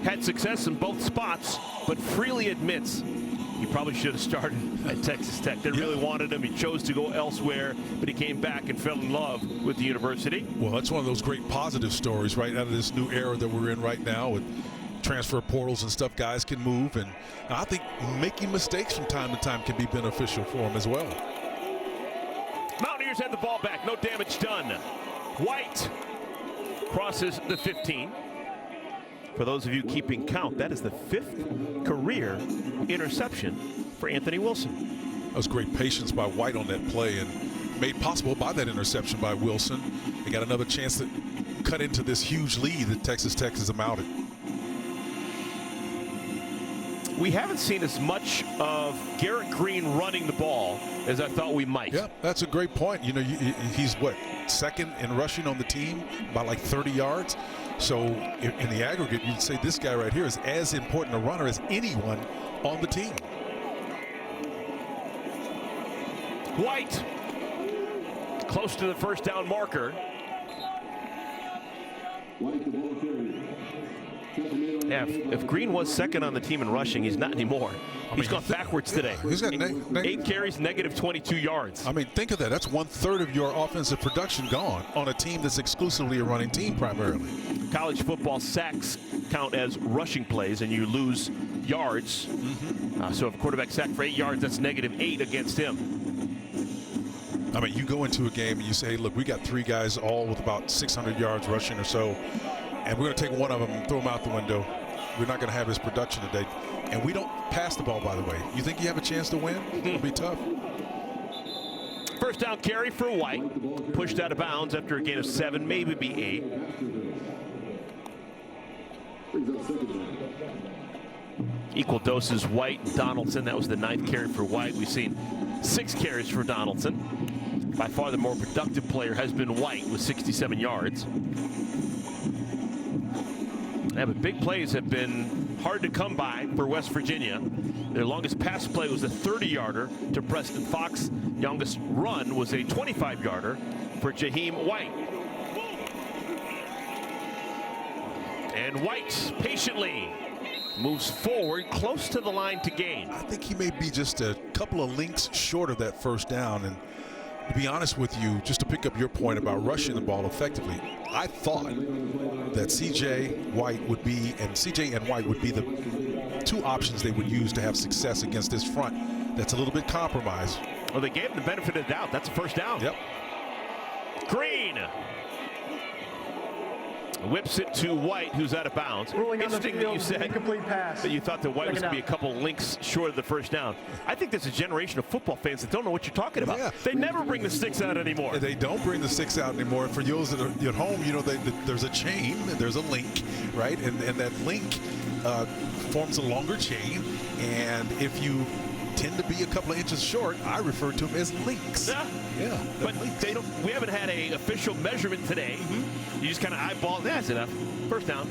Speaker 2: had success in both spots, but freely admits he probably should have started at Texas Tech. They really wanted him. He chose to go elsewhere, but he came back and fell in love with the university.
Speaker 1: Well, that's one of those great positive stories right out of this new era that we're in right now with transfer portals and stuff. Guys can move, and I think making mistakes from time to time can be beneficial for them as well.
Speaker 2: Mountaineers had the ball back. No damage done. White crosses the 15. For those of you keeping count, that is the 5th career interception for Anthony Wilson.
Speaker 1: That was great patience by White on that play and made possible by that interception by Wilson. They got another chance to cut into this huge lead that Texas Tech has amounted.
Speaker 2: We haven't seen as much of Garrett Green running the ball as I thought we might.
Speaker 1: Yeah, that's a great point. You know, he's what, 2nd in rushing on the team by like 30 yards. So in the aggregate, you'd say this guy right here is as important a runner as anyone on the team.
Speaker 2: White close to the first down marker. Yeah, if Green was 2nd on the team in rushing, he's not anymore. He's gone backwards today.
Speaker 1: He's got
Speaker 2: 8 carries, negative 22 yards.
Speaker 1: I mean, think of that. That's 1/3 of your offensive production gone on a team that's exclusively a running team primarily.
Speaker 2: College football sacks count as rushing plays, and you lose yards. So if a quarterback sacked for 8 yards, that's -8 against him.
Speaker 1: I mean, you go into a game and you say, look, we got 3 guys all with about 600 yards rushing or so, and we're going to take one of them and throw him out the window. We're not going to have his production today. And we don't pass the ball, by the way. You think you have a chance to win? It'll be tough.
Speaker 2: First down carry for White. Pushed out of bounds after a gain of 7, maybe be 8. Equal doses White and Donaldson. That was the 9th carry for White. We've seen 6 carries for Donaldson. By far the more productive player has been White with 67 yards. Yeah, but big plays have been hard to come by for West Virginia. Their longest pass play was a 30-yarder to Preston Fox. Youngest run was a 25-yarder for Jaheim White. And White patiently moves forward close to the line to gain.
Speaker 1: I think he may be just a couple of links short of that first down. And to be honest with you, just to pick up your point about rushing the ball effectively, I thought that CJ and White would be the two options they would use to have success against this front that's a little bit compromised.
Speaker 2: Well, they gave him the benefit of the doubt. That's a first down.
Speaker 1: Yep.
Speaker 2: Green whips it to White, who's out of bounds.
Speaker 3: Ruling on the
Speaker 2: Interesting
Speaker 3: field,
Speaker 2: that you said
Speaker 3: incomplete pass.
Speaker 2: that you thought that White was going to be a couple links short of the first down. I think there's a generation of football fans that don't know what you're talking about.
Speaker 1: Yeah.
Speaker 2: They never bring the sticks out anymore.
Speaker 1: They don't bring the sticks out anymore. For those that are at home, you know, there's a chain, there's a link, right? And that link forms a longer chain. And if you tend to be a couple of inches short, I refer to them as links.
Speaker 2: Yeah. But they don't. We haven't had an official measurement today. You just kind of eyeball. That's enough. First down.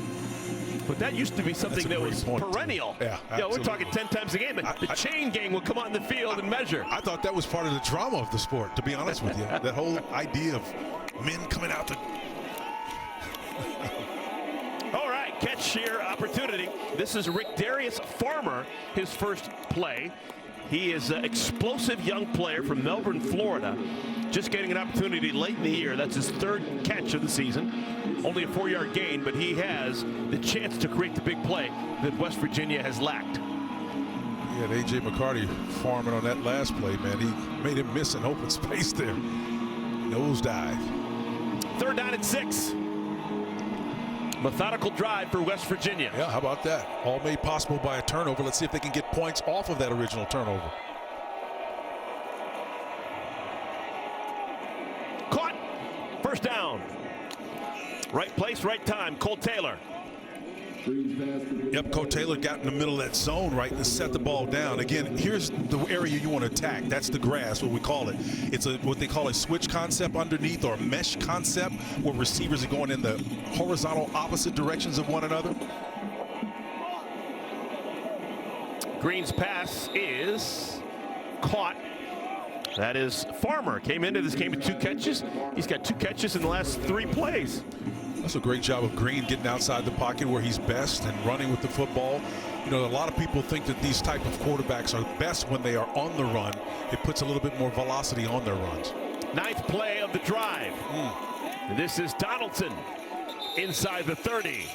Speaker 2: But that used to be something that was perennial.
Speaker 1: Yeah,
Speaker 2: we're talking 10 times a game. The chain gang will come on the field and measure.
Speaker 1: I thought that was part of the drama of the sport, to be honest with you. That whole idea of men coming out to...
Speaker 2: All right, catch here opportunity. This is Rick Darius Farmer, his first play. He is an explosive young player from Melbourne, Florida. Just getting an opportunity late in the year. That's his third catch of the season. Only a 4-yard gain, but he has the chance to create the big play that West Virginia has lacked.
Speaker 1: Yeah, A.J. McCarty farming on that last play, man. He made him miss an open space there. Nosedive.
Speaker 2: 3rd down and 6. Methodical drive for West Virginia.
Speaker 1: Yeah, how about that? All made possible by a turnover. Let's see if they can get points off of that original turnover.
Speaker 2: Caught. First down. Right place, right time. Cole Taylor.
Speaker 1: Yep, Cole Taylor got in the middle of that zone, right, and set the ball down. Again, here's the area you want to attack. That's the grass, what we call it. It's what they call a switch concept underneath, or a mesh concept, where receivers are going in the horizontal opposite directions of one another.
Speaker 2: Green's pass is caught. That is Farmer. Came into this game with 2 catches. He's got 2 catches in the last 3 plays.
Speaker 1: That's a great job of Green getting outside the pocket where he's best and running with the football. You know, a lot of people think that these type of quarterbacks are best when they are on the run. It puts a little bit more velocity on their runs.
Speaker 2: 9th play of the drive. This is Donaldson inside the 30.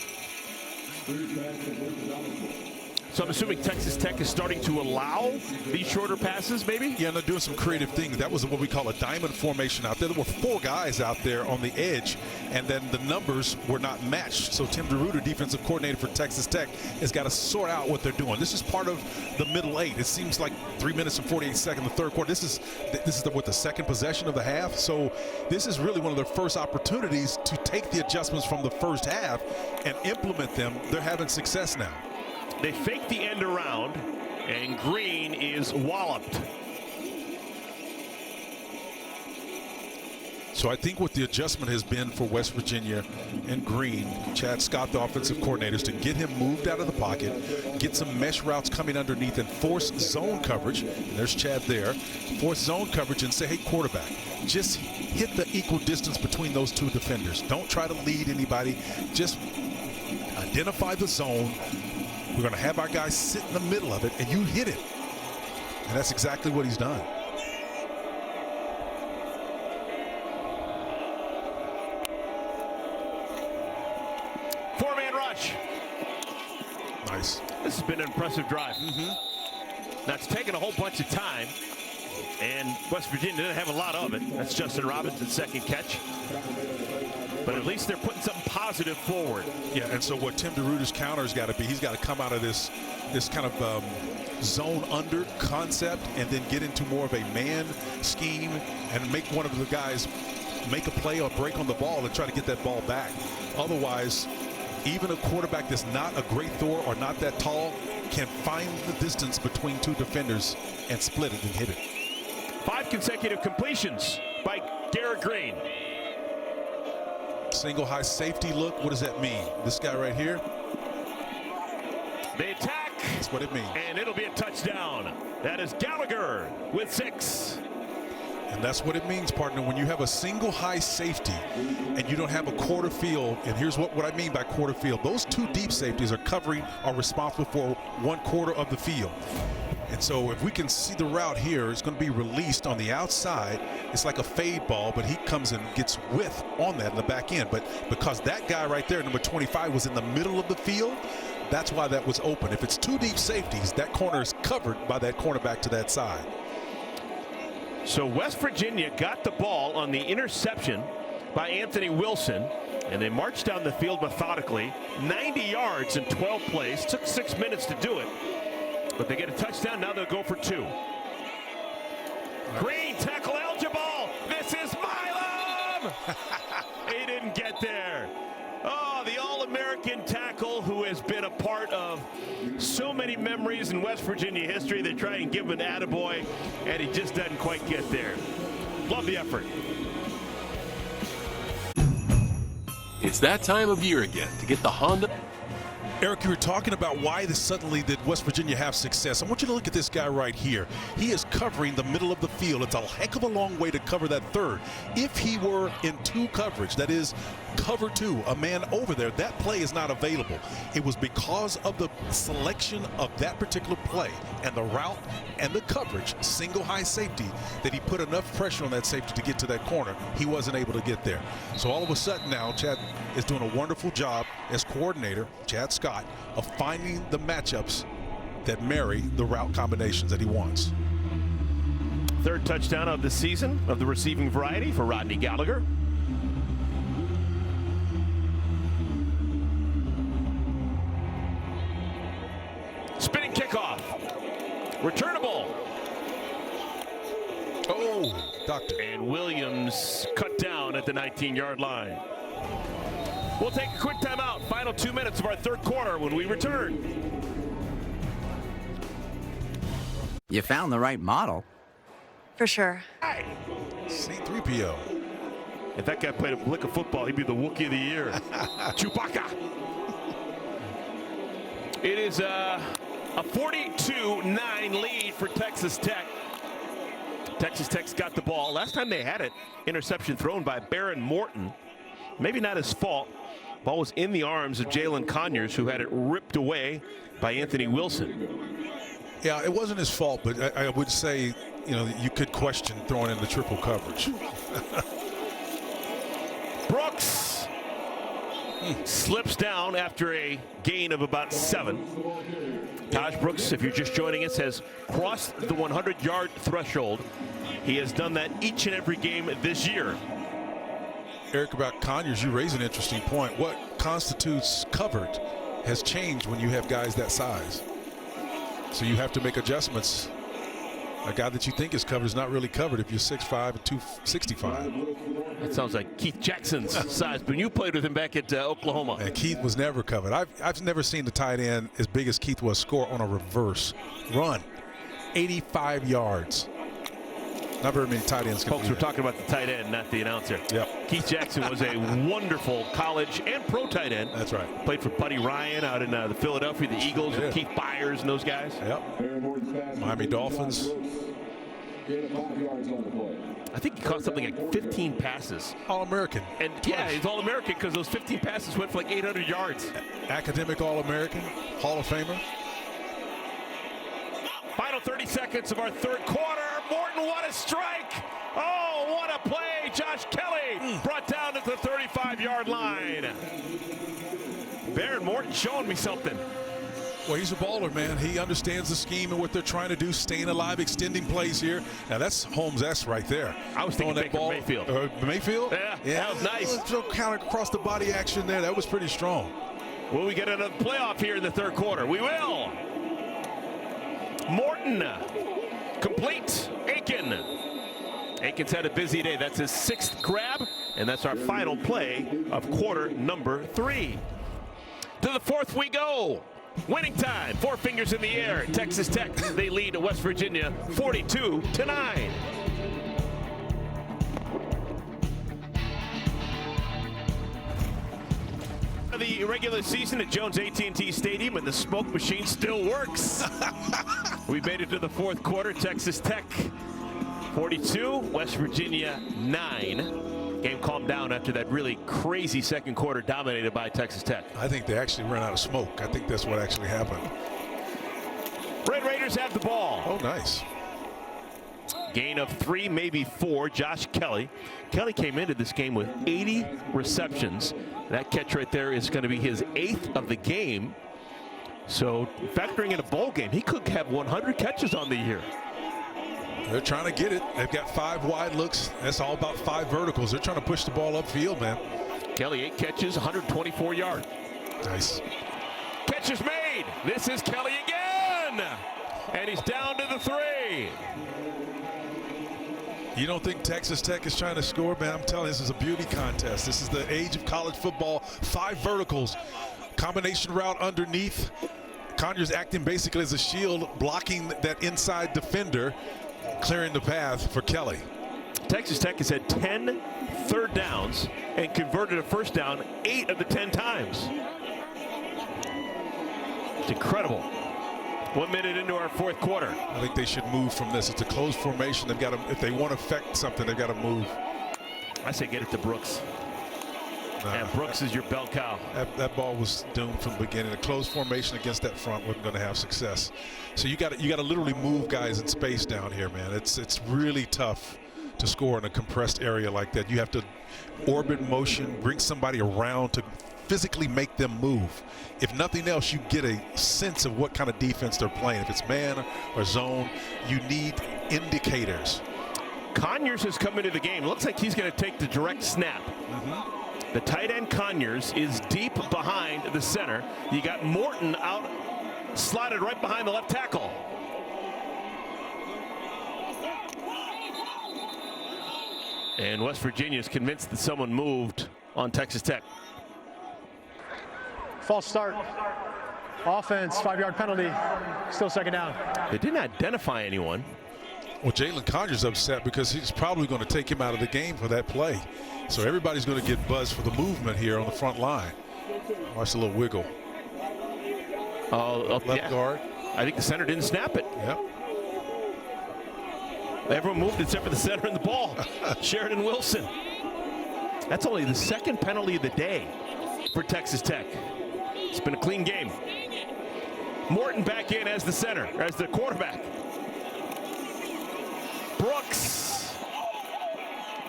Speaker 2: So I'm assuming Texas Tech is starting to allow these shorter passes, maybe?
Speaker 1: Yeah, and they're doing some creative things. That was what we call a diamond formation out there. There were 4 guys out there on the edge, and then the numbers were not matched. So Tim DeRuyter, defensive coordinator for Texas Tech, has got to sort out what they're doing. This is part of the middle 8. It seems like 3 minutes and 48 seconds, the third quarter. This is the second possession of the half. So this is really one of their first opportunities to take the adjustments from the first half and implement them. They're having success now.
Speaker 2: They fake the end around, and Green is walloped.
Speaker 1: So I think what the adjustment has been for West Virginia and Green, Chad Scott, the offensive coordinator, is to get him moved out of the pocket, get some mesh routes coming underneath, and force zone coverage. And there's Chad there. Force zone coverage and say, hey, quarterback, just hit the equal distance between those 2 defenders. Don't try to lead anybody. Just identify the zone. We're going to have our guys sit in the middle of it, and you hit it. And that's exactly what he's done.
Speaker 2: Four-man rush.
Speaker 1: Nice.
Speaker 2: This has been an impressive drive. That's taken a whole bunch of time, and West Virginia didn't have a lot of it. That's Justin Robinson's second catch. But at least they're putting something positive forward.
Speaker 1: Yeah, and so what Tim DeRuyter's counter has got to be, he's got to come out of this kind of zone under concept and then get into more of a man scheme and make one of the guys make a play or break on the ball and try to get that ball back. Otherwise, even a quarterback that's not a great thrower or not that tall can find the distance between 2 defenders and split it and hit it.
Speaker 2: 5 consecutive completions by Garrett Green.
Speaker 1: Single high safety look. What does that mean? This guy right here.
Speaker 2: They attack.
Speaker 1: That's what it means.
Speaker 2: And it'll be a touchdown. That is Gallagher with 6.
Speaker 1: And that's what it means, partner. When you have a single high safety and you don't have a quarter field, and here's what I mean by quarter field. Those 2 deep safeties are responsible for 1/4 of the field. And so if we can see the route here, it's going to be released on the outside. It's like a fade ball, but he comes and gets width on that in the back end. But because that guy right there, number 25, was in the middle of the field, That's why that was open. If it's two deep safeties, that corner is covered by that cornerback to that side.
Speaker 2: So West Virginia got the ball on the interception by Anthony Wilson, and they marched down the field methodically, 90 yards in 12 plays. Took 6 minutes to do it, but they get a touchdown. Now they'll go for 2. Green tackle eligible. This is Milam. He didn't get there. Oh, the All-American tackle who has been a part of so many memories in West Virginia history. They try and give him an attaboy, and he just doesn't quite get there. Love the effort.
Speaker 10: It's that time of year again to get the Honda.
Speaker 1: Eric, you were talking about why suddenly did West Virginia have success. I want you to look at this guy right here. He is covering the middle of the field. It's a heck of a long way to cover that third. If he were in 2 coverage, that is cover 2, a man over there, that play is not available. It was because of the selection of that particular play and the route and the coverage, single high safety, that he put enough pressure on that safety to get to that corner. He wasn't able to get there. So all of a sudden now, Chad is doing a wonderful job as coordinator, Chad Scott, of finding the matchups that marry the route combinations that he wants.
Speaker 2: 3rd touchdown of the season of the receiving variety for Rodney Gallagher. Spinning kickoff. Returnable.
Speaker 1: Oh, doctor.
Speaker 2: And Williams cut down at the 19-yard line. We'll take a quick timeout. Final 2 minutes of our 3rd quarter when we return.
Speaker 6: You found the right model.
Speaker 20: For sure.
Speaker 1: C-3PO.
Speaker 2: If that guy played a lick of football, he'd be the Wookiee of the Year. Chewbacca. It is a 42-9 lead for Texas Tech. Texas Tech's got the ball. Last time they had it, interception thrown by Baron Morton. Maybe not his fault. Ball was in the arms of Jalen Conyers, who had it ripped away by Anthony Wilson.
Speaker 1: Yeah, it wasn't his fault, but I would say, you know, you could question throwing in the triple coverage.
Speaker 2: Brooks slips down after a gain of about 7. Taj Brooks, if you're just joining us, has crossed the 100-yard threshold. He has done that each and every game this year.
Speaker 1: Eric, about Conyers, you raise an interesting point. What constitutes covered has changed when you have guys that size. So you have to make adjustments. A guy that you think is covered is not really covered if you're 6'5" and 265.
Speaker 2: That sounds like Keith Jackson's size, but you played with him back at Oklahoma.
Speaker 1: And Keith was never covered. I've never seen the tight end as big as Keith was score on a reverse run. 85 yards. Not very many tight ends can
Speaker 2: Folks, we're talking about the tight end, not the announcer.
Speaker 1: Yep.
Speaker 2: Keith Jackson was a wonderful college and pro tight end.
Speaker 1: That's right.
Speaker 2: Played for Buddy Ryan out in the Philadelphia, the Eagles, with Keith Byers and those guys.
Speaker 1: Yep. Miami Dolphins.
Speaker 2: I think he caught something like 15 passes.
Speaker 1: All-American.
Speaker 2: And yeah, he's All-American because those 15 passes went for like 800 yards.
Speaker 1: Academic All-American, Hall of Famer.
Speaker 2: Final 30 seconds of our 3rd quarter. Morton, what a strike! Oh, what a play! Josh Kelly brought down at the 35-yard line. Baron Morton showing me something.
Speaker 1: Well, he's a baller, man. He understands the scheme and what they're trying to do, staying alive, extending plays here. Now, that's Holmes-esque right there.
Speaker 2: I was thinking Baker Mayfield.
Speaker 1: Mayfield?
Speaker 2: Yeah, that was nice.
Speaker 1: Kind of across the body action there. That was pretty strong.
Speaker 2: Will we get another playoff here in the 3rd quarter? We will. Morton, complete. Aiken. Aiken's had a busy day. That's his 6th grab, and that's our final play of quarter number 3. To the 4th we go. Winning time, 4 fingers in the air. Texas Tech, they lead West Virginia 42-9. The regular season at Jones AT&T Stadium, and the smoke machine still works. We made it to the 4th quarter. Texas Tech 42, West Virginia 9. Game calmed down after that really crazy 2nd quarter dominated by Texas Tech.
Speaker 1: I think they actually ran out of smoke. I think that's what actually happened.
Speaker 2: Red Raiders have the ball.
Speaker 1: Oh, nice.
Speaker 2: Gain of 3, maybe 4. Josh Kelly. Kelly came into this game with 80 receptions. That catch right there is going to be his 8th of the game. So factoring in a bowl game, he could have 100 catches on the year.
Speaker 1: They're trying to get it. They've got 5 wide looks. That's all about 5 verticals. They're trying to push the ball upfield, man.
Speaker 2: Kelly, 8 catches, 124 yards.
Speaker 1: Nice.
Speaker 2: Catch is made. This is Kelly again. And he's down to the 3.
Speaker 1: You don't think Texas Tech is trying to score, man? I'm telling you, this is a beauty contest. This is the age of college football. 5 verticals. Combination route underneath. Conyers acting basically as a shield, blocking that inside defender, clearing the path for Kelly.
Speaker 2: Texas Tech has had 10 third downs and converted a first down 8 of the 10 times. It's incredible. 1 minute into our 4th quarter.
Speaker 1: I think they should move from this. It's a closed formation. They've got to, if they want to affect something, they've got to move.
Speaker 2: I say get it to Brooks. And Brooks is your bell cow.
Speaker 1: That ball was doomed from the beginning. A closed formation against that front wasn't going to have success. So you got to literally move guys in space down here, man. It's really tough to score in a compressed area like that. You have to orbit motion, bring somebody around to physically make them move. If nothing else, you get a sense of what kind of defense they're playing. If it's man or zone, you need indicators.
Speaker 2: Conyers has come into the game. Looks like he's going to take the direct snap. The tight end Conyers is deep behind the center. You got Morton out, slotted right behind the left tackle. And West Virginia is convinced that someone moved on Texas Tech.
Speaker 3: False start. Offense, 5-yard penalty. Still 2nd down.
Speaker 2: They didn't identify anyone.
Speaker 1: Well, Jalen Conyers upset because he's probably going to take him out of the game for that play. So everybody's going to get buzzed for the movement here on the front line. Watch the little wiggle. Left guard.
Speaker 2: I think the center didn't snap it.
Speaker 1: Yep.
Speaker 2: Everyone moved except for the center and the ball. Sheridan Wilson. That's only the 2nd penalty of the day for Texas Tech. It's been a clean game. Morton back in as the center, as the quarterback. Brooks.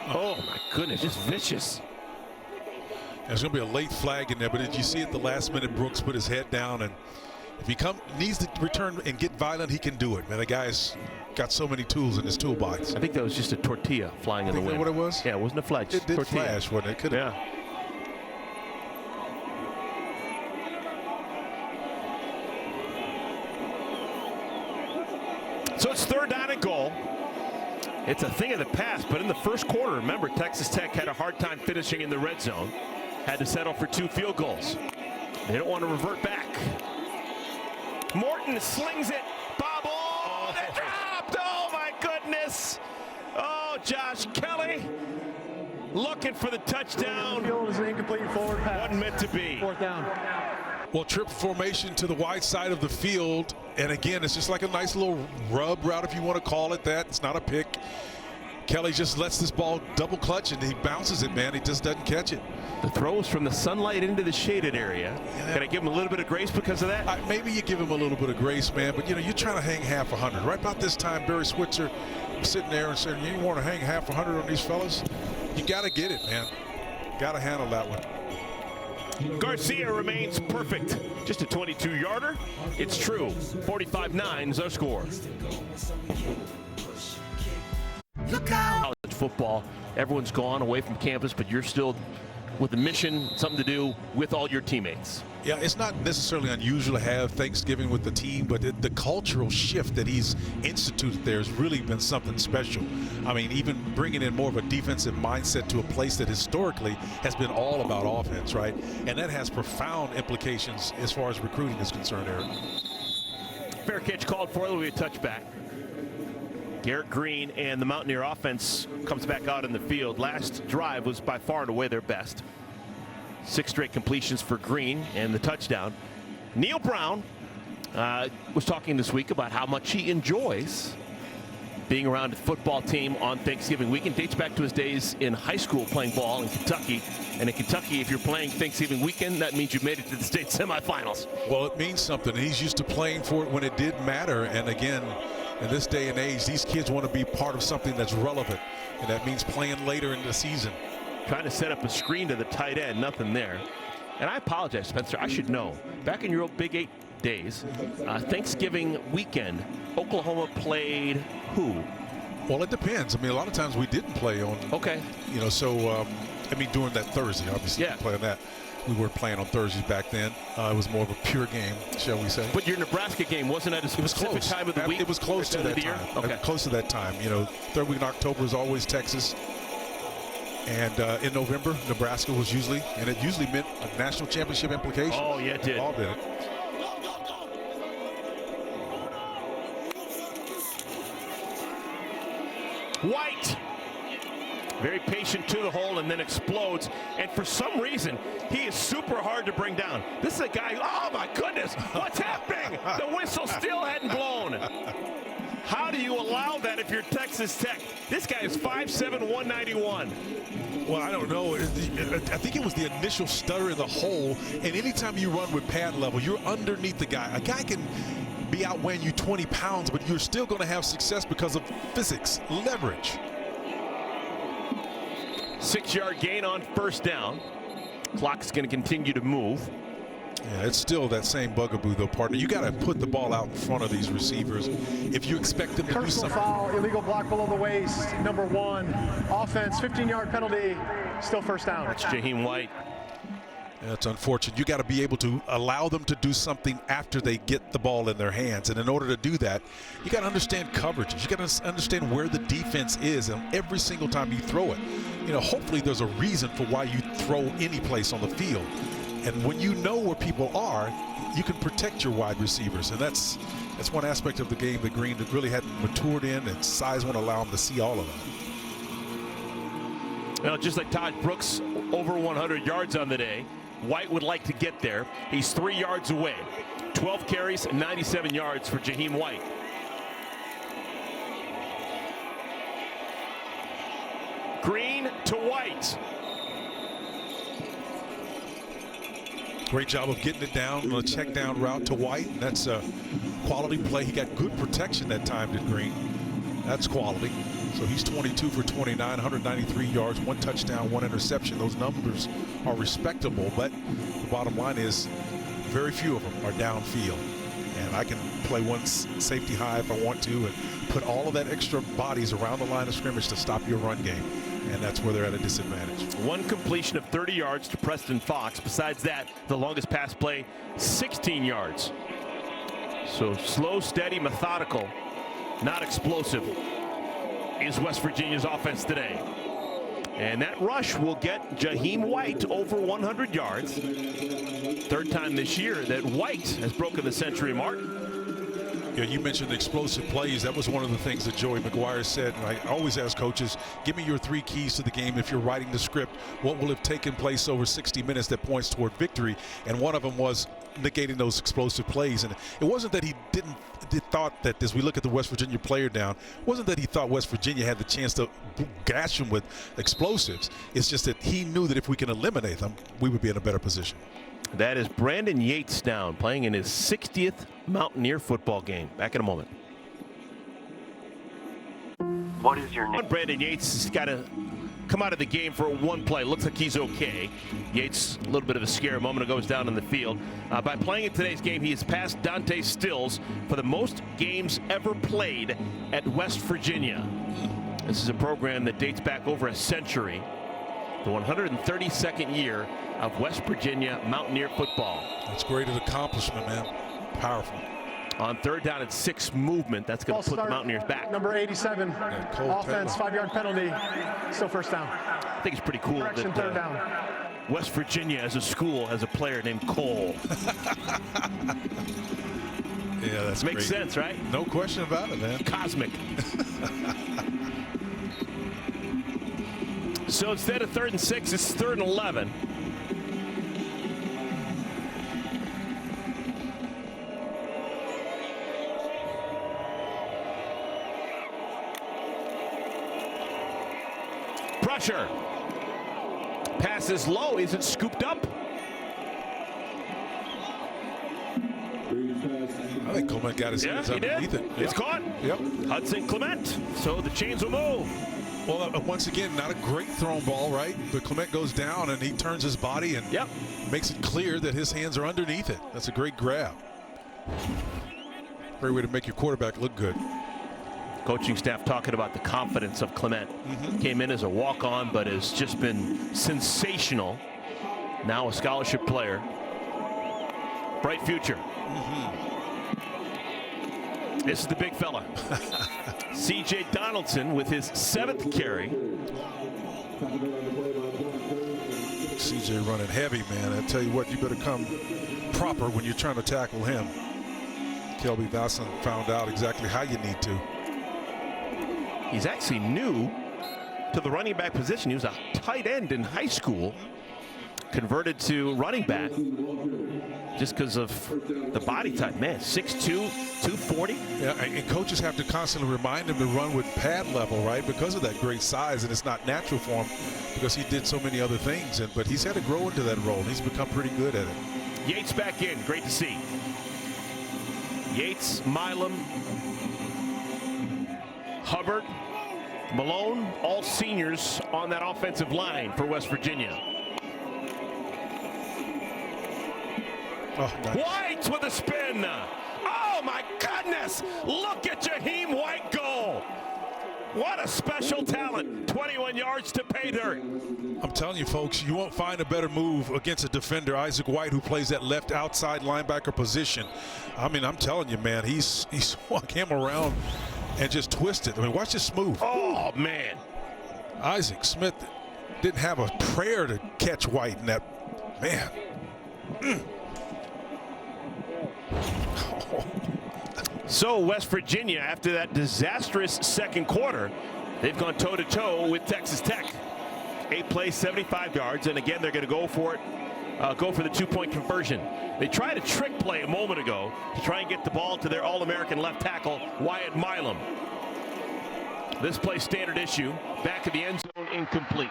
Speaker 2: Oh my goodness, just vicious.
Speaker 1: There's going to be a late flag in there, but did you see at the last minute Brooks put his head down, and if he needs to return and get violent, he can do it, man. The guy's got so many tools in his toolbox.
Speaker 2: I think that was just a tortilla flying in the wind.
Speaker 1: What it was?
Speaker 2: Yeah, it wasn't a flag.
Speaker 1: It did
Speaker 2: tortilla.
Speaker 1: flash, wasn't it? Could have.
Speaker 2: Yeah. So it's 3rd down and goal. It's a thing of the past, but in the 1st quarter, remember, Texas Tech had a hard time finishing in the red zone. Had to settle for 2 field goals. They don't want to revert back. Morton slings it. Bobble. Oh, they dropped. Oh, my goodness. Oh, Josh Kelly looking for the touchdown.
Speaker 3: Field is an incomplete forward pass.
Speaker 2: Wasn't meant to be.
Speaker 3: 4th down.
Speaker 1: Well, triple formation to the wide side of the field. And again, it's just like a nice little rub route, if you want to call it that. It's not a pick. Kelly just lets this ball double clutch and he bounces it, man. He just doesn't catch it.
Speaker 2: The throws from the sunlight into the shaded area. Yeah. Can I give him a little bit of grace because of that?
Speaker 1: Maybe you give him a little bit of grace, man. But, you know, you're trying to hang half 100. Right about this time, Barry Switzer was sitting there and saying, you want to hang half 100 on these fellas? You got to get it, man. Got to handle that one.
Speaker 2: Garcia remains perfect. Just a 22-yarder. It's true. 45-9 is our score.
Speaker 8: Look out.
Speaker 2: College football, everyone's gone away from campus, but you're still with a mission, something to do with all your teammates.
Speaker 1: Yeah, it's not necessarily unusual to have Thanksgiving with the team, but the cultural shift that he's instituted there has really been something special. I mean, even bringing in more of a defensive mindset to a place that historically has been all about offense, right? And that has profound implications as far as recruiting is concerned, Eric.
Speaker 2: Fair catch called for. There'll be a touchback. Garrett Green and the Mountaineer offense comes back out in the field. Last drive was by far and away their best. 6 straight completions for Green and the touchdown. Neil Brown was talking this week about how much he enjoys being around a football team on Thanksgiving weekend. Dates back to his days in high school playing ball in Kentucky. And in Kentucky, if you're playing Thanksgiving weekend, that means you've made it to the state semifinals.
Speaker 1: Well, it means something. He's used to playing for it when it did matter. And again, in this day and age, these kids want to be part of something that's relevant. And that means playing later in the season.
Speaker 2: Trying to set up a screen to the tight end, nothing there. And I apologize, Spencer. I should know. Back in your old Big 8 days, Thanksgiving weekend, Oklahoma played who?
Speaker 1: Well, it depends. I mean, a lot of times we didn't play on.
Speaker 2: Okay.
Speaker 1: You know, so I mean, during that Thursday, obviously,
Speaker 2: Yeah.
Speaker 1: playing that. We weren't playing on Thursdays back then. It was more of a pure game, shall we say?
Speaker 2: But your Nebraska game wasn't at a specific time of the week.
Speaker 1: It was close to that
Speaker 2: year?
Speaker 1: time.
Speaker 2: Okay.
Speaker 1: Close to that time. You know, third week in October is always Texas. And in November, Nebraska was usually, and it usually meant a national championship implication.
Speaker 2: Oh, yeah, it did.
Speaker 1: All did it.
Speaker 2: White. Very patient to the hole and then explodes. And for some reason, he is super hard to bring down. This is a guy, oh my goodness, what's happening? The whistle still hadn't blown. How do you allow that if you're Texas Tech? This guy is 5'7", 191.
Speaker 1: Well, I don't know. I think it was the initial stutter in the hole. And anytime you run with pad level, you're underneath the guy. A guy can be outweighing you 20 pounds, but you're still going to have success because of physics, leverage.
Speaker 2: 6-yard gain on first down. Clock's going to continue to move.
Speaker 1: Yeah, it's still that same bugaboo, though, partner. You got to put the ball out in front of these receivers if you expect them to do
Speaker 3: Personal
Speaker 1: something.
Speaker 3: foul, illegal block below the waist, number 1. Offense, 15-yard penalty, still first down.
Speaker 2: That's Jaheim White.
Speaker 1: That's unfortunate. You got to be able to allow them to do something after they get the ball in their hands. And in order to do that, you got to understand coverages. You got to understand where the defense is, and every single time you throw it. You know, hopefully there's a reason for why you throw any place on the field. And when you know where people are, you can protect your wide receivers. And that's one aspect of the game that Green really hadn't matured in, and size won't allow him to see all of that.
Speaker 2: Well, just like Todd Brooks, over 100 yards on the day. White would like to get there. He's 3 yards away. 12 carries, 97 yards for Jaheim White. Green to White.
Speaker 1: Great job of getting it down on a check down route to White. And that's a quality play. He got good protection that time, did Green. That's quality. So he's 22 for 29, 193 yards, 1 touchdown, 1 interception. Those numbers are respectable, but the bottom line is very few of them are downfield. And I can play one safety high if I want to and put all of that extra bodies around the line of scrimmage to stop your run game. And that's where they're at a disadvantage.
Speaker 2: 1 completion of 30 yards to Preston Fox. Besides that, the longest pass play, 16 yards. So slow, steady, methodical, not explosive is West Virginia's offense today. And that rush will get Jaheim White over 100 yards. Third time this year that White has broken the century mark.
Speaker 1: Yeah, you mentioned explosive plays. That was one of the things that Joey McGuire said. And I always ask coaches, give me your 3 keys to the game. If you're writing the script, what will have taken place over 60 minutes that points toward victory? And one of them was negating those explosive plays. And it wasn't that he thought that, as we look at the West Virginia player down, it wasn't that he thought West Virginia had the chance to gash him with explosives. It's just that he knew that if we can eliminate them, we would be in a better position.
Speaker 2: That is Brandon Yates down, playing in his 60th Mountaineer football game. Back in a moment.
Speaker 20: What is your name?
Speaker 2: Brandon Yates has got to come out of the game for 1 play. Looks like he's okay. Yates, a little bit of a scare a moment ago, was down in the field. By playing in today's game, he has passed Dante Stills for the most games ever played at West Virginia. This is a program that dates back over a century. The 132nd year of West Virginia Mountaineer football.
Speaker 1: That's great accomplishment, man. Powerful.
Speaker 2: On 3rd down and 6 movement, that's going to put the Mountaineers back.
Speaker 3: Number 87, offense, 5-yard penalty, still first down.
Speaker 2: I think it's pretty cool
Speaker 3: Correction,
Speaker 2: that
Speaker 3: 3rd down.
Speaker 2: West Virginia as a school has a player named Cole.
Speaker 1: Yeah, that's
Speaker 2: Makes
Speaker 1: great.
Speaker 2: sense, right?
Speaker 1: No question about it, man.
Speaker 2: Cosmic. So instead of 3rd and 6, it's 3rd and 11. Pressure. Pass is low. Is it scooped up?
Speaker 1: I think Clement got his hands underneath it.
Speaker 2: It's caught.
Speaker 1: Yep.
Speaker 2: Hudson Clement. So the chains will move.
Speaker 1: Well, once again, not a great thrown ball, right? But Clement goes down and he turns his body and makes it clear that his hands are underneath it. That's a great grab. Great way to make your quarterback look good.
Speaker 2: Coaching staff talking about the confidence of Clement. Came in as a walk-on, but has just been sensational. Now a scholarship player. Bright future. This is the big fella. C.J. Donaldson with his 7th carry.
Speaker 1: C.J. running heavy, man. I tell you what, you better come proper when you're trying to tackle him. Kelby Vasson found out exactly how you need to.
Speaker 2: He's actually new to the running back position. He was a tight end in high school, converted to running back just because of the body type. Man, 6'2", 240.
Speaker 1: Yeah, and coaches have to constantly remind him to run with pad level, right? Because of that great size, and it's not natural for him because he did so many other things. But he's had to grow into that role, and he's become pretty good at it.
Speaker 2: Yates back in. Great to see. Yates, Milam, Hubbard, Malone, all seniors on that offensive line for West Virginia.
Speaker 1: Oh, nice.
Speaker 2: White with a spin. Oh my goodness. Look at Jaheim White go. What a special talent. 21 yards to pay dirt.
Speaker 1: I'm telling you, folks, you won't find a better move against a defender, Isaac White, who plays that left outside linebacker position. I mean, I'm telling you, man, he swung him around and just twisted. I mean, watch this move.
Speaker 2: Oh, man.
Speaker 1: Isaac Smith didn't have a prayer to catch White in that. Man.
Speaker 2: So West Virginia, after that disastrous second quarter, they've gone toe-to-toe with Texas Tech. 8 plays, 75 yards, and again, they're going to go for it, go for the 2-point conversion. They tried a trick play a moment ago to try and get the ball to their All-American left tackle, Wyatt Milam. This play standard issue, back of the end zone, incomplete.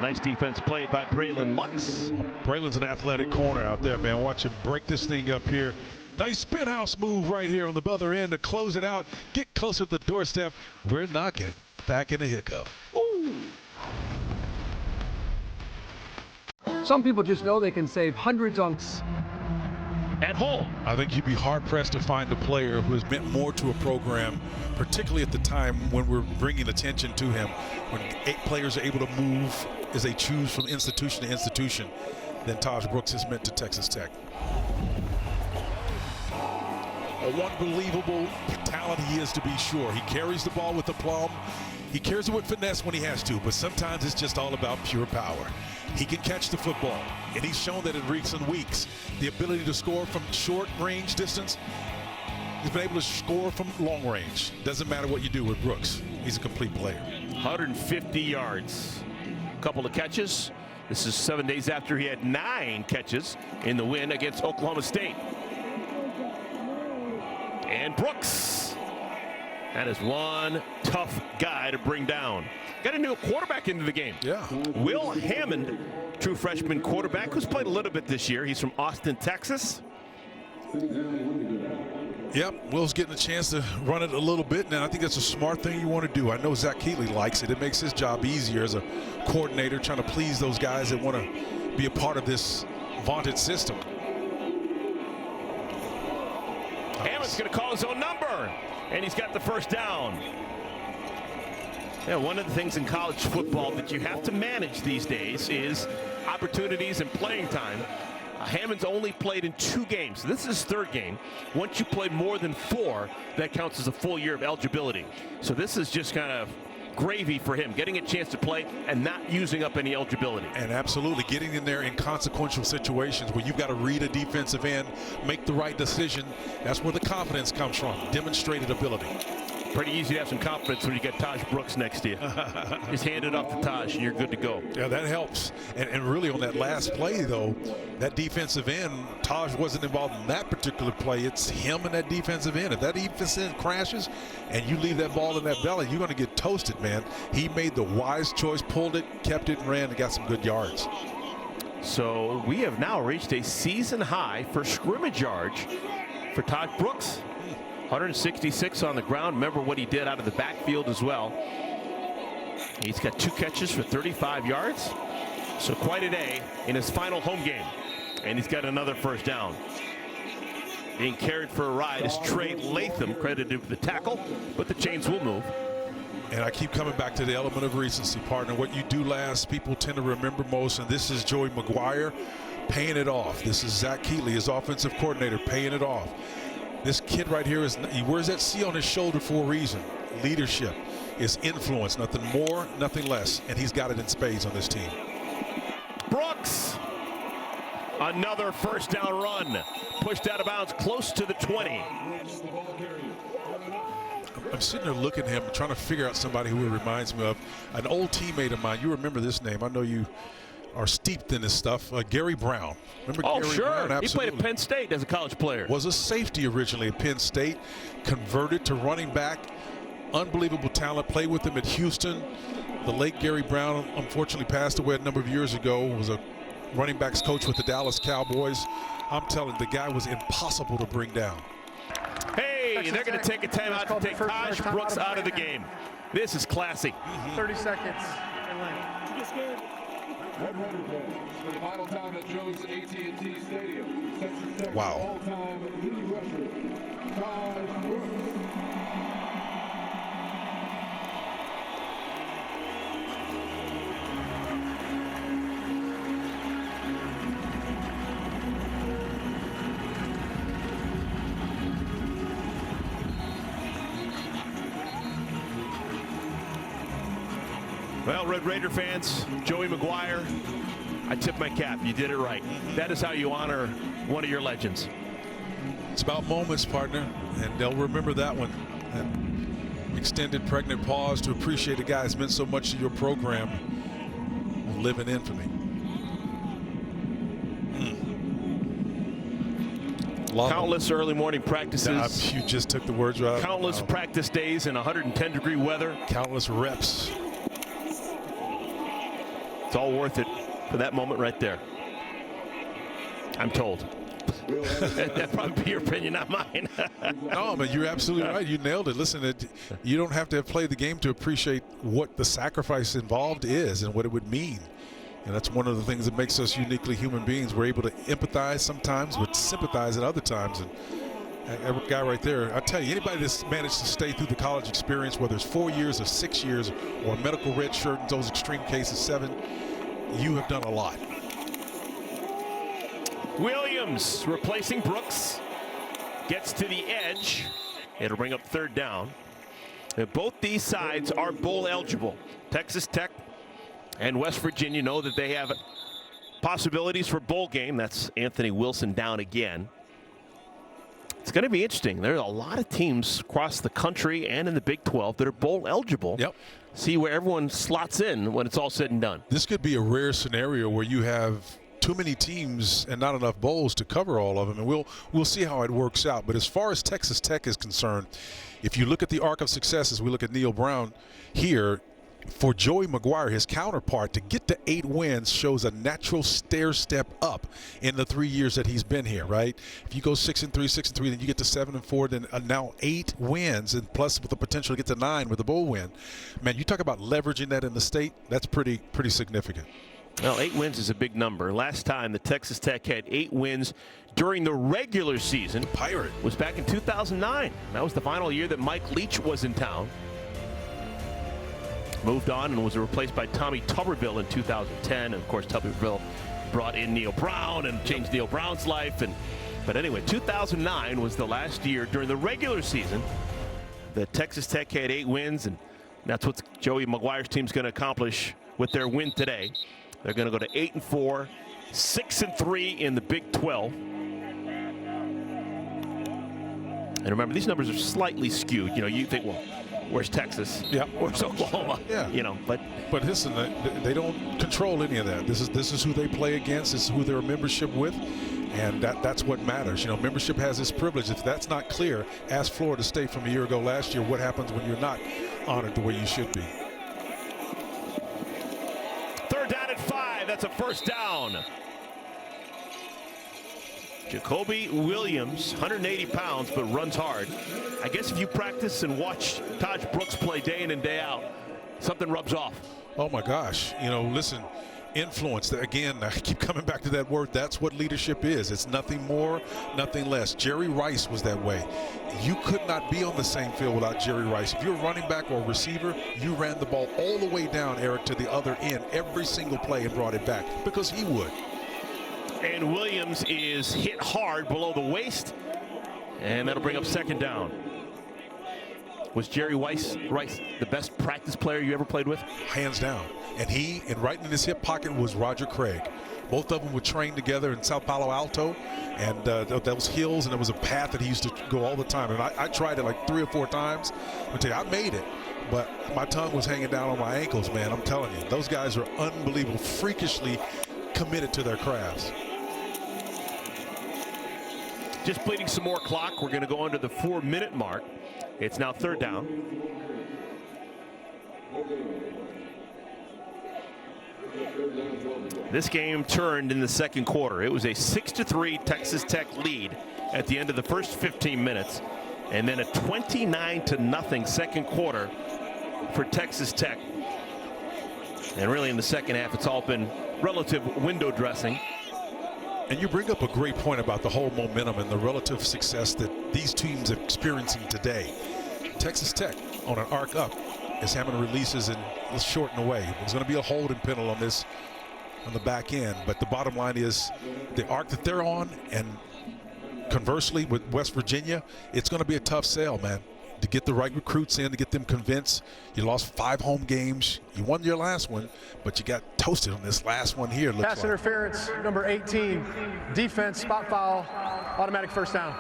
Speaker 2: Nice defense played by Braylon Lux.
Speaker 1: Braylon's an athletic corner out there, man. Watch him break this thing up here. Nice spin house move right here on the other end to close it out. Get closer to the doorstep. We're knocking. Back in the hiccup.
Speaker 2: Ooh.
Speaker 21: Some people just know they can save hundreds on
Speaker 2: at home.
Speaker 1: I think you'd be hard-pressed to find a player who has meant more to a program, particularly at the time when we're bringing attention to him, when 8 players are able to move as they choose from institution to institution, than Taj Brooks has meant to Texas Tech. A unbelievable talent he is, to be sure. He carries the ball with aplomb. He carries it with finesse when he has to, but sometimes it's just all about pure power. He can catch the football, and he's shown that in recent weeks. The ability to score from short range distance. He's been able to score from long range. Doesn't matter what you do with Brooks. He's a complete player.
Speaker 2: 150 yards. A couple of catches. This is 7 days after he had 9 catches in the win against Oklahoma State. And Brooks. That is one tough guy to bring down. Got a new quarterback into the game.
Speaker 1: Yeah.
Speaker 2: Will Hammond, true freshman quarterback, who's played a little bit this year. He's from Austin, Texas.
Speaker 1: Yep, Will's getting a chance to run it a little bit, and I think that's a smart thing you want to do. I know Zach Keatley likes it. It makes his job easier as a coordinator, trying to please those guys that want to be a part of this vaunted system.
Speaker 2: Hammond's going to call his own number, and he's got the first down. Yeah, one of the things in college football that you have to manage these days is opportunities and playing time. Hammond's only played in 2 games. This is his 3rd game. Once you play more than 4, that counts as a full year of eligibility. So this is just kind of gravy for him, getting a chance to play and not using up any eligibility.
Speaker 1: And absolutely getting in there in consequential situations where you've got to read a defensive end, make the right decision. That's where the confidence comes from, demonstrated ability.
Speaker 2: Pretty easy to have some confidence when you get Taj Brooks next to you. Just hand it off to Taj and you're good to go.
Speaker 1: Yeah, that helps. And really on that last play, though, that defensive end, Taj wasn't involved in that particular play. It's him and that defensive end. If that defensive end crashes and you leave that ball in that belly, you're going to get toasted, man. He made the wise choice, pulled it, kept it, and ran, and got some good yards.
Speaker 2: So we have now reached a season high for scrimmage yards for Taj Brooks. 166 on the ground. Remember what he did out of the backfield as well. He's got 2 catches for 35 yards. So quite a day in his final home game. And he's got another first down. Being carried for a ride is Trey Latham, credited with the tackle, but the chains will move.
Speaker 1: And I keep coming back to the element of recency, partner. What you do last, people tend to remember most, and this is Joey McGuire paying it off. This is Zach Keeley, his offensive coordinator, paying it off. This kid right here, he wears that C on his shoulder for a reason. Leadership is influence, nothing more, nothing less, and he's got it in spades on this team.
Speaker 2: Brooks, another first down run, pushed out of bounds close to the 20.
Speaker 1: I'm sitting there looking at him, trying to figure out somebody who it reminds me of. An old teammate of mine. You remember this name. I know you are steeped in this stuff. Gary Brown. Remember Gary
Speaker 2: sure.
Speaker 1: Brown? Absolutely.
Speaker 2: He played at Penn State as a college player.
Speaker 1: Was a safety originally at Penn State. Converted to running back. Unbelievable talent. Played with him at Houston. The late Gary Brown unfortunately passed away a number of years ago. Was a running backs coach with the Dallas Cowboys. I'm telling you, the guy was impossible to bring down.
Speaker 2: Hey, they're going to take a timeout to take Taj Brooks out of the game. This is classy.
Speaker 3: 30 seconds.
Speaker 19: Final time at Joe's AT&T Stadium.
Speaker 1: Wow.
Speaker 19: All-time leading rusher, Taj Brooks.
Speaker 2: Well, Red Raider fans, Joey McGuire, I tip my cap. You did it right. That is how you honor one of your legends.
Speaker 1: It's about moments, partner, and they'll remember that one. That extended pregnant pause to appreciate a guy who's meant so much to your program. Live in infamy.
Speaker 2: Countless early morning practices.
Speaker 1: You just took the words right out.
Speaker 2: Countless practice days in 110-degree weather.
Speaker 1: Countless reps.
Speaker 2: It's all worth it for that moment right there. I'm told. That'd probably be your opinion, not mine.
Speaker 1: No, but you're absolutely right. You nailed it. Listen, you don't have to have played the game to appreciate what the sacrifice involved is and what it would mean. And that's one of the things that makes us uniquely human beings. We're able to empathize sometimes, but sympathize at other times. And that guy right there, I tell you, anybody that's managed to stay through the college experience, whether it's 4 years or 6 years or a medical red shirt in those extreme cases, 7, you have done a lot.
Speaker 2: Williams replacing Brooks. Gets to the edge. It'll bring up third down. And both these sides are bowl eligible. Texas Tech and West Virginia know that they have possibilities for bowl game. That's Anthony Wilson down again. It's going to be interesting. There are a lot of teams across the country and in the Big 12 that are bowl eligible.
Speaker 1: Yep.
Speaker 2: See where everyone slots in when it's all said and done.
Speaker 1: This could be a rare scenario where you have too many teams and not enough bowls to cover all of them, and we'll see how it works out. But as far as Texas Tech is concerned, if you look at the arc of success, as we look at Neal Brown here, for Joey McGuire, his counterpart, to get to 8 wins shows a natural stair step up in the 3 years that he's been here, right? If you go 6-3, 6-3, then you get to 7-4, then now 8 wins, and plus with the potential to get to 9 with a bowl win. Man, you talk about leveraging that in the state, that's pretty significant.
Speaker 2: Well, 8 wins is a big number. Last time the Texas Tech had 8 wins during the regular season was back in 2009. That was the final year that Mike Leach was in town. Moved on and was replaced by Tommy Tuberville in 2010. And of course, Tuberville brought in Neal Brown and changed Neal Brown's life. But anyway, 2009 was the last year during the regular season that Texas Tech had 8 wins, and that's what Joey McGuire's team's going to accomplish with their win today. They're going to go to 8-4, 6-3 in the Big 12. And remember, these numbers are slightly skewed. You know, you think, well, where's Texas?
Speaker 1: Yeah.
Speaker 2: Where's Oklahoma?
Speaker 1: Yeah.
Speaker 2: You know, but
Speaker 1: listen, they don't control any of that. This is who they play against. This is who they're membership with, and that's what matters. You know, membership has this privilege. If that's not clear, ask Florida State from a year ago last year what happens when you're not honored the way you should be.
Speaker 2: Third down at 5. That's a first down. Jacoby Williams, 180 pounds, but runs hard. I guess if you practice and watch Taj Brooks play day in and day out, something rubs off.
Speaker 1: Oh my gosh, you know, listen, influence. Again, I keep coming back to that word. That's what leadership is. It's nothing more, nothing less. Jerry Rice was that way. You could not be on the same field without Jerry Rice. If you're a running back or a receiver, you ran the ball all the way down, Eric, to the other end every single play and brought it back because he would.
Speaker 2: And Williams is hit hard below the waist, and that'll bring up second down. Was Jerry Rice the best practice player you ever played with?
Speaker 1: Hands down. And right in his hip pocket was Roger Craig. Both of them were trained together in South Palo Alto, and those hills, and there was a path that he used to go all the time. And I tried it like 3 or 4 times. I tell you, I made it, but my tongue was hanging down on my ankles, man. I'm telling you, those guys are unbelievable, freakishly committed to their crafts.
Speaker 2: Just bleeding some more clock. We're going to go under the 4-minute mark. It's now third down. This game turned in the second quarter. It was a 6-3 Texas Tech lead at the end of the first 15 minutes, and then a 29-0 second quarter for Texas Tech. And really in the second half, it's all been relative window dressing.
Speaker 1: And you bring up a great point about the whole momentum and the relative success that these teams are experiencing today. Texas Tech on an arc up as Hammond releases and let's shorten away. There's going to be a holding penalty on this on the back end, but the bottom line is the arc that they're on, and conversely with West Virginia, it's going to be a tough sell, man, to get the right recruits in, to get them convinced. You lost 5 home games. You won your last one, but you got toasted on this last one here.
Speaker 3: Pass interference, number 18. Defense, spot foul, automatic first down.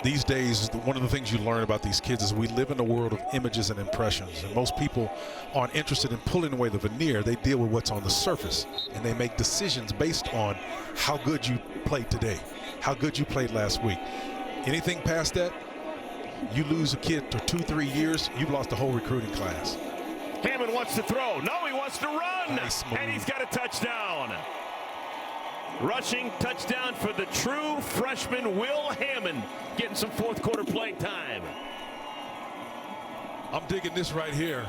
Speaker 1: These days, one of the things you learn about these kids is we live in a world of images and impressions, and most people aren't interested in pulling away the veneer. They deal with what's on the surface, and they make decisions based on how good you played today, how good you played last week. Anything past that, you lose a kid for 2-3 years, you've lost the whole recruiting class.
Speaker 2: Hammond wants to throw. No, he wants to run.
Speaker 1: Nice move.
Speaker 2: And he's got a touchdown. Rushing touchdown for the true freshman Will Hammond, getting some fourth quarter playing time.
Speaker 1: I'm digging this right here.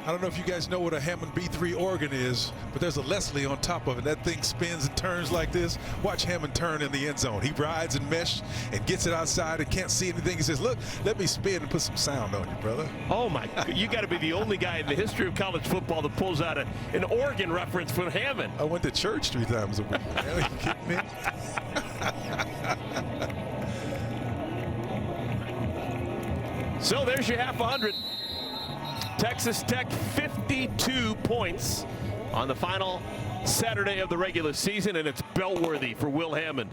Speaker 1: I don't know if you guys know what a Hammond B3 organ is, but there's a Leslie on top of it. That thing spins and turns like this. Watch Hammond turn in the end zone. He rides and mesh and gets it outside and can't see anything. He says, look, let me spin and put some sound on you, brother.
Speaker 2: Oh, my. You got to be the only guy in the history of college football that pulls out an organ reference for Hammond.
Speaker 1: I went to church 3 times a week. Are you kidding me?
Speaker 2: So there's your half 100. Texas Tech 52 points on the final Saturday of the regular season, and it's bell-worthy for Will Hammond.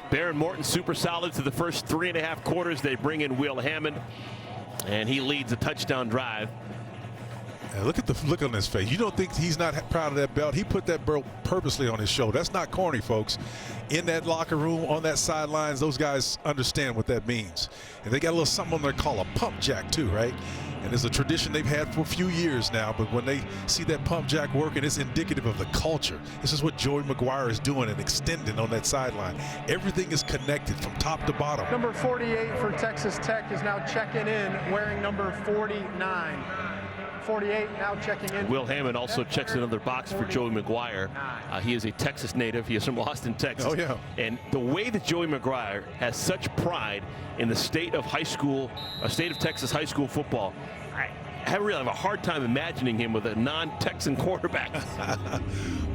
Speaker 2: Baron Morton super solid to the first 3.5 quarters. They bring in Will Hammond, and he leads a touchdown drive.
Speaker 1: And look at the look on his face. You don't think he's not proud of that belt? He put that belt purposely on his shoulder. That's not corny, folks. In that locker room, on that sidelines, those guys understand what that means. And they got a little something on there called a pump jack too, right? And it's a tradition they've had for a few years now, but when they see that pump jack working, it's indicative of the culture. This is what Joey McGuire is doing and extending on that sideline. Everything is connected from top to bottom.
Speaker 3: Number 48 for Texas Tech is now checking in, wearing number 49. 48 now checking in.
Speaker 2: Will Hammond also checks another box for Joey McGuire. He is a Texas native. He is from Austin, Texas.
Speaker 1: Oh, yeah.
Speaker 2: And the way that Joey McGuire has such pride in the state of high school, state of Texas high school football, I really have a hard time imagining him with a non-Texan quarterback.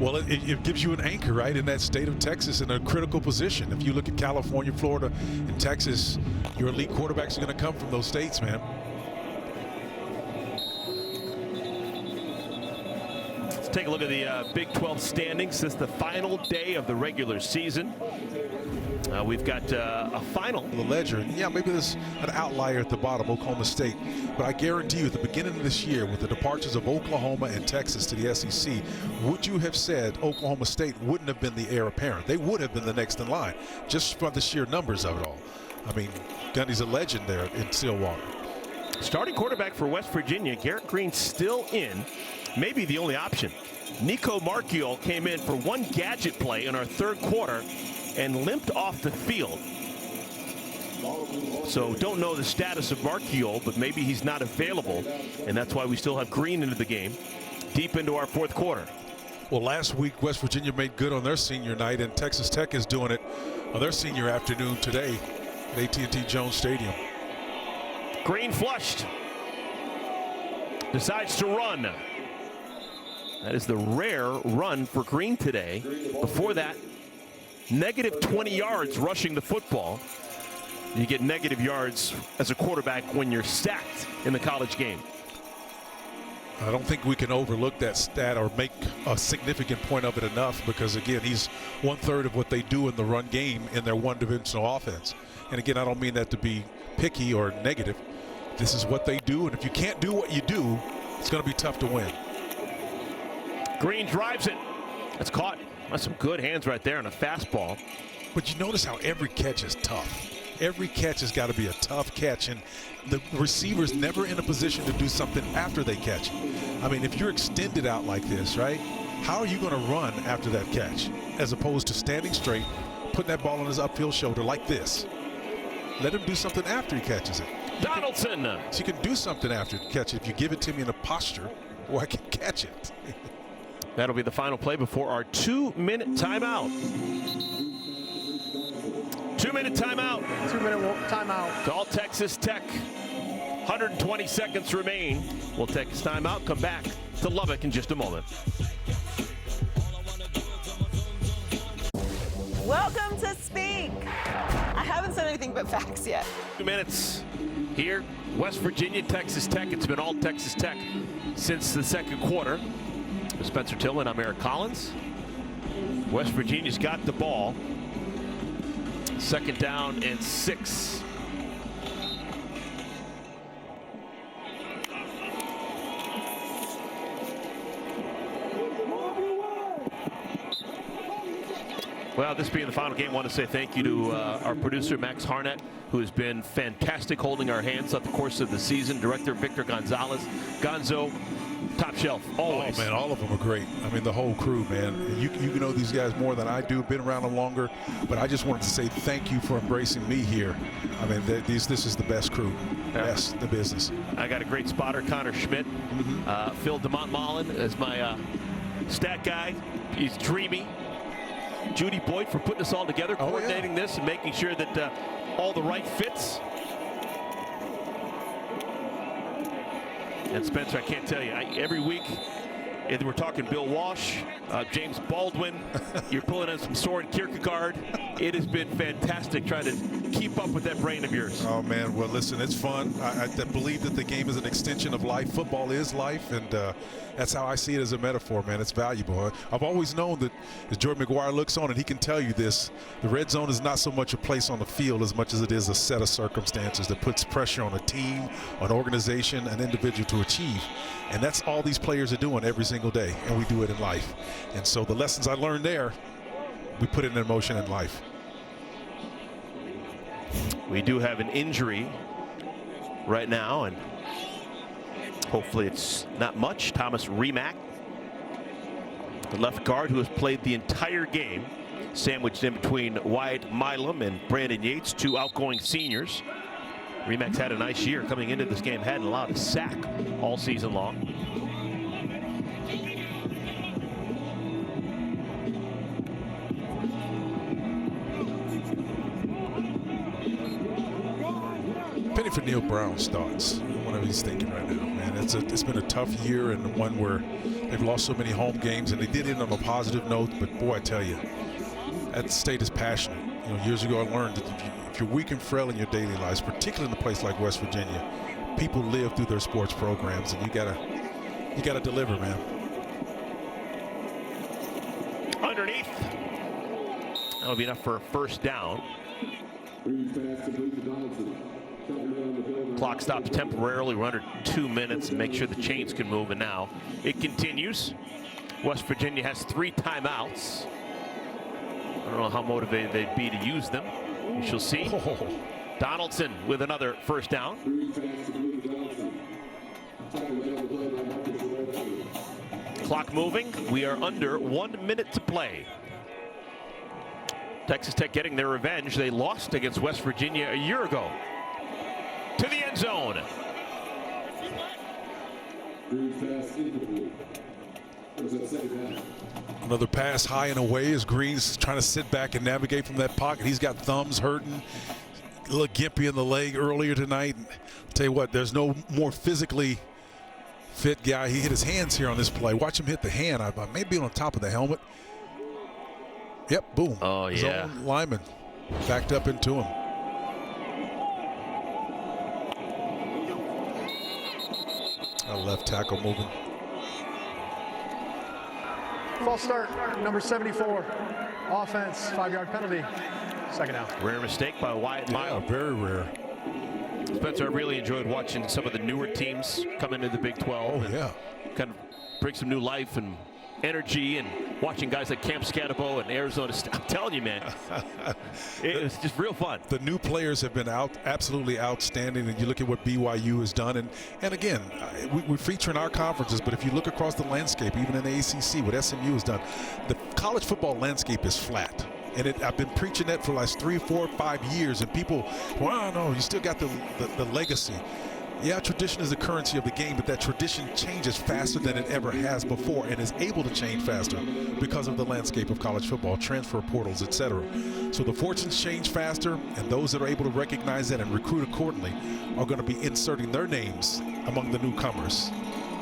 Speaker 1: Well, it gives you an anchor, right, in that state of Texas in a critical position. If you look at California, Florida, and Texas, your elite quarterbacks are going to come from those states, man.
Speaker 2: Take a look at the Big 12 standings. This is the final day of the regular season. We've got a final.
Speaker 1: The ledger, yeah, maybe there's an outlier at the bottom, Oklahoma State. But I guarantee you at the beginning of this year, with the departures of Oklahoma and Texas to the SEC, would you have said Oklahoma State wouldn't have been the heir apparent? They would have been the next in line, just from the sheer numbers of it all. I mean, Gundy's a legend there in Stillwater.
Speaker 2: Starting quarterback for West Virginia, Garrett Green still in. Maybe the only option. Nico Marchiol came in for one gadget play in our third quarter and limped off the field. So don't know the status of Marchiol, but maybe he's not available, and that's why we still have Green into the game deep into our fourth quarter.
Speaker 1: Well, last week West Virginia made good on their senior night, and Texas Tech is doing it on their senior afternoon today at AT&T Jones Stadium.
Speaker 2: Green flushed. Decides to run. That is the rare run for Green today. Before that, negative 20 yards rushing the football. You get negative yards as a quarterback when you're sacked in the college game.
Speaker 1: I don't think we can overlook that stat or make a significant point of it enough, because, again, he's 1/3 of what they do in the run game in their one-dimensional offense. And, again, I don't mean that to be picky or negative. This is what they do, and if you can't do what you do, it's going to be tough to win.
Speaker 2: Green drives it. That's caught. That's some good hands right there on a fastball.
Speaker 1: But you notice how every catch is tough. Every catch has got to be a tough catch, and the receiver's never in a position to do something after they catch it. I mean, if you're extended out like this, right, how are you going to run after that catch, as opposed to standing straight, putting that ball on his upfield shoulder like this? Let him do something after he catches it.
Speaker 2: Donaldson.
Speaker 1: So you can do something after you catch it. If you give it to me in a posture where I can catch it.
Speaker 2: That'll be the final play before our 2-minute timeout. 2-minute timeout.
Speaker 3: 2-minute timeout.
Speaker 2: To all Texas Tech. 120 seconds remain. We'll take this timeout, come back to Lubbock in just a moment.
Speaker 4: Welcome to Speak. I haven't said anything but facts yet.
Speaker 2: 2 minutes here. West Virginia, Texas Tech. It's been all Texas Tech since the second quarter. With Spencer Tillman, I'm Eric Collins. West Virginia's got the ball. 2nd down and 6. Well, this being the final game, I want to say thank you to our producer, Max Harnett, who has been fantastic holding our hands throughout the course of the season. Director Victor Gonzalez. Gonzo, top shelf, always.
Speaker 1: Oh, man, all of them are great. I mean, the whole crew, man. You know these guys more than I do, been around them longer, but I just wanted to say thank you for embracing me here. I mean, this is the best crew, best in the business.
Speaker 2: I got a great spotter, Connor Schmidt. Phil DeMont-Mullen is my stat guy. He's dreamy. Judy Boyd for putting us all together, coordinating this and making sure that all the right fits. And Spencer, I can't tell you, every week, either we're talking Bill Walsh, James Baldwin, you're pulling in some Soren Kierkegaard. It has been fantastic trying to keep up with that brain of yours.
Speaker 1: Oh, man, well, listen, it's fun. I believe that the game is an extension of life. Football is life, and that's how I see it as a metaphor, man. It's valuable. I've always known that as Jordan McGuire looks on, and he can tell you this, the red zone is not so much a place on the field as much as it is a set of circumstances that puts pressure on a team, an organization, an individual to achieve. And that's all these players are doing every single day, and we do it in life. And so the lessons I learned there, we put it in motion in life.
Speaker 2: We do have an injury right now, and hopefully it's not much. Thomas Remack, the left guard who has played the entire game, sandwiched in between Wyatt Milam and Brandon Yates, 2 outgoing seniors. Remack's had a nice year coming into this game, hadn't allowed a sack all season long.
Speaker 1: Penny for Neil Brown's thoughts, whatever he's thinking right now, man. It's been a tough year, and one where they've lost so many home games, and they did end on a positive note. But boy, I tell you, that state is passionate. You know, years ago I learned that if you're weak and frail in your daily lives, particularly in a place like West Virginia, people live through their sports programs, and you gotta deliver, man.
Speaker 2: Underneath, that'll be enough for a 1st down. Clock stops temporarily. We're under 2 minutes and make sure the chains can move. And now it continues. West Virginia has 3 timeouts. I don't know how motivated they'd be to use them. We shall see. Donaldson with another 1st down. Clock moving. We are under 1 minute to play. Texas Tech getting their revenge. They lost against West Virginia a year ago. To the end zone.
Speaker 1: Another pass high and away as Green's trying to sit back and navigate from that pocket. He's got thumbs hurting. A little gimpy in the leg earlier tonight. I'll tell you what, there's no more physically fit guy. He hit his hands here on this play. Watch him hit the hand. Maybe on top of the helmet. Yep, boom.
Speaker 2: Oh,
Speaker 1: his
Speaker 2: yeah.
Speaker 1: own lineman backed up into him. A left tackle moving.
Speaker 3: False start, number 74. Offense, 5-yard penalty. Second down.
Speaker 2: Rare mistake by Wyatt Mile.
Speaker 1: Yeah, very rare.
Speaker 2: Spencer, I really enjoyed watching some of the newer teams come into the Big 12.
Speaker 1: Oh, yeah.
Speaker 2: Kind of bring some new life and energy, and watching guys like Camp Scatabo and Arizona State. I'm telling you, man, it was just real fun.
Speaker 1: The new players have been absolutely outstanding, and you look at what BYU has done. And again, we feature in our conferences, but if you look across the landscape, even in the ACC, what SMU has done, the college football landscape is flat. And I've been preaching that for the last 3, 4, 5 years, and people, well, no, you still got the legacy. Yeah, tradition is the currency of the game, but that tradition changes faster than it ever has before, and is able to change faster because of the landscape of college football, transfer portals, etc. So the fortunes change faster, and those that are able to recognize that and recruit accordingly are going to be inserting their names among the newcomers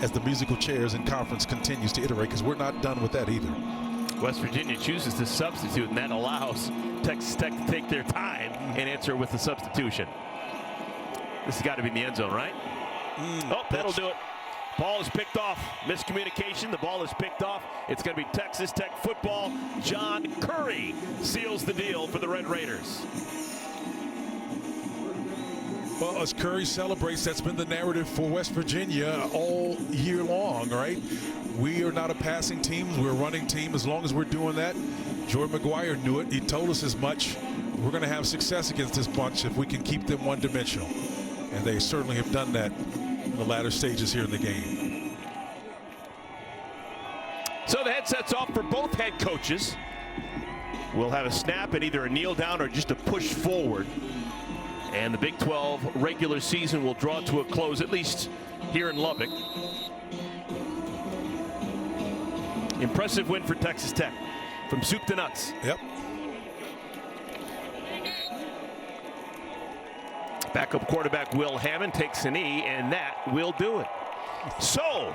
Speaker 1: as the musical chairs in conference continues to iterate, because we're not done with that either.
Speaker 2: West Virginia chooses to substitute, and that allows Texas Tech to take their time and answer with the substitution. This has got to be in the end zone, right? Oh, that'll do it. Ball is picked off. Miscommunication. The ball is picked off. It's going to be Texas Tech football. John Curry seals the deal for the Red Raiders.
Speaker 1: Well, as Curry celebrates, that's been the narrative for West Virginia all year long, right? We are not a passing team. We're a running team. As long as we're doing that, Jordan McGuire knew it. He told us as much. We're going to have success against this bunch if we can keep them one-dimensional. And they certainly have done that in the latter stages here in the game.
Speaker 2: So the headset's off for both head coaches. We'll have a snap at either a kneel down or just a push forward. And the Big 12 regular season will draw to a close, at least here in Lubbock. Impressive win for Texas Tech, from soup to nuts.
Speaker 1: Yep.
Speaker 2: Backup quarterback Will Hammond takes a knee, and that will do it. So,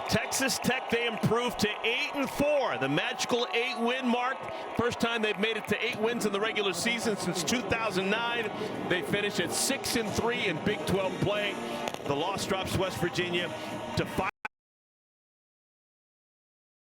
Speaker 2: Texas Tech, they improved to 8-4, the magical 8-win mark. First time they've made it to 8 wins in the regular season since 2009. They finish at 6-3 in Big 12 play. The loss drops West Virginia to 5.